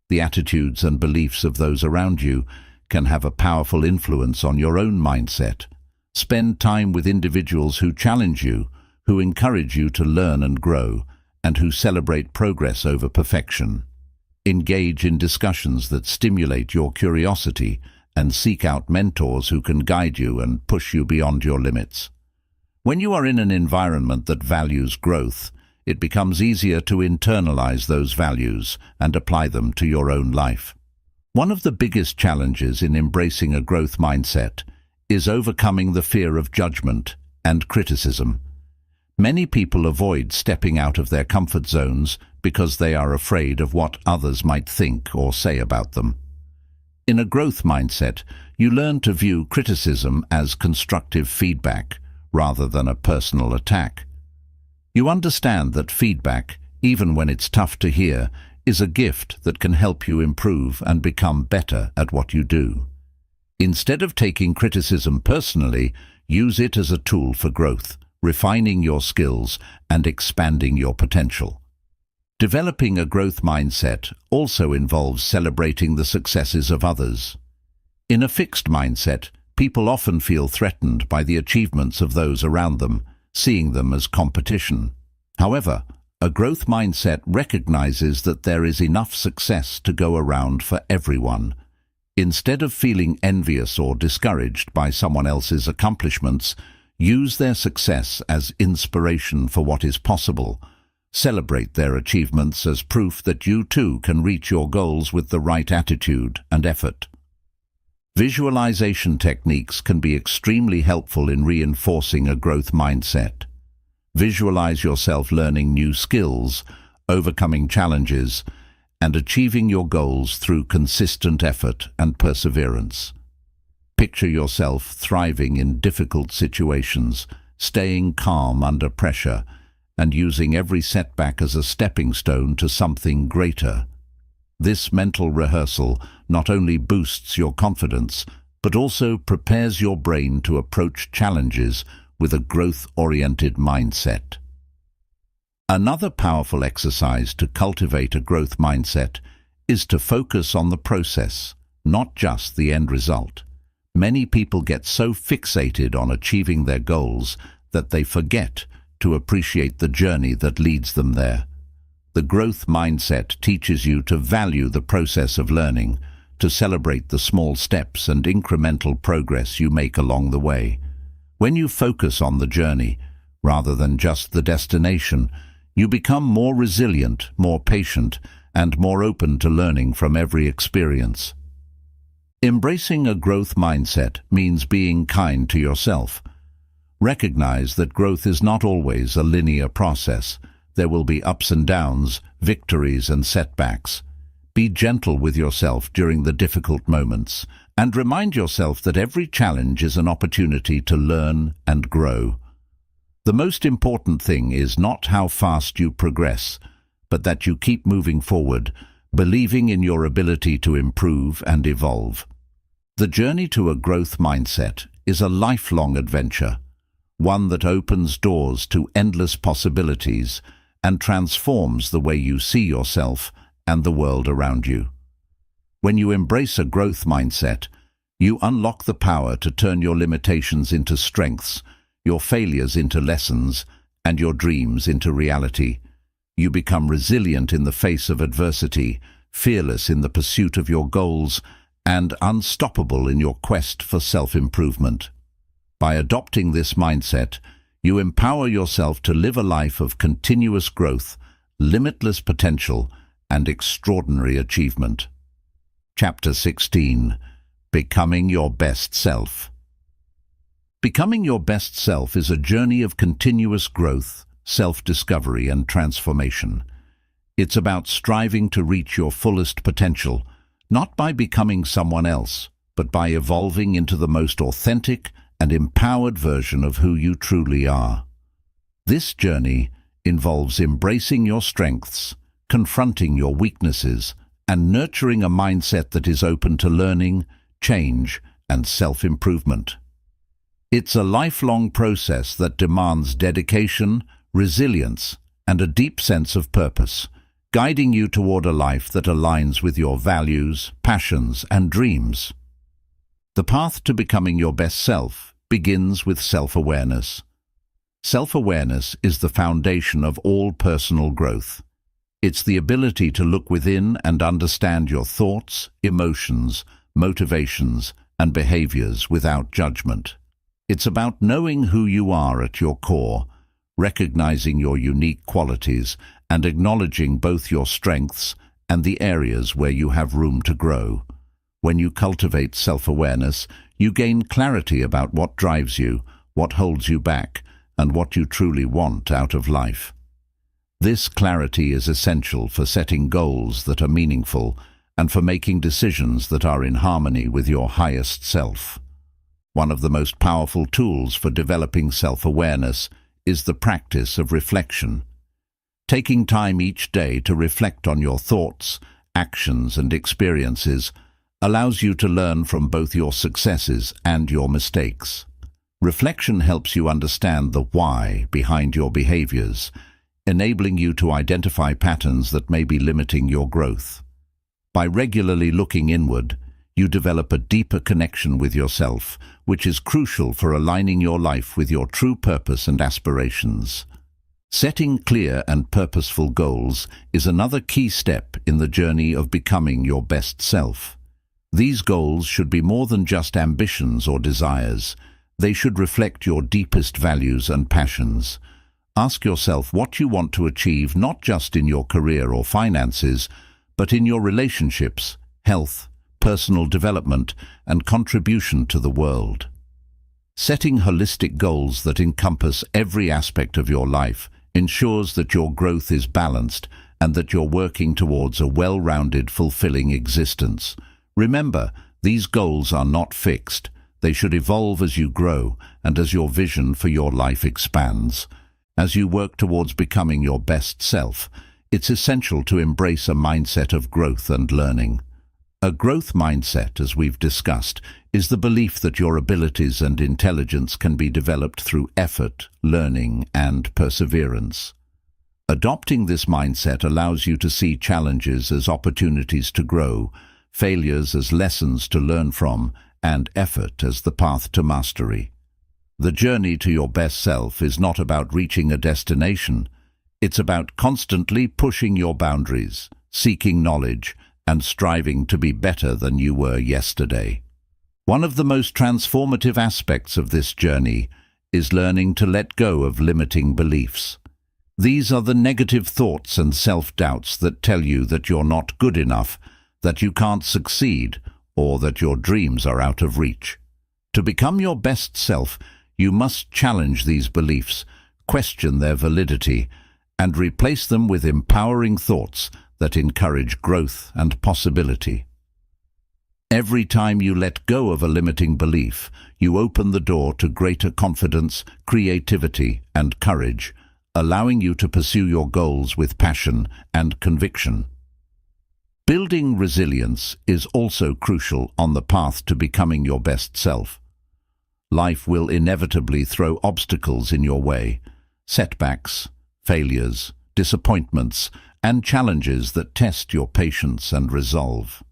Speaker 1: The attitudes and beliefs of those around you can have a powerful influence on your own mindset. Spend time with individuals who challenge you, who encourage you to learn and grow, and who celebrate progress over perfection. Engage in discussions that stimulate your curiosity and seek out mentors who can guide you and push you beyond your limits. When you are in an environment that values growth, it becomes easier to internalize those values and apply them to your own life. One of the biggest challenges in embracing a growth mindset is overcoming the fear of judgment and criticism. Many people avoid stepping out of their comfort zones because they are afraid of what others might think or say about them. In a growth mindset, you learn to view criticism as constructive feedback rather than a personal attack. You understand that feedback, even when it's tough to hear, is a gift that can help you improve and become better at what you do. Instead of taking criticism personally, use it as a tool for growth, refining your skills and expanding your potential. Developing a growth mindset also involves celebrating the successes of others. In a fixed mindset, people often feel threatened by the achievements of those around them, seeing them as competition. However, a growth mindset recognizes that there is enough success to go around for everyone. Instead of feeling envious or discouraged by someone else's accomplishments, use their success as inspiration for what is possible. Celebrate their achievements as proof that you too can reach your goals with the right attitude and effort. Visualization techniques can be extremely helpful in reinforcing a growth mindset. Visualize yourself learning new skills, overcoming challenges, and achieving your goals through consistent effort and perseverance. Picture yourself thriving in difficult situations, staying calm under pressure, and using every setback as a stepping stone to something greater. This mental rehearsal not only boosts your confidence, but also prepares your brain to approach challenges with a growth-oriented mindset. Another powerful exercise to cultivate a growth mindset is to focus on the process, not just the end result. Many people get so fixated on achieving their goals that they forget to appreciate the journey that leads them there. The growth mindset teaches you to value the process of learning, to celebrate the small steps and incremental progress you make along the way. When you focus on the journey, rather than just the destination, you become more resilient, more patient, and more open to learning from every experience. Embracing a growth mindset means being kind to yourself. Recognize that growth is not always a linear process. There will be ups and downs, victories and setbacks. Be gentle with yourself during the difficult moments, and remind yourself that every challenge is an opportunity to learn and grow. The most important thing is not how fast you progress, but that you keep moving forward, believing in your ability to improve and evolve. The journey to a growth mindset is a lifelong adventure, one that opens doors to endless possibilities and transforms the way you see yourself and the world around you. When you embrace a growth mindset, you unlock the power to turn your limitations into strengths, your failures into lessons, and your dreams into reality. You become resilient in the face of adversity, fearless in the pursuit of your goals, and unstoppable in your quest for self-improvement. By adopting this mindset, you empower yourself to live a life of continuous growth, limitless potential, and extraordinary achievement. Chapter 16. Becoming your best self. Becoming your best self is a journey of continuous growth, self-discovery, and transformation. It's about striving to reach your fullest potential, not by becoming someone else, but by evolving into the most authentic and empowered version of who you truly are. This journey involves embracing your strengths, confronting your weaknesses, and nurturing a mindset that is open to learning, change, and self-improvement. It's a lifelong process that demands dedication, resilience, and a deep sense of purpose, guiding you toward a life that aligns with your values, passions, and dreams. The path to becoming your best self begins with self-awareness. Self-awareness is the foundation of all personal growth. It's the ability to look within and understand your thoughts, emotions, motivations, and behaviors without judgment. It's about knowing who you are at your core, recognizing your unique qualities, and acknowledging both your strengths and the areas where you have room to grow. When you cultivate self-awareness, you gain clarity about what drives you, what holds you back, and what you truly want out of life. This clarity is essential for setting goals that are meaningful and for making decisions that are in harmony with your highest self. One of the most powerful tools for developing self-awareness is the practice of reflection. Taking time each day to reflect on your thoughts, actions, and experiences allows you to learn from both your successes and your mistakes. Reflection helps you understand the why behind your behaviors, enabling you to identify patterns that may be limiting your growth. By regularly looking inward, you develop a deeper connection with yourself, which is crucial for aligning your life with your true purpose and aspirations. Setting clear and purposeful goals is another key step in the journey of becoming your best self. These goals should be more than just ambitions or desires. They should reflect your deepest values and passions. Ask yourself what you want to achieve not just in your career or finances, but in your relationships, health, personal development, and contribution to the world. Setting holistic goals that encompass every aspect of your life ensures that your growth is balanced and that you're working towards a well-rounded, fulfilling existence. Remember, these goals are not fixed. They should evolve as you grow and as your vision for your life expands. As you work towards becoming your best self, it's essential to embrace a mindset of growth and learning. A growth mindset, as we've discussed, is the belief that your abilities and intelligence can be developed through effort, learning, and perseverance. Adopting this mindset allows you to see challenges as opportunities to grow, failures as lessons to learn from, and effort as the path to mastery. The journey to your best self is not about reaching a destination. It's about constantly pushing your boundaries, seeking knowledge, and striving to be better than you were yesterday. One of the most transformative aspects of this journey is learning to let go of limiting beliefs. These are the negative thoughts and self-doubts that tell you that you're not good enough, that you can't succeed, or that your dreams are out of reach. To become your best self, you must challenge these beliefs, question their validity, and replace them with empowering thoughts that encourage growth and possibility. Every time you let go of a limiting belief, you open the door to greater confidence, creativity, and courage, allowing you to pursue your goals with passion and conviction. Building resilience is also crucial on the path to becoming your best self. Life will inevitably throw obstacles in your way, setbacks, failures, disappointments, and challenges that test your patience and resolve.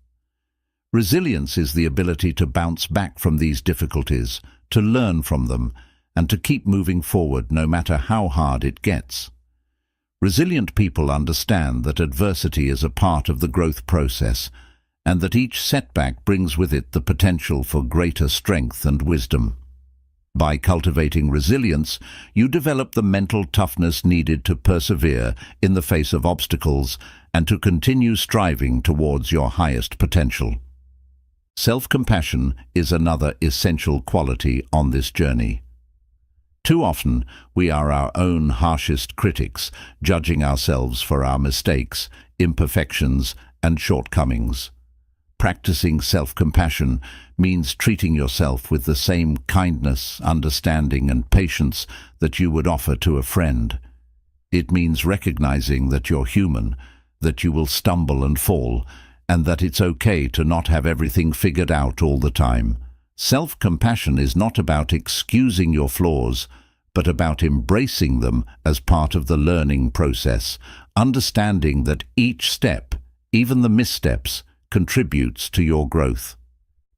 Speaker 1: Resilience is the ability to bounce back from these difficulties, to learn from them, and to keep moving forward no matter how hard it gets. Resilient people understand that adversity is a part of the growth process, and that each setback brings with it the potential for greater strength and wisdom. By cultivating resilience, you develop the mental toughness needed to persevere in the face of obstacles and to continue striving towards your highest potential. Self-compassion is another essential quality on this journey. Too often, we are our own harshest critics, judging ourselves for our mistakes, imperfections, and shortcomings. Practicing self-compassion means treating yourself with the same kindness, understanding, and patience that you would offer to a friend. It means recognizing that you're human, that you will stumble and fall, and that it's okay to not have everything figured out all the time. Self-compassion is not about excusing your flaws, but about embracing them as part of the learning process, understanding that each step, even the missteps, contributes to your growth.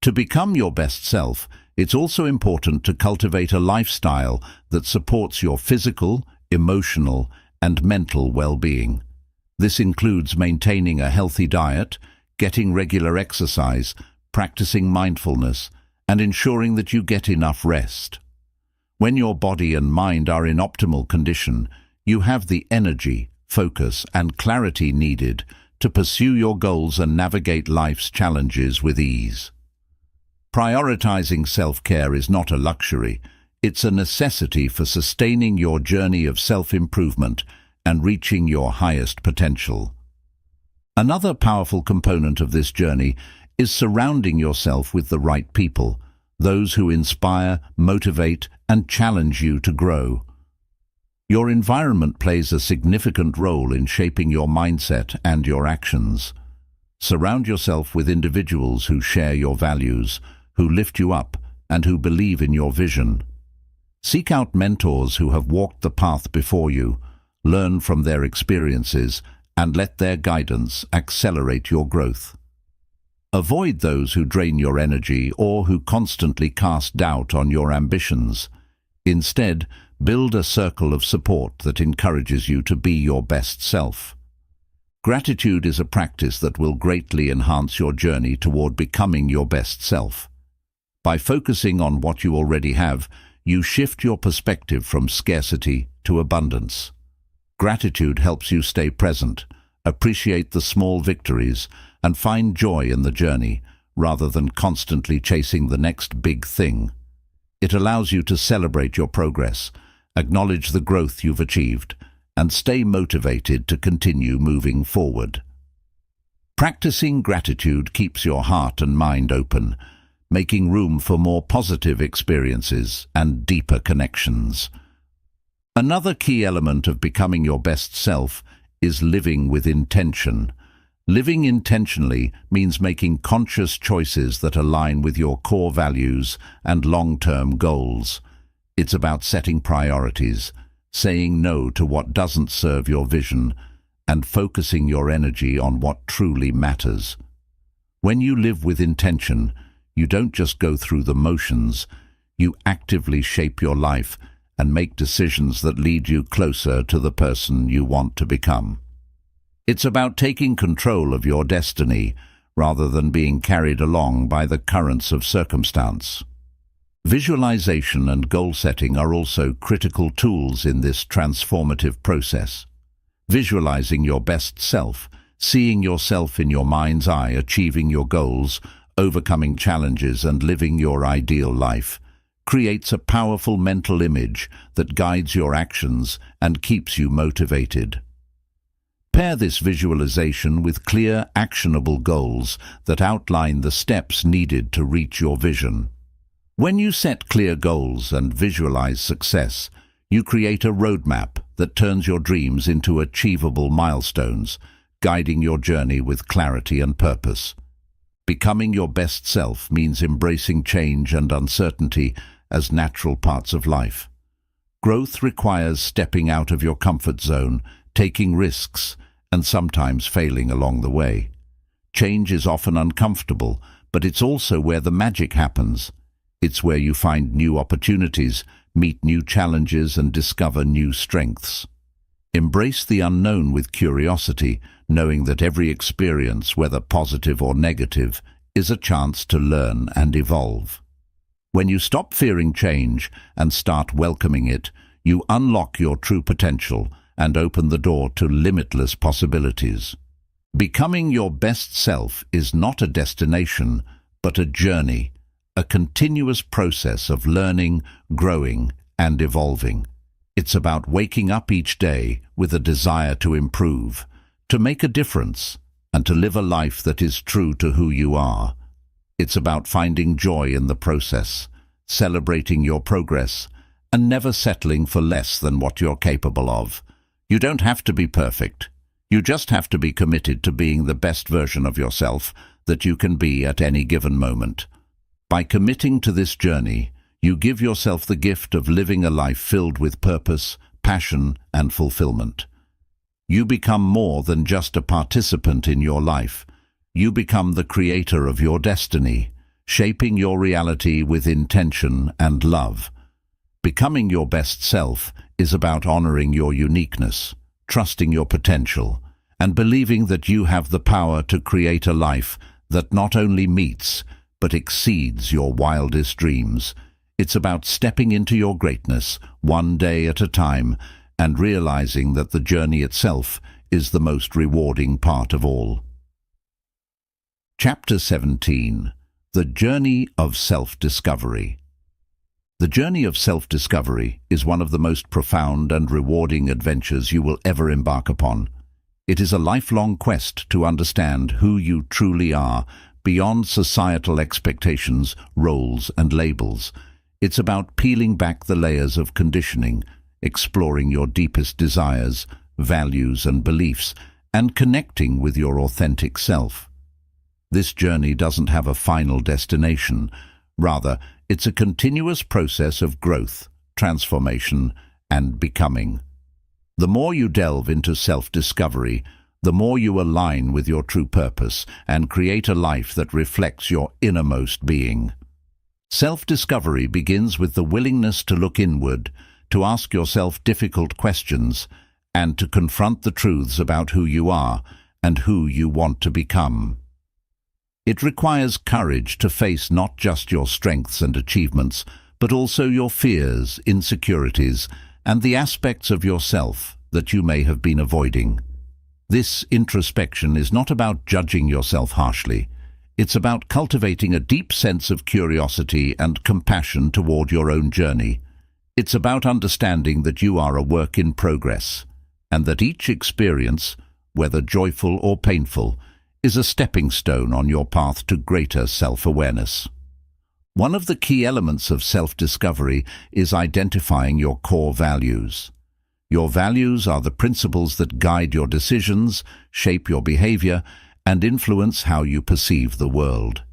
Speaker 1: To become your best self, it's also important to cultivate a lifestyle that supports your physical, emotional, and mental well-being. This includes maintaining a healthy diet, getting regular exercise, practicing mindfulness, and ensuring that you get enough rest. When your body and mind are in optimal condition, you have the energy, focus, and clarity needed to pursue your goals and navigate life's challenges with ease. Prioritizing self-care is not a luxury, it's a necessity for sustaining your journey of self-improvement and reaching your highest potential. Another powerful component of this journey is surrounding yourself with the right people, those who inspire, motivate, and challenge you to grow. Your environment plays a significant role in shaping your mindset and your actions. Surround yourself with individuals who share your values, who lift you up, and who believe in your vision. Seek out mentors who have walked the path before you, learn from their experiences, and let their guidance accelerate your growth. Avoid those who drain your energy or who constantly cast doubt on your ambitions. Instead, build a circle of support that encourages you to be your best self. Gratitude is a practice that will greatly enhance your journey toward becoming your best self. By focusing on what you already have, you shift your perspective from scarcity to abundance. Gratitude helps you stay present, appreciate the small victories, and find joy in the journey, rather than constantly chasing the next big thing. It allows you to celebrate your progress, acknowledge the growth you've achieved, and stay motivated to continue moving forward. Practicing gratitude keeps your heart and mind open, making room for more positive experiences and deeper connections. Another key element of becoming your best self is living with intention. Living intentionally means making conscious choices that align with your core values and long-term goals. It's about setting priorities, saying no to what doesn't serve your vision, and focusing your energy on what truly matters. When you live with intention, you don't just go through the motions, you actively shape your life and make decisions that lead you closer to the person you want to become. It's about taking control of your destiny rather than being carried along by the currents of circumstance. Visualization and goal setting are also critical tools in this transformative process. Visualizing your best self, seeing yourself in your mind's eye, achieving your goals, overcoming challenges and living your ideal life, creates a powerful mental image that guides your actions and keeps you motivated. Pair this visualization with clear, actionable goals that outline the steps needed to reach your vision. When you set clear goals and visualize success, you create a roadmap that turns your dreams into achievable milestones, guiding your journey with clarity and purpose. Becoming your best self means embracing change and uncertainty as natural parts of life. Growth requires stepping out of your comfort zone, taking risks, and sometimes failing along the way. Change is often uncomfortable, but it's also where the magic happens. It's where you find new opportunities, meet new challenges, and discover new strengths. Embrace the unknown with curiosity, knowing that every experience, whether positive or negative, is a chance to learn and evolve. When you stop fearing change and start welcoming it, you unlock your true potential and open the door to limitless possibilities. Becoming your best self is not a destination, but a journey, a continuous process of learning, growing, and evolving. It's about waking up each day with a desire to improve, to make a difference, and to live a life that is true to who you are. It's about finding joy in the process, celebrating your progress, and never settling for less than what you're capable of. You don't have to be perfect. You just have to be committed to being the best version of yourself that you can be at any given moment. By committing to this journey, you give yourself the gift of living a life filled with purpose, passion, and fulfillment. You become more than just a participant in your life. You become the creator of your destiny, shaping your reality with intention and love. Becoming your best self is about honoring your uniqueness, trusting your potential, and believing that you have the power to create a life that not only meets, but exceeds your wildest dreams. It's about stepping into your greatness, one day at a time, and realizing that the journey itself is the most rewarding part of all. Chapter 17. The Journey of Self-Discovery. The journey of self-discovery is one of the most profound and rewarding adventures you will ever embark upon. It is a lifelong quest to understand who you truly are, beyond societal expectations, roles, and labels. It's about peeling back the layers of conditioning, exploring your deepest desires, values, and beliefs, and connecting with your authentic self. This journey doesn't have a final destination. Rather, it's a continuous process of growth, transformation, and becoming. The more you delve into self-discovery, the more you align with your true purpose and create a life that reflects your innermost being. Self-discovery begins with the willingness to look inward, to ask yourself difficult questions, and to confront the truths about who you are and who you want to become. It requires courage to face not just your strengths and achievements, but also your fears, insecurities, and the aspects of yourself that you may have been avoiding. This introspection is not about judging yourself harshly. It's about cultivating a deep sense of curiosity and compassion toward your own journey. It's about understanding that you are a work in progress, and that each experience, whether joyful or painful, is a stepping stone on your path to greater self-awareness. One of the key elements of self-discovery is identifying your core values. Your values are the principles that guide your decisions, shape your behavior, and influence how you perceive the world.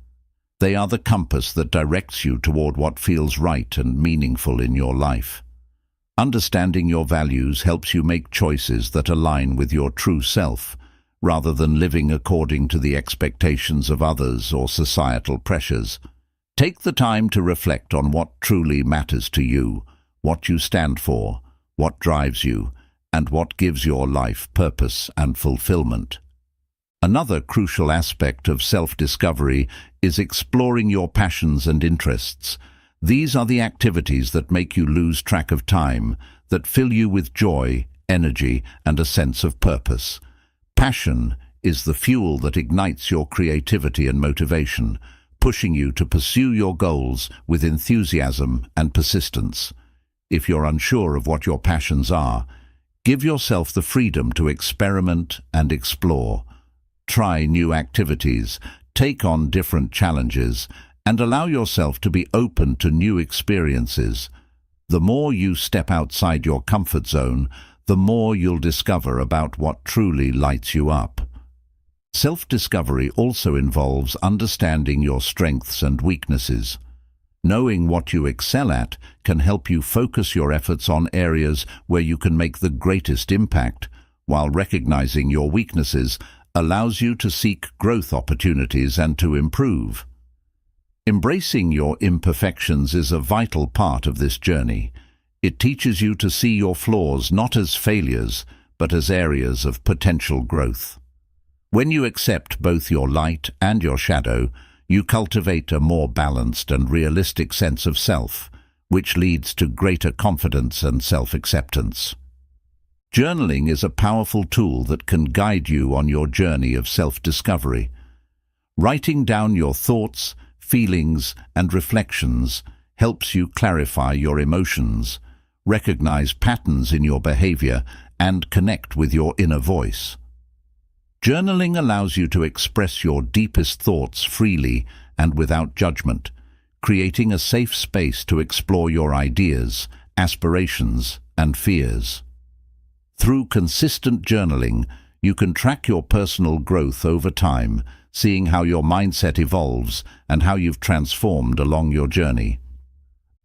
Speaker 1: They are the compass that directs you toward what feels right and meaningful in your life. Understanding your values helps you make choices that align with your true self, rather than living according to the expectations of others or societal pressures. Take the time to reflect on what truly matters to you, what you stand for, what drives you, and what gives your life purpose and fulfillment. Another crucial aspect of self-discovery is exploring your passions and interests. These are the activities that make you lose track of time, that fill you with joy, energy, and a sense of purpose. Passion is the fuel that ignites your creativity and motivation, pushing you to pursue your goals with enthusiasm and persistence. If you're unsure of what your passions are, give yourself the freedom to experiment and explore. Try new activities, take on different challenges, and allow yourself to be open to new experiences. The more you step outside your comfort zone, the more you'll discover about what truly lights you up. Self-discovery also involves understanding your strengths and weaknesses. Knowing what you excel at can help you focus your efforts on areas where you can make the greatest impact, while recognizing your weaknesses allows you to seek growth opportunities and to improve. Embracing your imperfections is a vital part of this journey. It teaches you to see your flaws not as failures, but as areas of potential growth. When you accept both your light and your shadow, you cultivate a more balanced and realistic sense of self, which leads to greater confidence and self-acceptance. Journaling is a powerful tool that can guide you on your journey of self-discovery. Writing down your thoughts, feelings, and reflections helps you clarify your emotions, recognize patterns in your behavior, and connect with your inner voice. Journaling allows you to express your deepest thoughts freely and without judgment, creating a safe space to explore your ideas, aspirations, and fears. Through consistent journaling, you can track your personal growth over time, seeing how your mindset evolves and how you've transformed along your journey.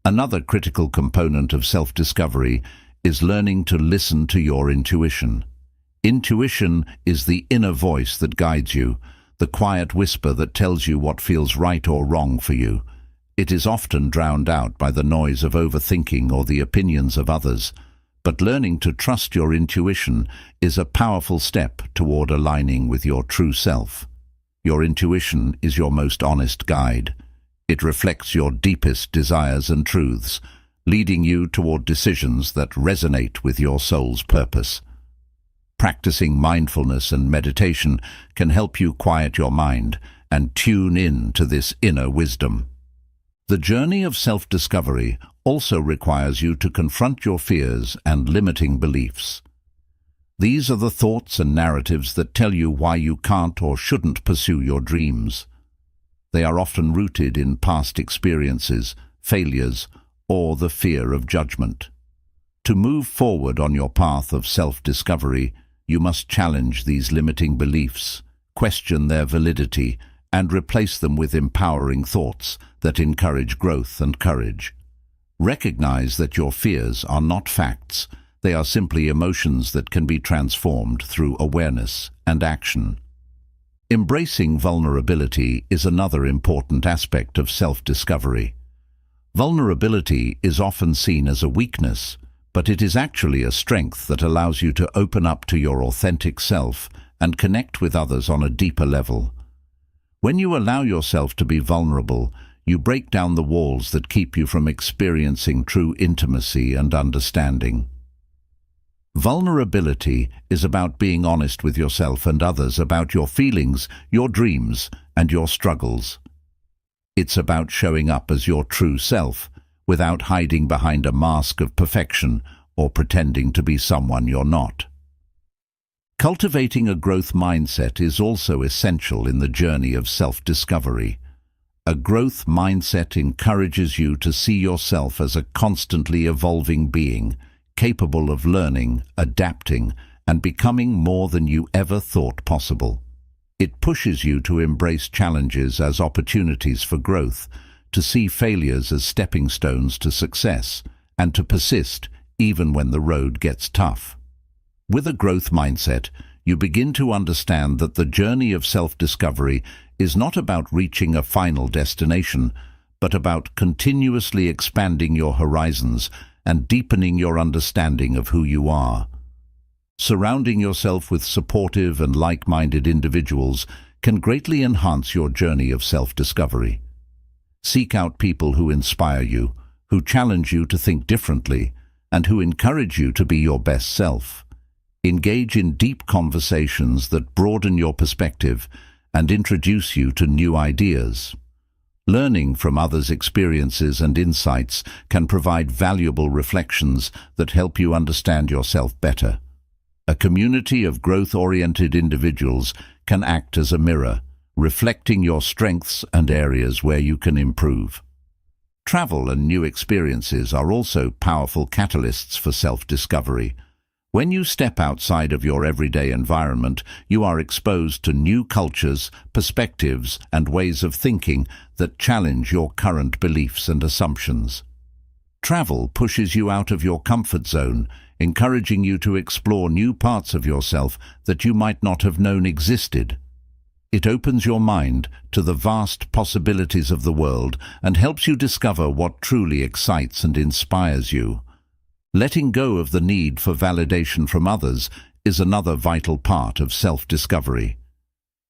Speaker 1: Another critical component of self-discovery is learning to listen to your intuition. Intuition is the inner voice that guides you, the quiet whisper that tells you what feels right or wrong for you. It is often drowned out by the noise of overthinking or the opinions of others, but learning to trust your intuition is a powerful step toward aligning with your true self. Your intuition is your most honest guide. It reflects your deepest desires and truths, leading you toward decisions that resonate with your soul's purpose. Practicing mindfulness and meditation can help you quiet your mind and tune in to this inner wisdom. The journey of self-discovery also requires you to confront your fears and limiting beliefs. These are the thoughts and narratives that tell you why you can't or shouldn't pursue your dreams. They are often rooted in past experiences, failures, or the fear of judgment. To move forward on your path of self-discovery, you must challenge these limiting beliefs, question their validity, and replace them with empowering thoughts that encourage growth and courage. Recognize that your fears are not facts. They are simply emotions that can be transformed through awareness and action. Embracing vulnerability is another important aspect of self-discovery. Vulnerability is often seen as a weakness, but it is actually a strength that allows you to open up to your authentic self and connect with others on a deeper level. When you allow yourself to be vulnerable, You break down the walls that keep you from experiencing true intimacy and understanding. Vulnerability is about being honest with yourself and others about your feelings, your dreams, and your struggles. It's about showing up as your true self, without hiding behind a mask of perfection or pretending to be someone you're not. Cultivating a growth mindset is also essential in the journey of self-discovery. A growth mindset encourages you to see yourself as a constantly evolving being, capable of learning, adapting, and becoming more than you ever thought possible. It pushes you to embrace challenges as opportunities for growth, to see failures as stepping stones to success, and to persist even when the road gets tough. With a growth mindset, you begin to understand that the journey of self-discovery is not about reaching a final destination, but about continuously expanding your horizons and deepening your understanding of who you are. Surrounding yourself with supportive and like-minded individuals can greatly enhance your journey of self-discovery. Seek out people who inspire you, who challenge you to think differently, and who encourage you to be your best self. Engage in deep conversations that broaden your perspective and introduce you to new ideas. Learning from others' experiences and insights can provide valuable reflections that help you understand yourself better. A community of growth-oriented individuals can act as a mirror, reflecting your strengths and areas where you can improve. Travel and new experiences are also powerful catalysts for self-discovery. When you step outside of your everyday environment, you are exposed to new cultures, perspectives, and ways of thinking that challenge your current beliefs and assumptions. Travel pushes you out of your comfort zone, encouraging you to explore new parts of yourself that you might not have known existed. It opens your mind to the vast possibilities of the world and helps you discover what truly excites and inspires you. Letting go of the need for validation from others is another vital part of self-discovery.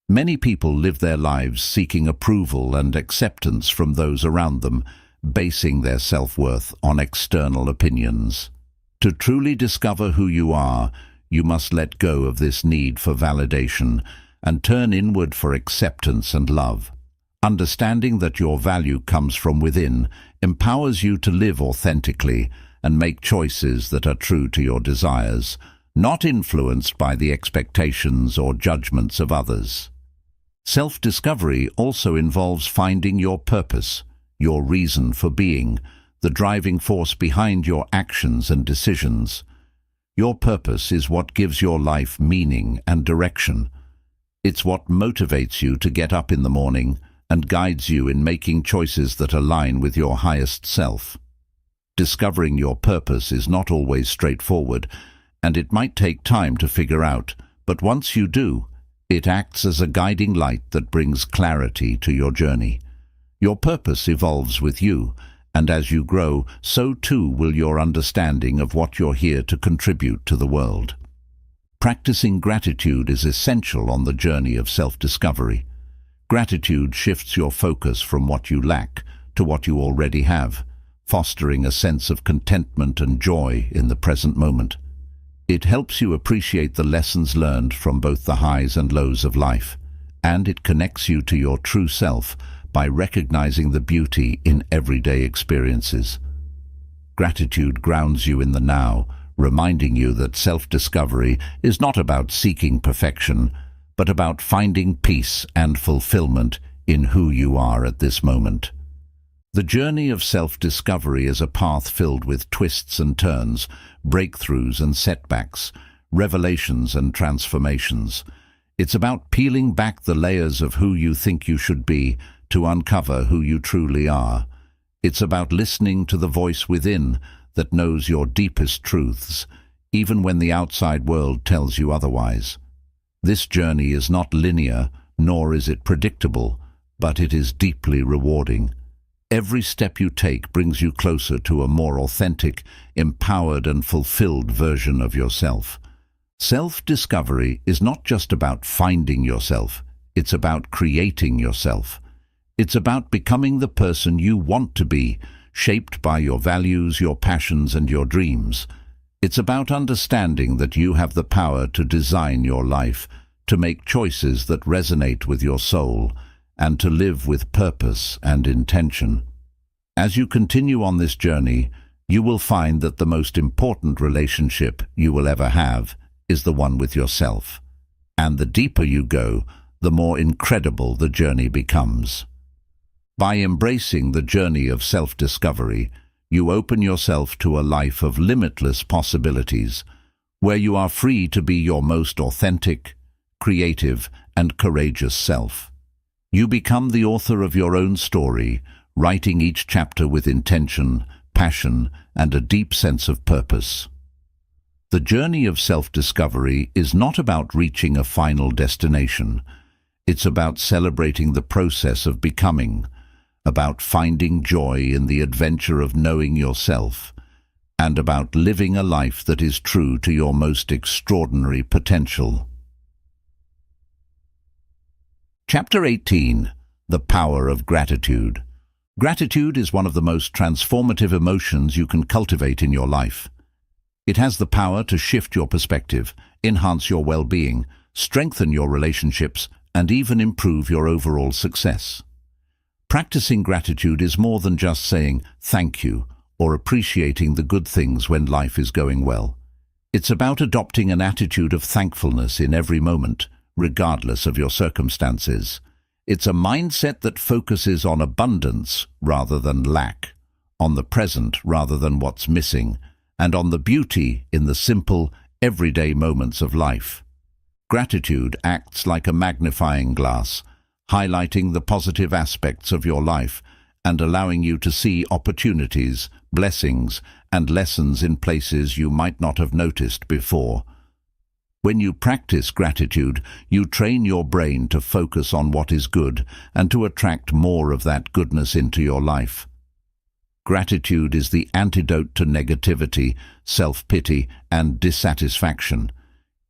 Speaker 1: Many people live their lives seeking approval and acceptance from those around them, basing their self-worth on external opinions. To truly discover who you are, you must let go of this need for validation and turn inward for acceptance and love. Understanding that your value comes from within empowers you to live authentically and make choices that are true to your desires, not influenced by the expectations or judgments of others. Self-discovery also involves finding your purpose, your reason for being, the driving force behind your actions and decisions. Your purpose is what gives your life meaning and direction. It's what motivates you to get up in the morning and guides you in making choices that align with your highest self. Discovering your purpose is not always straightforward, and it might take time to figure out, but once you do, it acts as a guiding light that brings clarity to your journey. Your purpose evolves with you, and as you grow, so too will your understanding of what you're here to contribute to the world. Practicing gratitude is essential on the journey of self-discovery. Gratitude shifts your focus from what you lack to what you already have, fostering a sense of contentment and joy in the present moment. It helps you appreciate the lessons learned from both the highs and lows of life, and it connects you to your true self by recognizing the beauty in everyday experiences. Gratitude grounds you in the now, reminding you that self-discovery is not about seeking perfection, but about finding peace and fulfillment in who you are at this moment. The journey of self-discovery is a path filled with twists and turns, breakthroughs and setbacks, revelations and transformations. It's about peeling back the layers of who you think you should be to uncover who you truly are. It's about listening to the voice within that knows your deepest truths, even when the outside world tells you otherwise. This journey is not linear, nor is it predictable, but it is deeply rewarding. Every step you take brings you closer to a more authentic, empowered and fulfilled version of yourself. Self-discovery is not just about finding yourself, it's about creating yourself. It's about becoming the person you want to be, shaped by your values, your passions, and your dreams. It's about understanding that you have the power to design your life, to make choices that resonate with your soul, and to live with purpose and intention. As you continue on this journey, you will find that the most important relationship you will ever have is the one with yourself. And the deeper you go, the more incredible the journey becomes. By embracing the journey of self-discovery, you open yourself to a life of limitless possibilities, where you are free to be your most authentic, creative, and courageous self. You become the author of your own story, writing each chapter with intention, passion, and a deep sense of purpose. The journey of self-discovery is not about reaching a final destination. It's about celebrating the process of becoming, about finding joy in the adventure of knowing yourself, and about living a life that is true to your most extraordinary potential. Chapter 18. The Power of Gratitude. Gratitude is one of the most transformative emotions you can cultivate in your life. It has the power to shift your perspective, enhance your well-being, strengthen your relationships, and even improve your overall success. Practicing gratitude is more than just saying thank you or appreciating the good things when life is going well. It's about adopting an attitude of thankfulness in every moment, regardless of your circumstances. It's a mindset that focuses on abundance rather than lack, on the present rather than what's missing, and on the beauty in the simple, everyday moments of life. Gratitude acts like a magnifying glass, highlighting the positive aspects of your life and allowing you to see opportunities, blessings, and lessons in places you might not have noticed before. When you practice gratitude, you train your brain to focus on what is good and to attract more of that goodness into your life. Gratitude is the antidote to negativity, self-pity, and dissatisfaction.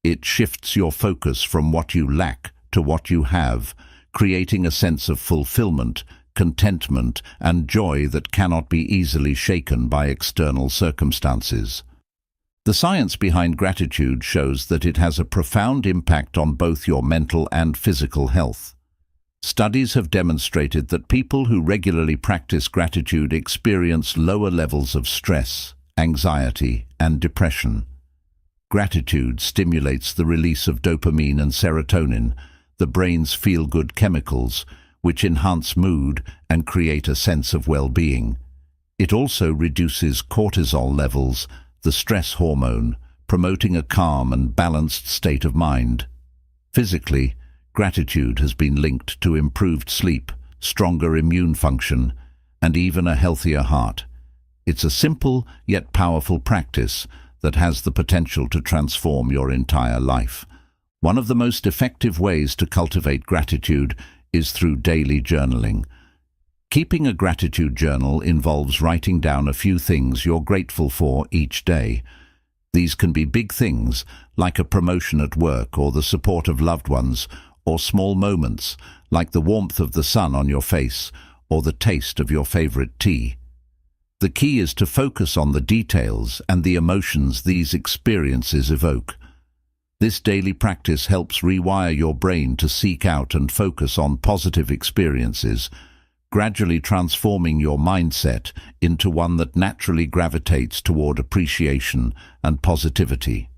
Speaker 1: It shifts your focus from what you lack to what you have, creating a sense of fulfillment, contentment, and joy that cannot be easily shaken by external circumstances. The science behind gratitude shows that it has a profound impact on both your mental and physical health. Studies have demonstrated that people who regularly practice gratitude experience lower levels of stress, anxiety, and depression. Gratitude stimulates the release of dopamine and serotonin, the brain's feel-good chemicals, which enhance mood and create a sense of well-being. It also reduces cortisol levels, the stress hormone, promoting a calm and balanced state of mind. Physically, gratitude has been linked to improved sleep, stronger immune function, and even a healthier heart. It's a simple yet powerful practice that has the potential to transform your entire life. One of the most effective ways to cultivate gratitude is through daily journaling. Keeping a gratitude journal involves writing down a few things you're grateful for each day. These can be big things, like a promotion at work or the support of loved ones, or small moments, like the warmth of the sun on your face or the taste of your favorite tea. The key is to focus on the details and the emotions these experiences evoke. This daily practice helps rewire your brain to seek out and focus on positive experiences, gradually transforming your mindset into one that naturally gravitates toward appreciation and positivity.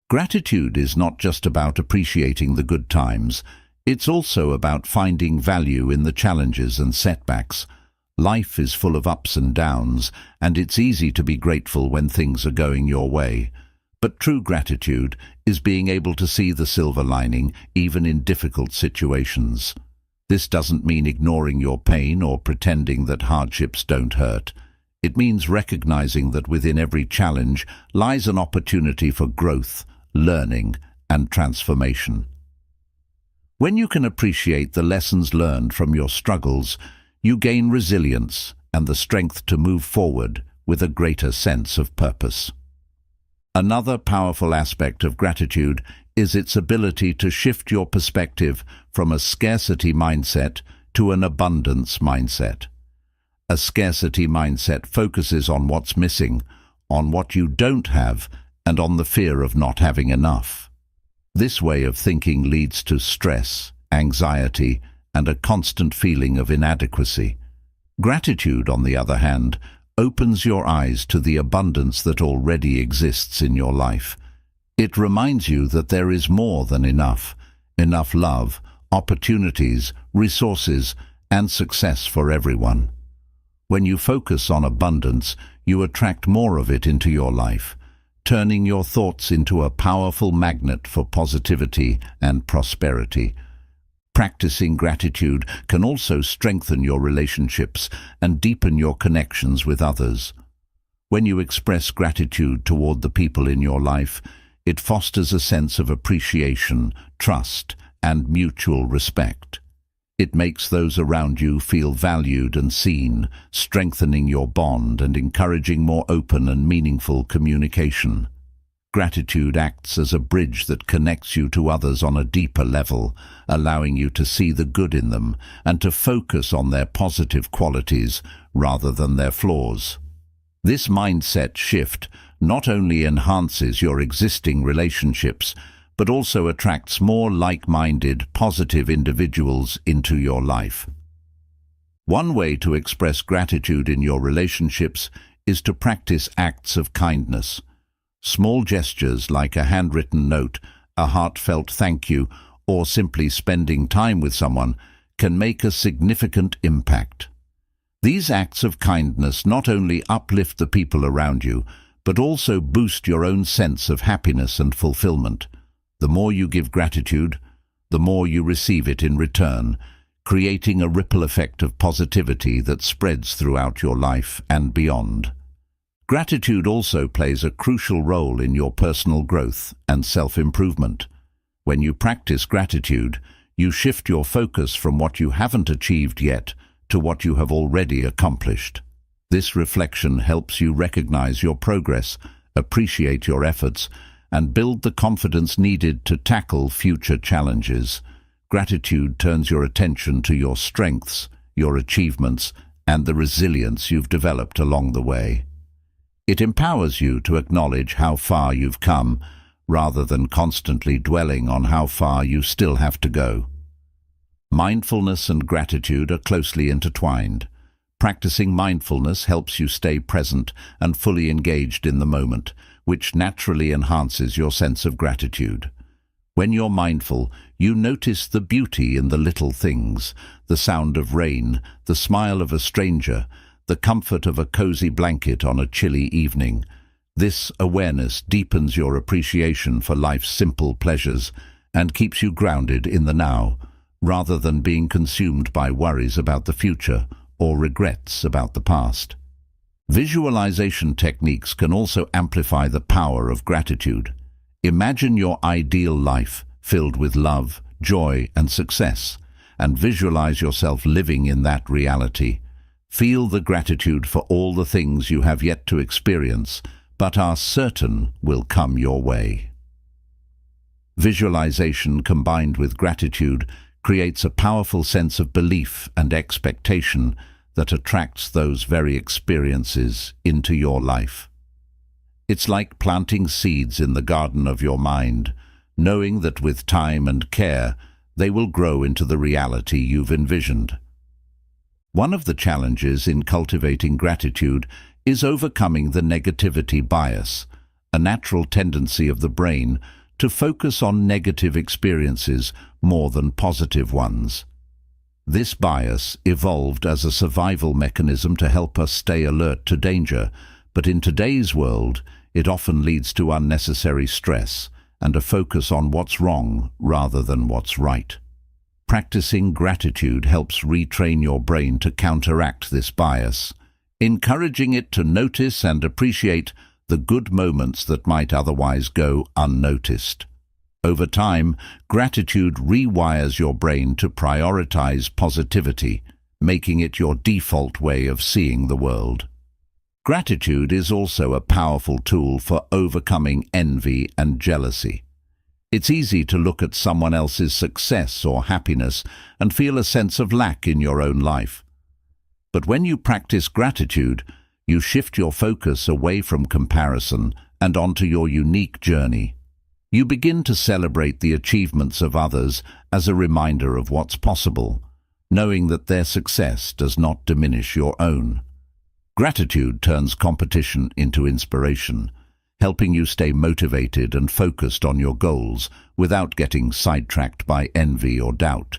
Speaker 1: Gratitude is not just about appreciating the good times, it's also about finding value in the challenges and setbacks. Life is full of ups and downs, and it's easy to be grateful when things are going your way. But true gratitude is being able to see the silver lining even in difficult situations. This doesn't mean ignoring your pain or pretending that hardships don't hurt. It means recognizing that within every challenge lies an opportunity for growth, learning, and transformation. When you can appreciate the lessons learned from your struggles, you gain resilience and the strength to move forward with a greater sense of purpose. Another powerful aspect of gratitude is its ability to shift your perspective from a scarcity mindset to an abundance mindset. A scarcity mindset focuses on what's missing, on what you don't have, and on the fear of not having enough. This way of thinking leads to stress, anxiety, and a constant feeling of inadequacy. Gratitude, on the other hand, opens your eyes to the abundance that already exists in your life. It reminds you that there is more than enough love, opportunities, resources, and success for everyone. When you focus on abundance, you attract more of it into your life, turning your thoughts into a powerful magnet for positivity and prosperity. Practicing gratitude can also strengthen your relationships and deepen your connections with others. When you express gratitude toward the people in your life, it fosters a sense of appreciation, trust, and mutual respect. It makes those around you feel valued and seen, strengthening your bond and encouraging more open and meaningful communication. Gratitude acts as a bridge that connects you to others on a deeper level, allowing you to see the good in them and to focus on their positive qualities rather than their flaws. This mindset shift not only enhances your existing relationships, but also attracts more like-minded, positive individuals into your life. One way to express gratitude in your relationships is to practice acts of kindness. Small gestures like a handwritten note, a heartfelt thank you, or simply spending time with someone can make a significant impact. These acts of kindness not only uplift the people around you, but also boost your own sense of happiness and fulfillment. The more you give gratitude, the more you receive it in return, creating a ripple effect of positivity that spreads throughout your life and beyond. Gratitude also plays a crucial role in your personal growth and self-improvement. When you practice gratitude, you shift your focus from what you haven't achieved yet to what you have already accomplished. This reflection helps you recognize your progress, appreciate your efforts, and build the confidence needed to tackle future challenges. Gratitude turns your attention to your strengths, your achievements, and the resilience you've developed along the way. It empowers you to acknowledge how far you've come, rather than constantly dwelling on how far you still have to go. Mindfulness and gratitude are closely intertwined. Practicing mindfulness helps you stay present and fully engaged in the moment, which naturally enhances your sense of gratitude. When you're mindful, you notice the beauty in the little things, the sound of rain, the smile of a stranger, the comfort of a cozy blanket on a chilly evening. This awareness deepens your appreciation for life's simple pleasures and keeps you grounded in the now, rather than being consumed by worries about the future or regrets about the past. Visualization techniques can also amplify the power of gratitude. Imagine your ideal life filled with love, joy, and success, and visualize yourself living in that reality. Feel the gratitude for all the things you have yet to experience, but are certain will come your way. Visualization combined with gratitude creates a powerful sense of belief and expectation that attracts those very experiences into your life. It's like planting seeds in the garden of your mind, knowing that with time and care, they will grow into the reality you've envisioned. One of the challenges in cultivating gratitude is overcoming the negativity bias, a natural tendency of the brain to focus on negative experiences more than positive ones. This bias evolved as a survival mechanism to help us stay alert to danger, but in today's world, it often leads to unnecessary stress and a focus on what's wrong rather than what's right. Practicing gratitude helps retrain your brain to counteract this bias, encouraging it to notice and appreciate the good moments that might otherwise go unnoticed. Over time, gratitude rewires your brain to prioritize positivity, making it your default way of seeing the world. Gratitude is also a powerful tool for overcoming envy and jealousy. It's easy to look at someone else's success or happiness and feel a sense of lack in your own life. But when you practice gratitude, you shift your focus away from comparison and onto your unique journey. You begin to celebrate the achievements of others as a reminder of what's possible, knowing that their success does not diminish your own. Gratitude turns competition into inspiration, helping you stay motivated and focused on your goals without getting sidetracked by envy or doubt.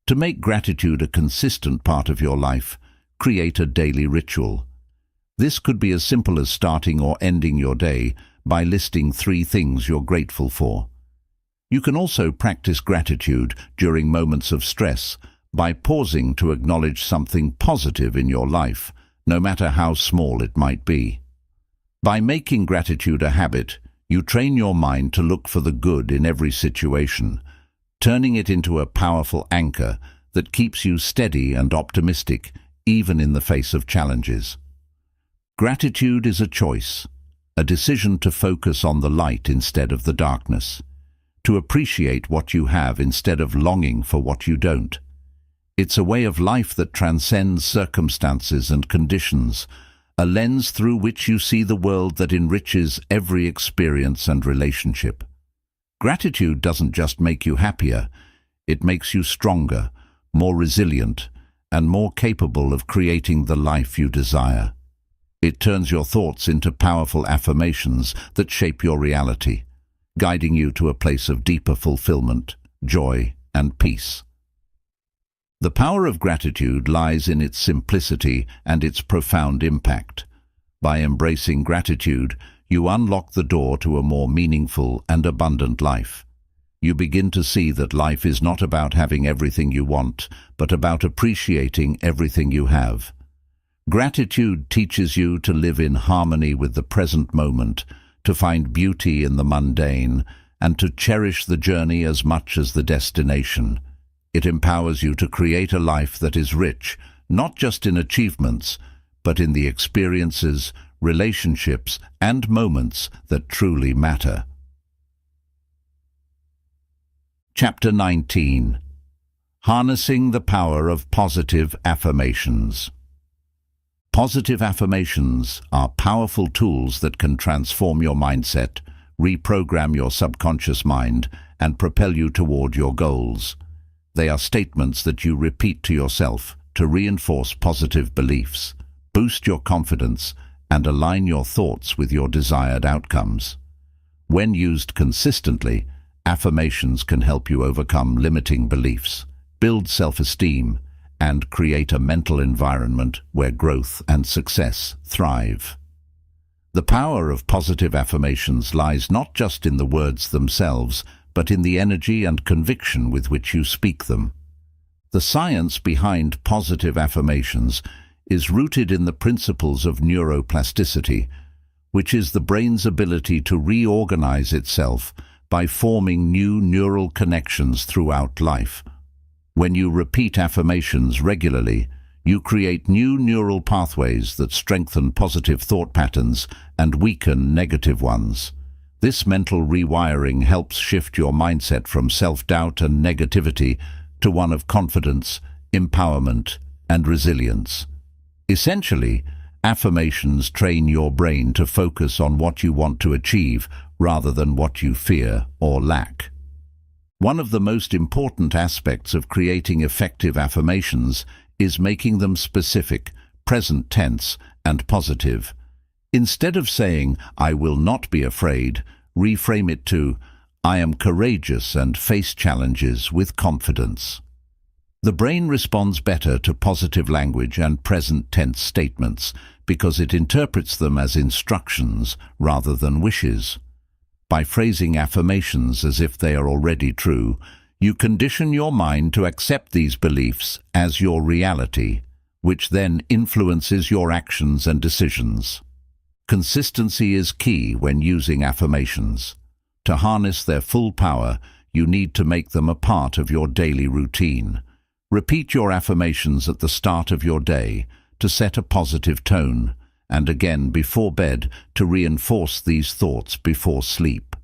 Speaker 1: To make gratitude a consistent part of your life, create a daily ritual. This could be as simple as starting or ending your day by listing 3 things you're grateful for. You can also practice gratitude during moments of stress by pausing to acknowledge something positive in your life, no matter how small it might be. By making gratitude a habit, you train your mind to look for the good in every situation, turning it into a powerful anchor that keeps you steady and optimistic even in the face of challenges. Gratitude is a choice, a decision to focus on the light instead of the darkness, to appreciate what you have instead of longing for what you don't. It's a way of life that transcends circumstances and conditions, a lens through which you see the world that enriches every experience and relationship. Gratitude doesn't just make you happier, it makes you stronger, more resilient, and more capable of creating the life you desire. It turns your thoughts into powerful affirmations that shape your reality, guiding you to a place of deeper fulfillment, joy, and peace. The power of gratitude lies in its simplicity and its profound impact. By embracing gratitude, you unlock the door to a more meaningful and abundant life. You begin to see that life is not about having everything you want, but about appreciating everything you have. Gratitude teaches you to live in harmony with the present moment, to find beauty in the mundane, and to cherish the journey as much as the destination. It empowers you to create a life that is rich, not just in achievements, but in the experiences, relationships, and moments that truly matter. Chapter 19. Harnessing the Power of Positive Affirmations. Positive affirmations are powerful tools that can transform your mindset, reprogram your subconscious mind, and propel you toward your goals. They are statements that you repeat to yourself to reinforce positive beliefs, boost your confidence, and align your thoughts with your desired outcomes. When used consistently, affirmations can help you overcome limiting beliefs, build self-esteem, and create a mental environment where growth and success thrive. The power of positive affirmations lies not just in the words themselves, but in the energy and conviction with which you speak them. The science behind positive affirmations is rooted in the principles of neuroplasticity, which is the brain's ability to reorganize itself by forming new neural connections throughout life. When you repeat affirmations regularly, you create new neural pathways that strengthen positive thought patterns and weaken negative ones. This mental rewiring helps shift your mindset from self-doubt and negativity to one of confidence, empowerment, and resilience. Essentially, affirmations train your brain to focus on what you want to achieve rather than what you fear or lack. One of the most important aspects of creating effective affirmations is making them specific, present tense, and positive. Instead of saying, "I will not be afraid," reframe it to, "I am courageous and face challenges with confidence." The brain responds better to positive language and present tense statements because it interprets them as instructions rather than wishes. By phrasing affirmations as if they are already true, you condition your mind to accept these beliefs as your reality, which then influences your actions and decisions. Consistency is key when using affirmations. To harness their full power, you need to make them a part of your daily routine. Repeat your affirmations at the start of your day to set a positive tone, and again before bed to reinforce these thoughts before sleep.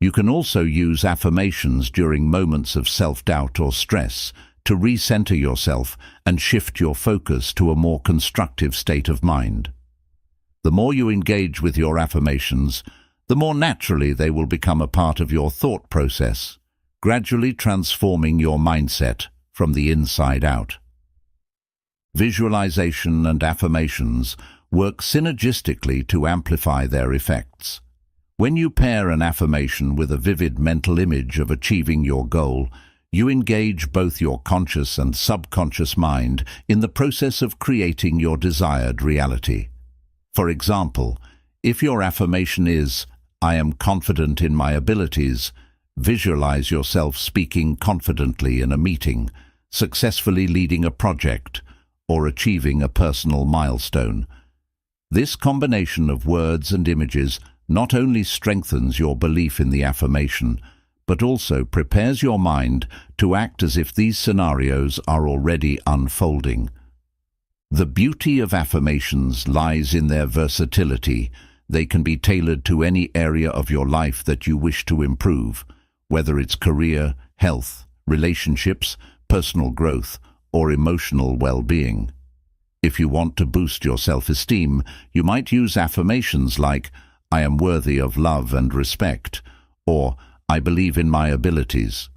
Speaker 1: You can also use affirmations during moments of self-doubt or stress to recenter yourself and shift your focus to a more constructive state of mind. The more you engage with your affirmations, the more naturally they will become a part of your thought process, gradually transforming your mindset from the inside out. Visualization and affirmations work synergistically to amplify their effects. When you pair an affirmation with a vivid mental image of achieving your goal, you engage both your conscious and subconscious mind in the process of creating your desired reality. For example, if your affirmation is, "I am confident in my abilities," visualize yourself speaking confidently in a meeting, successfully leading a project, or achieving a personal milestone. This combination of words and images not only strengthens your belief in the affirmation, but also prepares your mind to act as if these scenarios are already unfolding. The beauty of affirmations lies in their versatility. They can be tailored to any area of your life that you wish to improve, whether it's career, health, relationships, personal growth, or emotional well-being. If you want to boost your self-esteem, you might use affirmations like, "I am worthy of love and respect," or "I believe in my abilities."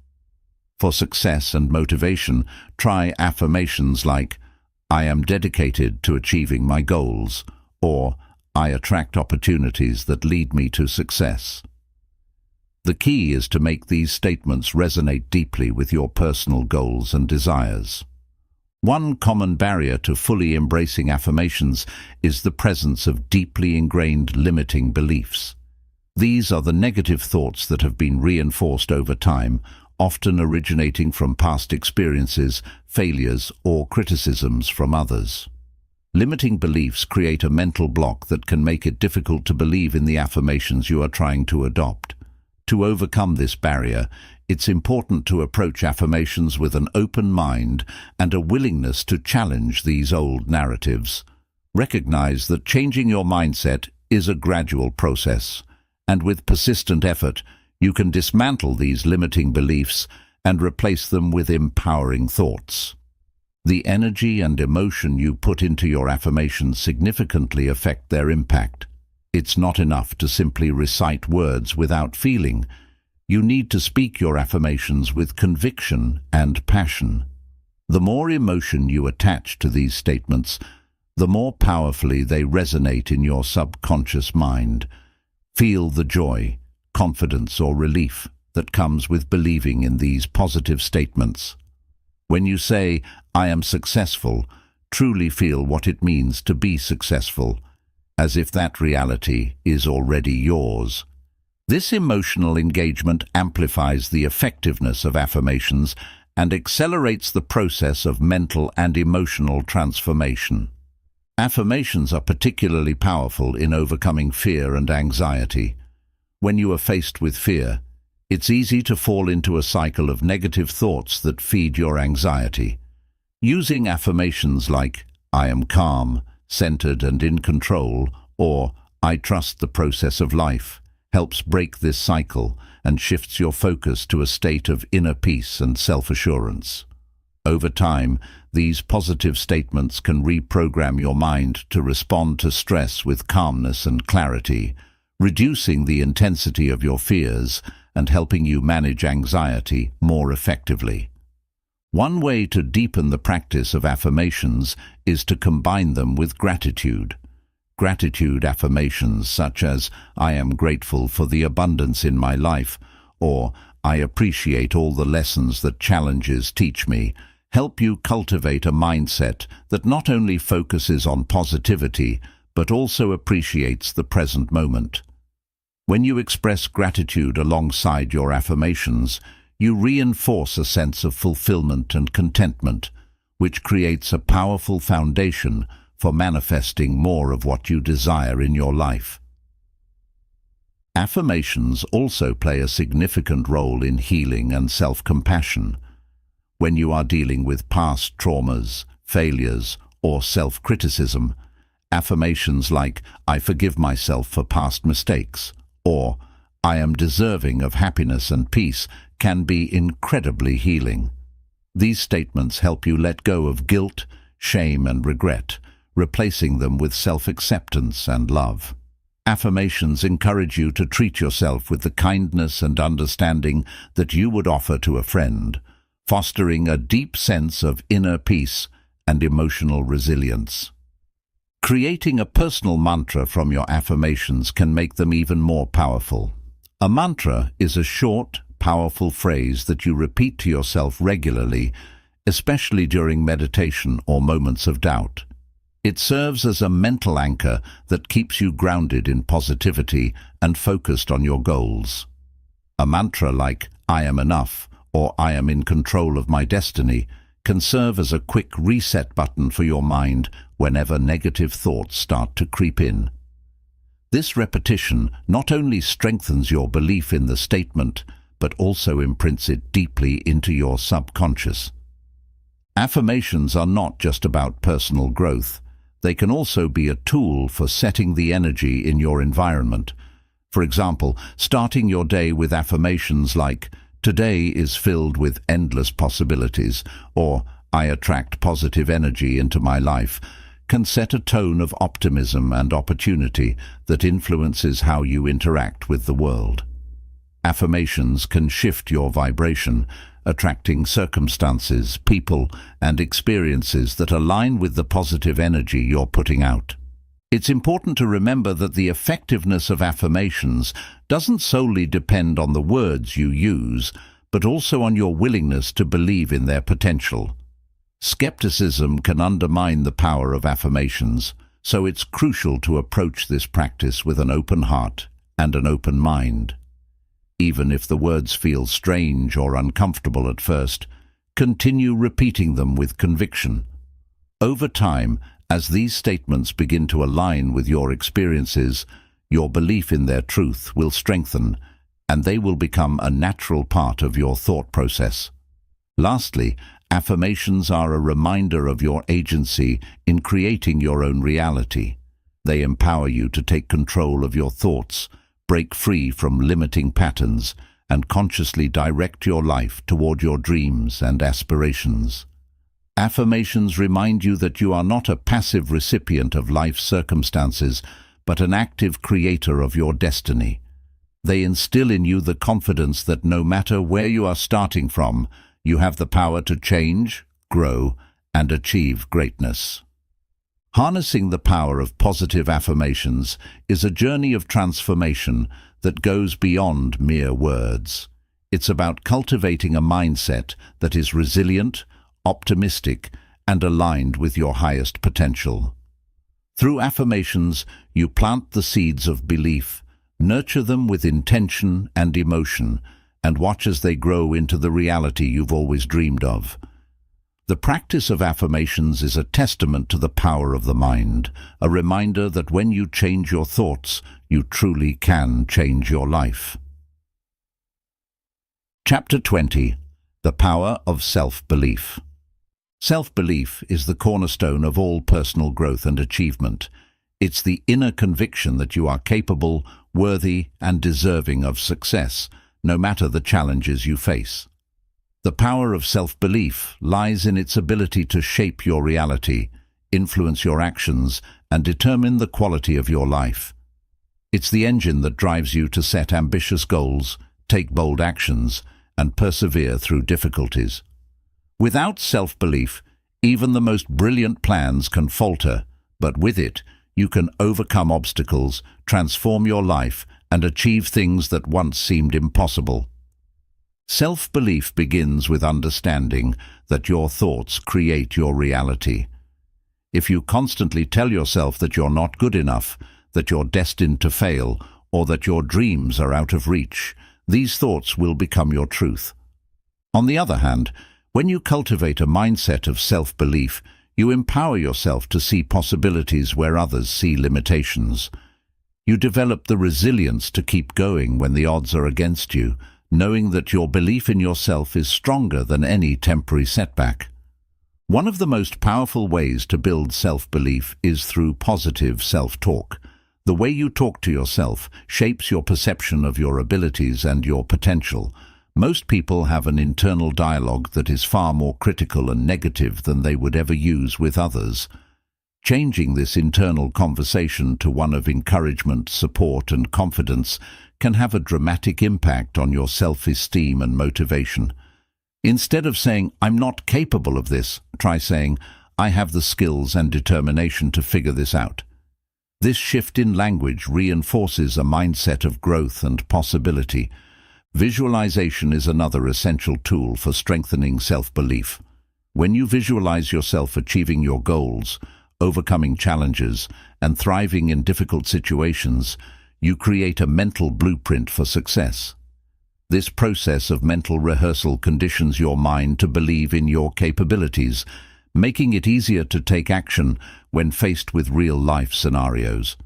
Speaker 1: For success and motivation, try affirmations like, "I am dedicated to achieving my goals," or "I attract opportunities that lead me to success." The key is to make these statements resonate deeply with your personal goals and desires. One common barrier to fully embracing affirmations is the presence of deeply ingrained limiting beliefs. These are the negative thoughts that have been reinforced over time, often originating from past experiences, failures, or criticisms from others. Limiting beliefs create a mental block that can make it difficult to believe in the affirmations you are trying to adopt. To overcome this barrier, it's important to approach affirmations with an open mind and a willingness to challenge these old narratives. Recognize that changing your mindset is a gradual process, and with persistent effort, you can dismantle these limiting beliefs and replace them with empowering thoughts. The energy and emotion you put into your affirmations significantly affect their impact. It's not enough to simply recite words without feeling. You need to speak your affirmations with conviction and passion. The more emotion you attach to these statements, the more powerfully they resonate in your subconscious mind. Feel the joy, confidence, or relief that comes with believing in these positive statements. When you say, "I am successful," truly feel what it means to be successful, as if that reality is already yours. This emotional engagement amplifies the effectiveness of affirmations and accelerates the process of mental and emotional transformation. Affirmations are particularly powerful in overcoming fear and anxiety. When you are faced with fear, it's easy to fall into a cycle of negative thoughts that feed your anxiety. Using affirmations like, "I am calm, centered and in control," or "I trust the process of life," helps break this cycle and shifts your focus to a state of inner peace and self-assurance. Over time, these positive statements can reprogram your mind to respond to stress with calmness and clarity, reducing the intensity of your fears and helping you manage anxiety more effectively. One way to deepen the practice of affirmations is to combine them with gratitude. Gratitude affirmations such as, "I am grateful for the abundance in my life," or "I appreciate all the lessons that challenges teach me," help you cultivate a mindset that not only focuses on positivity, but also appreciates the present moment. When you express gratitude alongside your affirmations, you reinforce a sense of fulfillment and contentment, which creates a powerful foundation for manifesting more of what you desire in your life. Affirmations also play a significant role in healing and self-compassion. When you are dealing with past traumas, failures, or self-criticism, affirmations like, "I forgive myself for past mistakes," or "I am deserving of happiness and peace," can be incredibly healing. These statements help you let go of guilt, shame, and regret, replacing them with self-acceptance and love. Affirmations encourage you to treat yourself with the kindness and understanding that you would offer to a friend, fostering a deep sense of inner peace and emotional resilience. Creating a personal mantra from your affirmations can make them even more powerful. A mantra is a short, powerful phrase that you repeat to yourself regularly, especially during meditation or moments of doubt. It serves as a mental anchor that keeps you grounded in positivity and focused on your goals. A mantra like "I am enough" or "I am in control of my destiny" can serve as a quick reset button for your mind whenever negative thoughts start to creep in. This repetition not only strengthens your belief in the statement, but also imprints it deeply into your subconscious. Affirmations are not just about personal growth. They can also be a tool for setting the energy in your environment. For example, starting your day with affirmations like "Today is filled with endless possibilities" or "I attract positive energy into my life" can set a tone of optimism and opportunity that influences how you interact with the world. Affirmations can shift your vibration, attracting circumstances, people, and experiences that align with the positive energy you're putting out. It's important to remember that the effectiveness of affirmations doesn't solely depend on the words you use, but also on your willingness to believe in their potential. Skepticism can undermine the power of affirmations, so it's crucial to approach this practice with an open heart and an open mind. Even if the words feel strange or uncomfortable at first, continue repeating them with conviction. Over time, as these statements begin to align with your experiences, your belief in their truth will strengthen, and they will become a natural part of your thought process. Lastly, affirmations are a reminder of your agency in creating your own reality. They empower you to take control of your thoughts, break free from limiting patterns, and consciously direct your life toward your dreams and aspirations. Affirmations remind you that you are not a passive recipient of life's circumstances, but an active creator of your destiny. They instill in you the confidence that no matter where you are starting from, you have the power to change, grow, and achieve greatness. Harnessing the power of positive affirmations is a journey of transformation that goes beyond mere words. It's about cultivating a mindset that is resilient, optimistic, and aligned with your highest potential. Through affirmations, you plant the seeds of belief, nurture them with intention and emotion, and watch as they grow into the reality you've always dreamed of. The practice of affirmations is a testament to the power of the mind, a reminder that when you change your thoughts, you truly can change your life. Chapter 20. The Power of Self-Belief. Self-belief is the cornerstone of all personal growth and achievement. It's the inner conviction that you are capable, worthy, and deserving of success, no matter the challenges you face. The power of self-belief lies in its ability to shape your reality, influence your actions, and determine the quality of your life. It's the engine that drives you to set ambitious goals, take bold actions, and persevere through difficulties. Without self-belief, even the most brilliant plans can falter, but with it, you can overcome obstacles, transform your life, and achieve things that once seemed impossible. Self-belief begins with understanding that your thoughts create your reality. If you constantly tell yourself that you're not good enough, that you're destined to fail, or that your dreams are out of reach, these thoughts will become your truth. On the other hand, when you cultivate a mindset of self-belief, you empower yourself to see possibilities where others see limitations. You develop the resilience to keep going when the odds are against you, knowing that your belief in yourself is stronger than any temporary setback. One of the most powerful ways to build self-belief is through positive self-talk. The way you talk to yourself shapes your perception of your abilities and your potential. Most people have an internal dialogue that is far more critical and negative than they would ever use with others. Changing this internal conversation to one of encouragement, support, and confidence can have a dramatic impact on your self-esteem and motivation. Instead of saying, "I'm not capable of this," try saying, "I have the skills and determination to figure this out." This shift in language reinforces a mindset of growth and possibility. Visualization is another essential tool for strengthening self-belief. When you visualize yourself achieving your goals, overcoming challenges, and thriving in difficult situations, you create a mental blueprint for success. This process of mental rehearsal conditions your mind to believe in your capabilities, making it easier to take action when faced with real-life scenarios.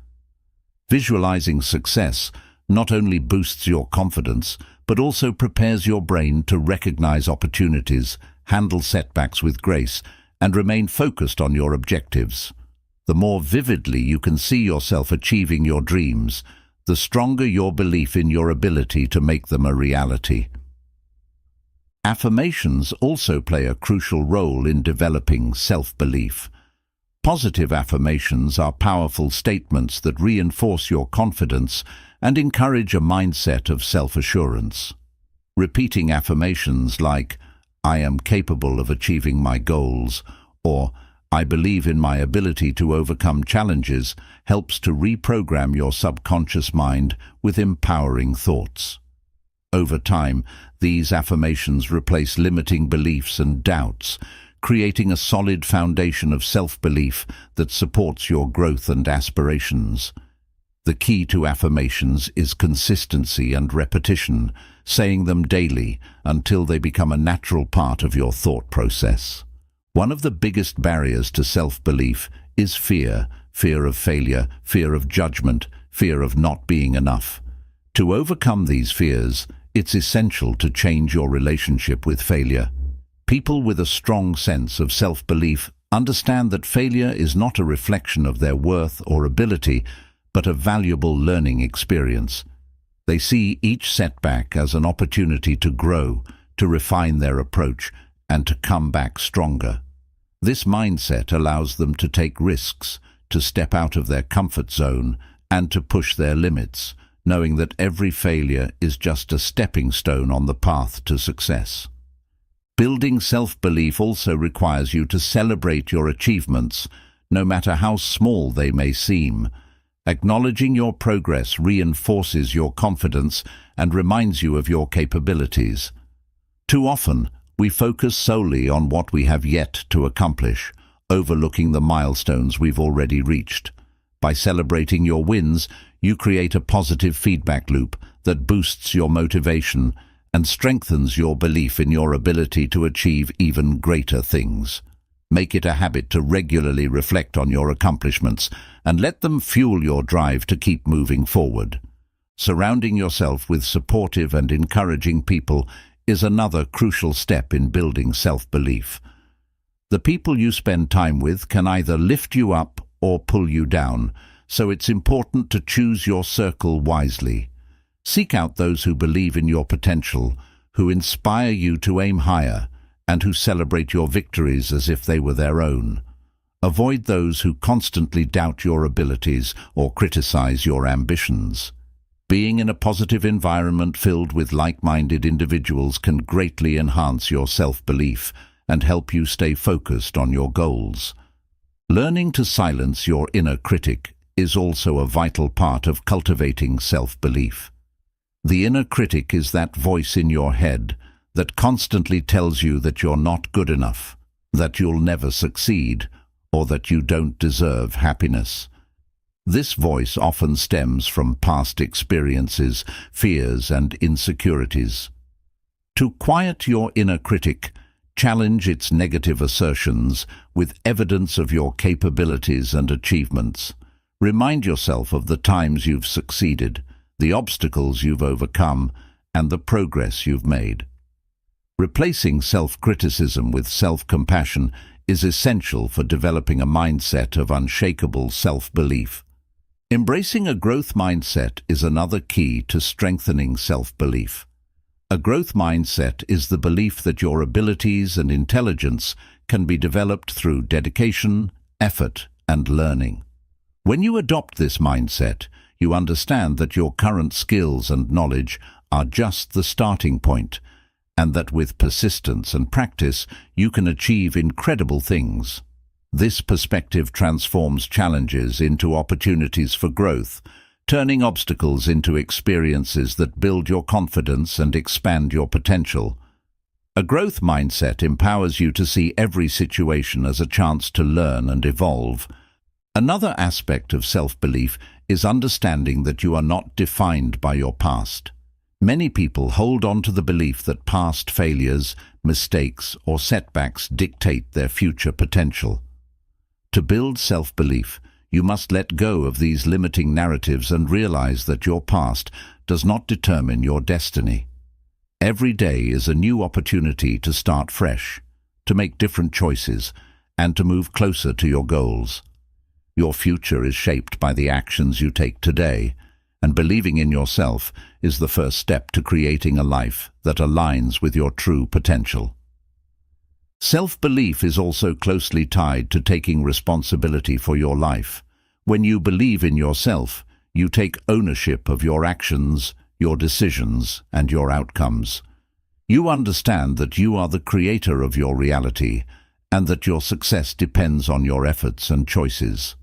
Speaker 1: Visualizing success not only boosts your confidence, but also prepares your brain to recognize opportunities, handle setbacks with grace, and remain focused on your objectives. The more vividly you can see yourself achieving your dreams, the stronger your belief in your ability to make them a reality. Affirmations also play a crucial role in developing self-belief. Positive affirmations are powerful statements that reinforce your confidence and encourage a mindset of self-assurance. Repeating affirmations like, "I am capable of achieving my goals," or "I believe in my ability to overcome challenges," helps to reprogram your subconscious mind with empowering thoughts. Over time, these affirmations replace limiting beliefs and doubts, creating a solid foundation of self-belief that supports your growth and aspirations. The key to affirmations is consistency and repetition, saying them daily until they become a natural part of your thought process. One of the biggest barriers to self-belief is fear of failure, fear of judgment, fear of not being enough. To overcome these fears, it's essential to change your relationship with failure. People with a strong sense of self-belief understand that failure is not a reflection of their worth or ability, but a valuable learning experience. They see each setback as an opportunity to grow, to refine their approach, and to come back stronger. This mindset allows them to take risks, to step out of their comfort zone, and to push their limits, knowing that every failure is just a stepping stone on the path to success. Building self-belief also requires you to celebrate your achievements, no matter how small they may seem. Acknowledging your progress reinforces your confidence and reminds you of your capabilities. Too often, we focus solely on what we have yet to accomplish, overlooking the milestones we've already reached. By celebrating your wins, you create a positive feedback loop that boosts your motivation and strengthens your belief in your ability to achieve even greater things. Make it a habit to regularly reflect on your accomplishments and let them fuel your drive to keep moving forward. Surrounding yourself with supportive and encouraging people is another crucial step in building self-belief. The people you spend time with can either lift you up or pull you down, so it's important to choose your circle wisely. Seek out those who believe in your potential, who inspire you to aim higher, and who celebrate your victories as if they were their own. Avoid those who constantly doubt your abilities or criticize your ambitions. Being in a positive environment filled with like-minded individuals can greatly enhance your self-belief and help you stay focused on your goals. Learning to silence your inner critic is also a vital part of cultivating self-belief. The inner critic is that voice in your head that constantly tells you that you're not good enough, that you'll never succeed, or that you don't deserve happiness. This voice often stems from past experiences, fears, and insecurities. To quiet your inner critic, challenge its negative assertions with evidence of your capabilities and achievements. Remind yourself of the times you've succeeded, the obstacles you've overcome, and the progress you've made. Replacing self-criticism with self-compassion is essential for developing a mindset of unshakable self-belief. Embracing a growth mindset is another key to strengthening self-belief. A growth mindset is the belief that your abilities and intelligence can be developed through dedication, effort, and learning. When you adopt this mindset, you understand that your current skills and knowledge are just the starting point, and that with persistence and practice, you can achieve incredible things. This perspective transforms challenges into opportunities for growth, turning obstacles into experiences that build your confidence and expand your potential. A growth mindset empowers you to see every situation as a chance to learn and evolve. Another aspect of self-belief is understanding that you are not defined by your past. Many people hold on to the belief that past failures, mistakes, or setbacks dictate their future potential. To build self-belief, you must let go of these limiting narratives and realize that your past does not determine your destiny. Every day is a new opportunity to start fresh, to make different choices, and to move closer to your goals. Your future is shaped by the actions you take today, and believing in yourself is the first step to creating a life that aligns with your true potential. Self-belief is also closely tied to taking responsibility for your life. When you believe in yourself, you take ownership of your actions, your decisions, and your outcomes. You understand that you are the creator of your reality, and that your success depends on your efforts and choices.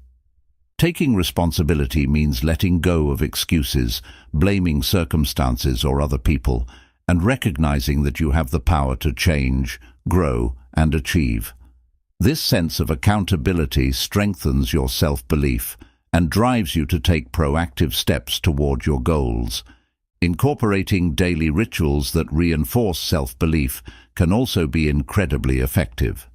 Speaker 1: Taking responsibility means letting go of excuses, blaming circumstances or other people, and recognizing that you have the power to change, grow, and achieve. This sense of accountability strengthens your self-belief and drives you to take proactive steps toward your goals. Incorporating daily rituals that reinforce self-belief can also be incredibly effective.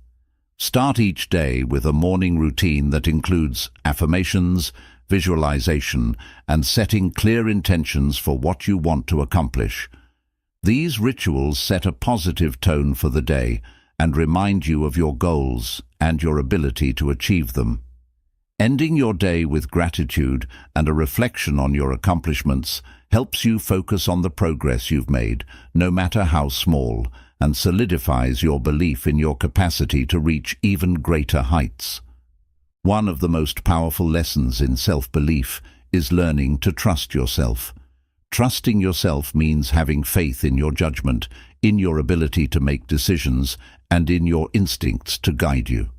Speaker 1: Start each day with a morning routine that includes affirmations, visualization, and setting clear intentions for what you want to accomplish. These rituals set a positive tone for the day and remind you of your goals and your ability to achieve them. Ending your day with gratitude and a reflection on your accomplishments helps you focus on the progress you've made, no matter how small, and solidifies your belief in your capacity to reach even greater heights. One of the most powerful lessons in self-belief is learning to trust yourself. Trusting yourself means having faith in your judgment, in your ability to make decisions, and in your instincts to guide you.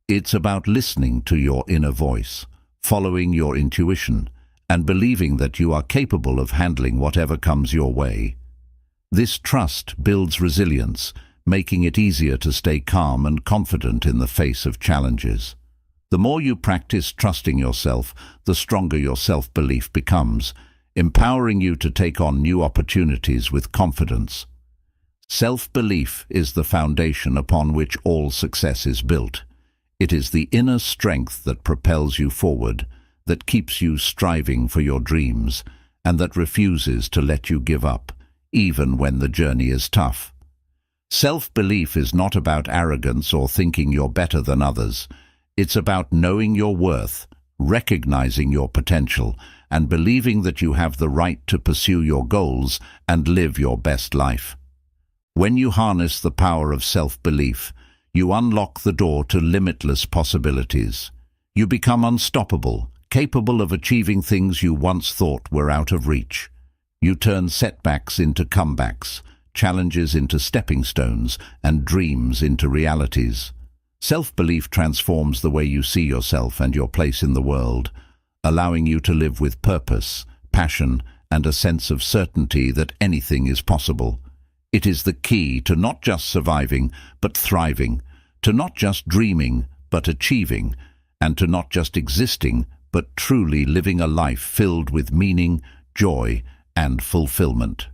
Speaker 1: It's about listening to your inner voice, following your intuition, and believing that you are capable of handling whatever comes your way. This trust builds resilience, making it easier to stay calm and confident in the face of challenges. The more you practice trusting yourself, the stronger your self-belief becomes, empowering you to take on new opportunities with confidence. Self-belief is the foundation upon which all success is built. It is the inner strength that propels you forward, that keeps you striving for your dreams, and that refuses to let you give up, even when the journey is tough. Self-belief is not about arrogance or thinking you're better than others. It's about knowing your worth, recognizing your potential, and believing that you have the right to pursue your goals and live your best life. When you harness the power of self-belief, you unlock the door to limitless possibilities. You become unstoppable, capable of achieving things you once thought were out of reach. You turn setbacks into comebacks, challenges into stepping stones, and dreams into realities. Self-belief transforms the way you see yourself and your place in the world, allowing you to live with purpose, passion, and a sense of certainty that anything is possible. It is the key to not just surviving, but thriving, to not just dreaming, but achieving, and to not just existing, but truly living a life filled with meaning, joy, and fulfillment.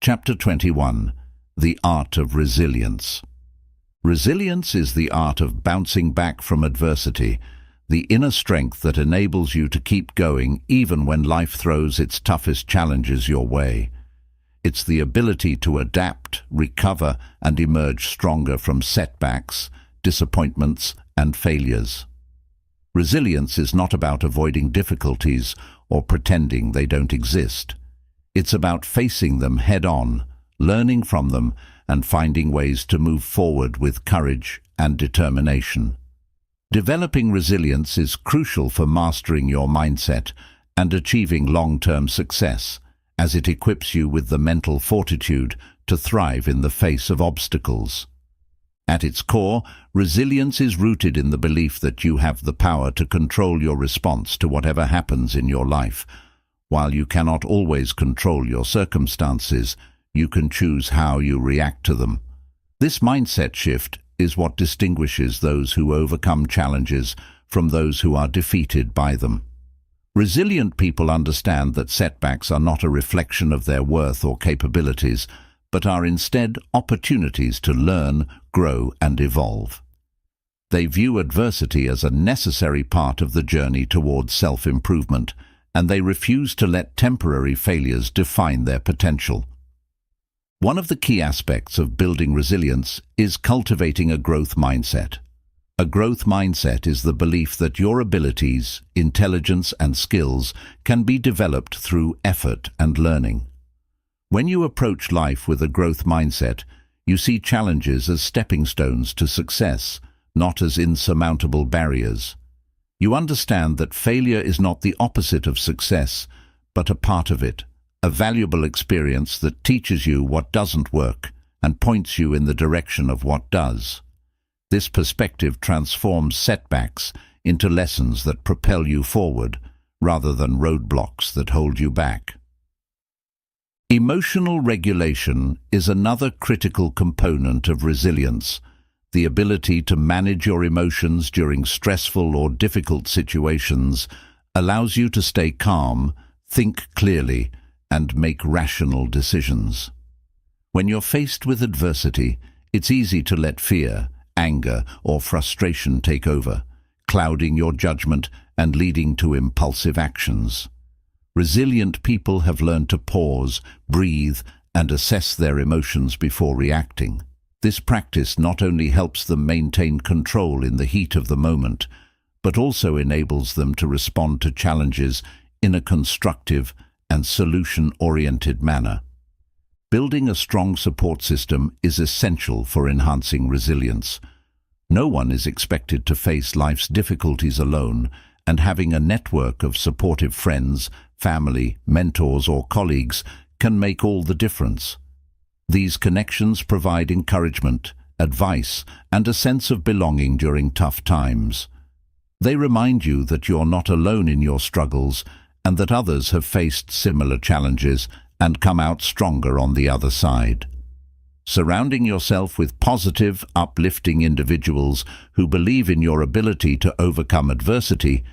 Speaker 1: Chapter 21. The Art of Resilience. Resilience is the art of bouncing back from adversity, the inner strength that enables you to keep going even when life throws its toughest challenges your way. It's the ability to adapt, recover, and emerge stronger from setbacks, disappointments, and failures. Resilience is not about avoiding difficulties or pretending they don't exist. It's about facing them head-on, learning from them, and finding ways to move forward with courage and determination. Developing resilience is crucial for mastering your mindset and achieving long-term success, as it equips you with the mental fortitude to thrive in the face of obstacles. At its core, resilience is rooted in the belief that you have the power to control your response to whatever happens in your life. While you cannot always control your circumstances, you can choose how you react to them. This mindset shift is what distinguishes those who overcome challenges from those who are defeated by them. Resilient people understand that setbacks are not a reflection of their worth or capabilities, but are instead opportunities to learn, grow, and evolve. They view adversity as a necessary part of the journey towards self-improvement, and they refuse to let temporary failures define their potential. One of the key aspects of building resilience is cultivating a growth mindset. A growth mindset is the belief that your abilities, intelligence, and skills can be developed through effort and learning. When you approach life with a growth mindset, you see challenges as stepping stones to success, not as insurmountable barriers. You understand that failure is not the opposite of success, but a part of it, a valuable experience that teaches you what doesn't work and points you in the direction of what does. This perspective transforms setbacks into lessons that propel you forward, rather than roadblocks that hold you back. Emotional regulation is another critical component of resilience. The ability to manage your emotions during stressful or difficult situations allows you to stay calm, think clearly, and make rational decisions. When you're faced with adversity, it's easy to let fear, anger, or frustration take over, clouding your judgment and leading to impulsive actions. Resilient people have learned to pause, breathe, and assess their emotions before reacting. This practice not only helps them maintain control in the heat of the moment, but also enables them to respond to challenges in a constructive and solution-oriented manner. Building a strong support system is essential for enhancing resilience. No one is expected to face life's difficulties alone, and having a network of supportive friends, family, mentors, or colleagues can make all the difference. These connections provide encouragement, advice, and a sense of belonging during tough times. They remind you that you're not alone in your struggles and that others have faced similar challenges and come out stronger on the other side. Surrounding yourself with positive, uplifting individuals who believe in your ability to overcome adversity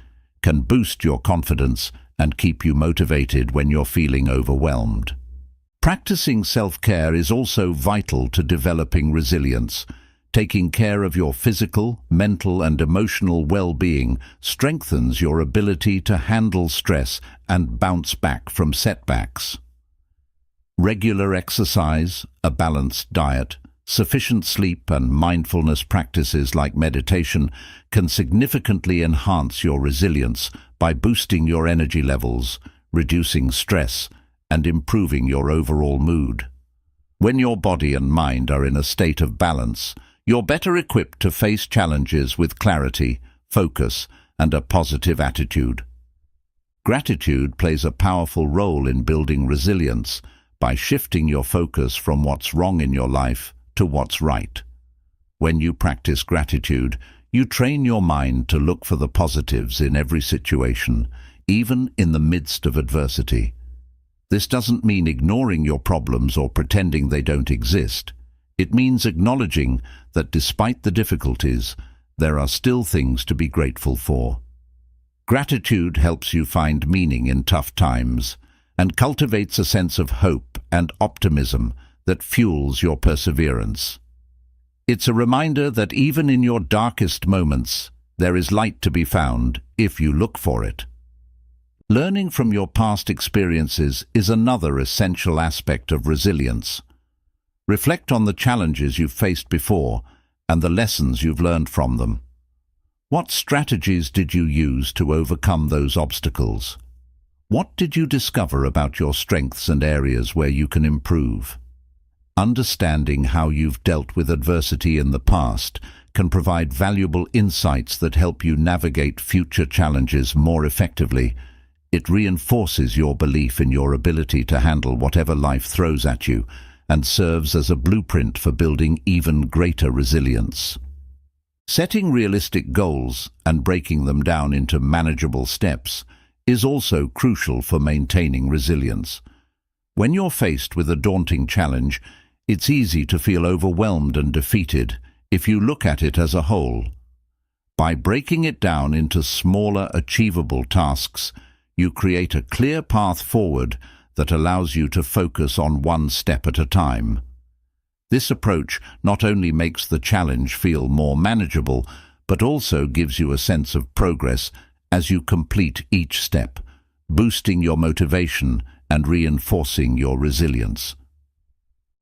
Speaker 1: can boost your confidence and keep you motivated when you're feeling overwhelmed. Practicing self-care is also vital to developing resilience. Taking care of your physical, mental, and emotional well-being strengthens your ability to handle stress and bounce back from setbacks. Regular exercise, a balanced diet, sufficient sleep, and mindfulness practices like meditation can significantly enhance your resilience by boosting your energy levels, reducing stress, and improving your overall mood. When your body and mind are in a state of balance, you're better equipped to face challenges with clarity, focus, and a positive attitude. Gratitude plays a powerful role in building resilience by shifting your focus from what's wrong in your life to what's right. When you practice gratitude, you train your mind to look for the positives in every situation, even in the midst of adversity. This doesn't mean ignoring your problems or pretending they don't exist. It means acknowledging that despite the difficulties, there are still things to be grateful for. Gratitude helps you find meaning in tough times and cultivates a sense of hope and optimism that fuels your perseverance. It's a reminder that even in your darkest moments, there is light to be found if you look for it. Learning from your past experiences is another essential aspect of resilience. Reflect on the challenges you've faced before and the lessons you've learned from them. What strategies did you use to overcome those obstacles? What did you discover about your strengths and areas where you can improve? Understanding how you've dealt with adversity in the past can provide valuable insights that help you navigate future challenges more effectively. It reinforces your belief in your ability to handle whatever life throws at you and serves as a blueprint for building even greater resilience. Setting realistic goals and breaking them down into manageable steps is also crucial for maintaining resilience. When you're faced with a daunting challenge, it's easy to feel overwhelmed and defeated if you look at it as a whole. By breaking it down into smaller, achievable tasks, you create a clear path forward that allows you to focus on one step at a time. This approach not only makes the challenge feel more manageable, but also gives you a sense of progress as you complete each step, boosting your motivation and reinforcing your resilience.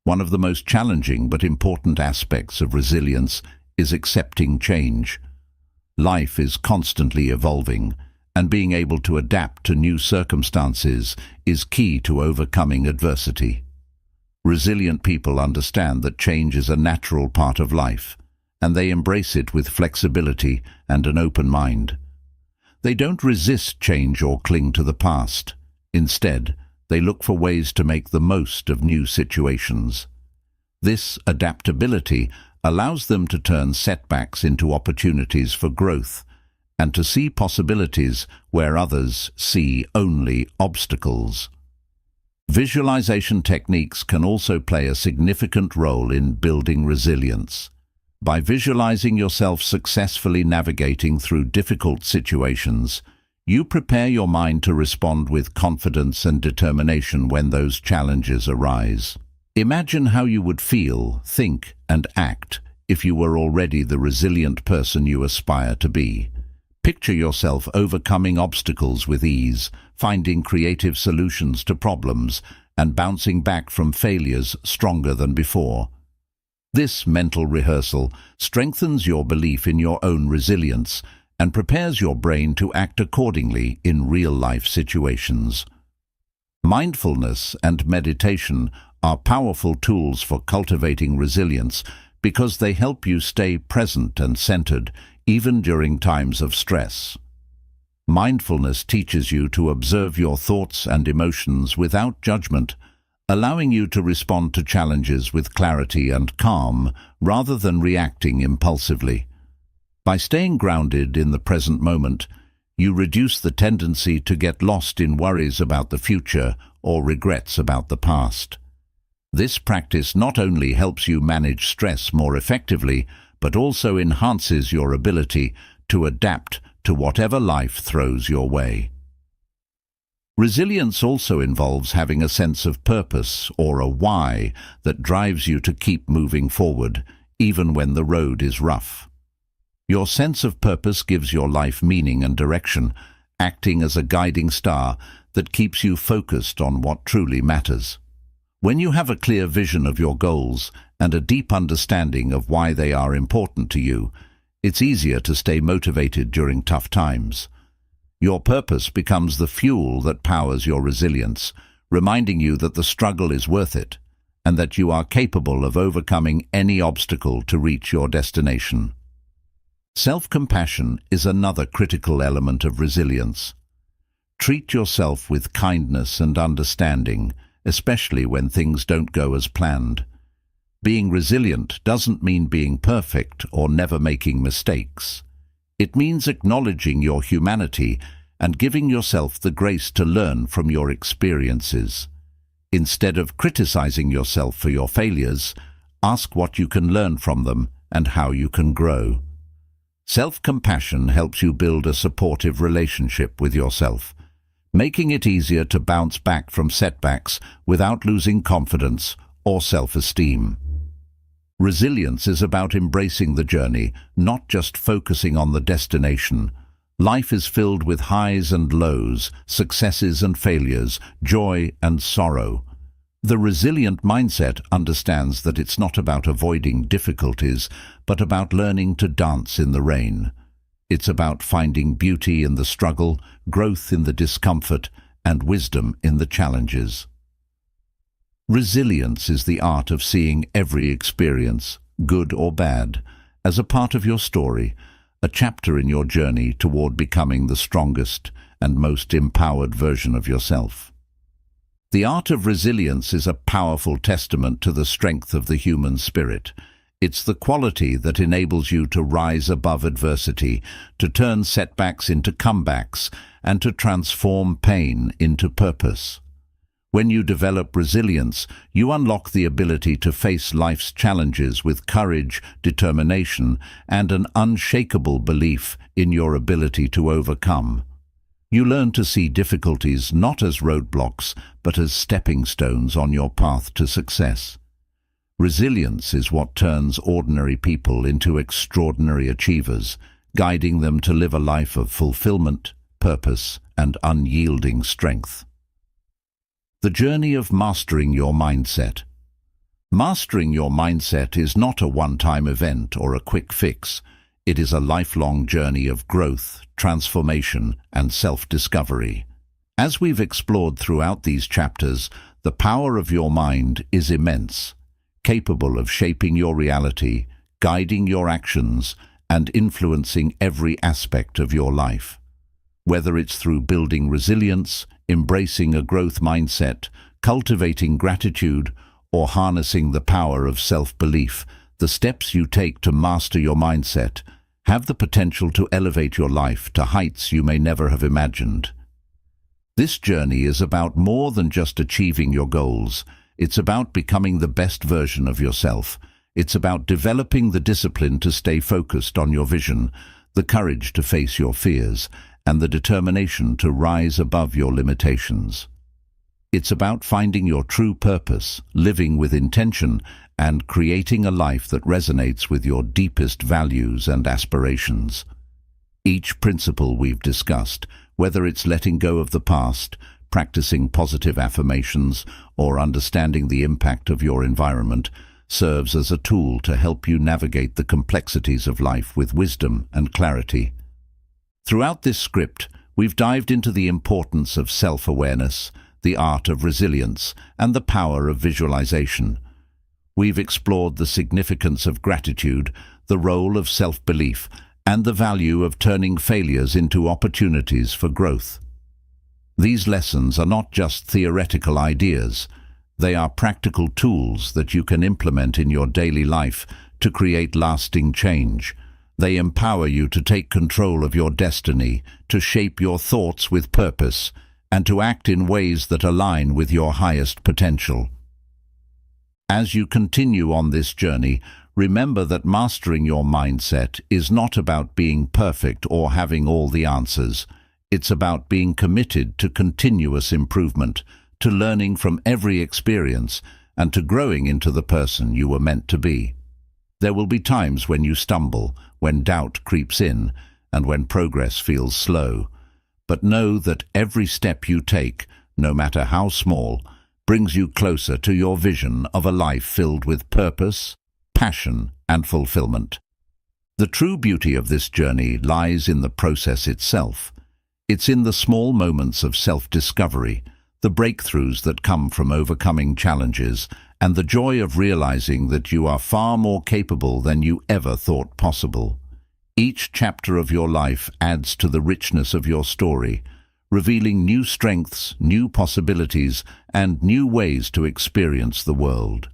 Speaker 1: One of the most challenging but important aspects of resilience is accepting change. Life is constantly evolving, and being able to adapt to new circumstances is key to overcoming adversity. Resilient people understand that change is a natural part of life, and they embrace it with flexibility and an open mind. They don't resist change or cling to the past. Instead, they look for ways to make the most of new situations. This adaptability allows them to turn setbacks into opportunities for growth and to see possibilities where others see only obstacles. Visualization techniques can also play a significant role in building resilience. By visualizing yourself successfully navigating through difficult situations, you prepare your mind to respond with confidence and determination when those challenges arise. Imagine how you would feel, think, and act if you were already the resilient person you aspire to be. Picture yourself overcoming obstacles with ease, finding creative solutions to problems, and bouncing back from failures stronger than before. This mental rehearsal strengthens your belief in your own resilience and prepares your brain to act accordingly in real-life situations. Mindfulness and meditation are powerful tools for cultivating resilience because they help you stay present and centered even during times of stress. Mindfulness teaches you to observe your thoughts and emotions without judgment, allowing you to respond to challenges with clarity and calm rather than reacting impulsively. By staying grounded in the present moment, you reduce the tendency to get lost in worries about the future or regrets about the past. This practice not only helps you manage stress more effectively, but also enhances your ability to adapt to whatever life throws your way. Resilience also involves having a sense of purpose or a why that drives you to keep moving forward, even when the road is rough. Your sense of purpose gives your life meaning and direction, acting as a guiding star that keeps you focused on what truly matters. When you have a clear vision of your goals and a deep understanding of why they are important to you, it's easier to stay motivated during tough times. Your purpose becomes the fuel that powers your resilience, reminding you that the struggle is worth it and that you are capable of overcoming any obstacle to reach your destination. Self-compassion is another critical element of resilience. Treat yourself with kindness and understanding, especially when things don't go as planned. Being resilient doesn't mean being perfect or never making mistakes. It means acknowledging your humanity and giving yourself the grace to learn from your experiences. Instead of criticizing yourself for your failures, ask what you can learn from them and how you can grow. Self-compassion helps you build a supportive relationship with yourself, making it easier to bounce back from setbacks without losing confidence or self-esteem. Resilience is about embracing the journey, not just focusing on the destination. Life is filled with highs and lows, successes and failures, joy and sorrow. The resilient mindset understands that it's not about avoiding difficulties, but about learning to dance in the rain. It's about finding beauty in the struggle, growth in the discomfort, and wisdom in the challenges. Resilience is the art of seeing every experience, good or bad, as a part of your story, a chapter in your journey toward becoming the strongest and most empowered version of yourself. The art of resilience is a powerful testament to the strength of the human spirit. It's the quality that enables you to rise above adversity, to turn setbacks into comebacks, and to transform pain into purpose. When you develop resilience, you unlock the ability to face life's challenges with courage, determination, and an unshakable belief in your ability to overcome. You learn to see difficulties not as roadblocks, but as stepping stones on your path to success. Resilience is what turns ordinary people into extraordinary achievers, guiding them to live a life of fulfillment, purpose, and unyielding strength. The journey of mastering your mindset. Mastering your mindset is not a one-time event or a quick fix. It is a lifelong journey of growth, transformation, and self-discovery. As we've explored throughout these chapters, the power of your mind is immense, capable of shaping your reality, guiding your actions, and influencing every aspect of your life. Whether it's through building resilience, embracing a growth mindset, cultivating gratitude, or harnessing the power of self-belief, the steps you take to master your mindset have the potential to elevate your life to heights you may never have imagined. This journey is about more than just achieving your goals. It's about becoming the best version of yourself. It's about developing the discipline to stay focused on your vision, the courage to face your fears, and the determination to rise above your limitations. It's about finding your true purpose, living with intention, and creating a life that resonates with your deepest values and aspirations. Each principle we've discussed, whether it's letting go of the past, practicing positive affirmations, or understanding the impact of your environment, serves as a tool to help you navigate the complexities of life with wisdom and clarity. Throughout this script, we've dived into the importance of self-awareness, the art of resilience, and the power of visualization. We've explored the significance of gratitude, the role of self-belief, and the value of turning failures into opportunities for growth. These lessons are not just theoretical ideas. They are practical tools that you can implement in your daily life to create lasting change. They empower you to take control of your destiny, to shape your thoughts with purpose, and to act in ways that align with your highest potential. As you continue on this journey, remember that mastering your mindset is not about being perfect or having all the answers. It's about being committed to continuous improvement, to learning from every experience, and to growing into the person you were meant to be. There will be times when you stumble, when doubt creeps in, and when progress feels slow. But know that every step you take, no matter how small, brings you closer to your vision of a life filled with purpose, passion, and fulfillment. The true beauty of this journey lies in the process itself. It's in the small moments of self-discovery, the breakthroughs that come from overcoming challenges, and the joy of realizing that you are far more capable than you ever thought possible. Each chapter of your life adds to the richness of your story, revealing new strengths, new possibilities, and new ways to experience the world.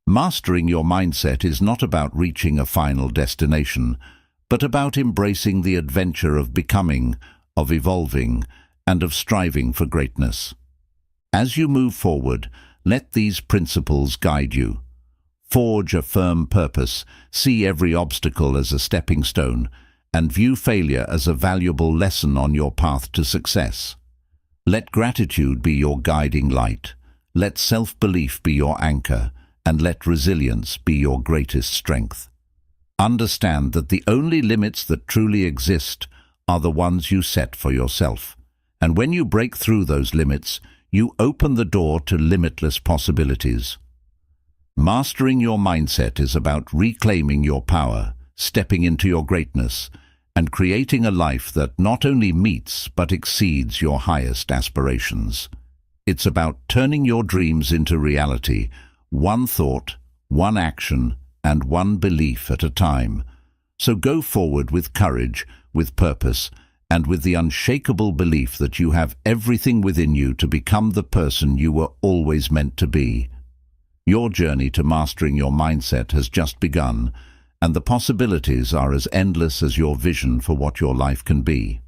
Speaker 1: Mastering your mindset is not about reaching a final destination, but about embracing the adventure of becoming, of evolving, and of striving for greatness. As you move forward, let these principles guide you. Forge a firm purpose, see every obstacle as a stepping stone, and view failure as a valuable lesson on your path to success. Let gratitude be your guiding light, let self-belief be your anchor, and let resilience be your greatest strength. Understand that the only limits that truly exist are the ones you set for yourself, and when you break through those limits, you open the door to limitless possibilities. Mastering your mindset is about reclaiming your power, stepping into your greatness, and creating a life that not only meets but exceeds your highest aspirations. It's about turning your dreams into reality, one thought, one action, and one belief at a time. So go forward with courage, with purpose, and with the unshakable belief that you have everything within you to become the person you were always meant to be. Your journey to mastering your mindset has just begun, and the possibilities are as endless as your vision for what your life can be.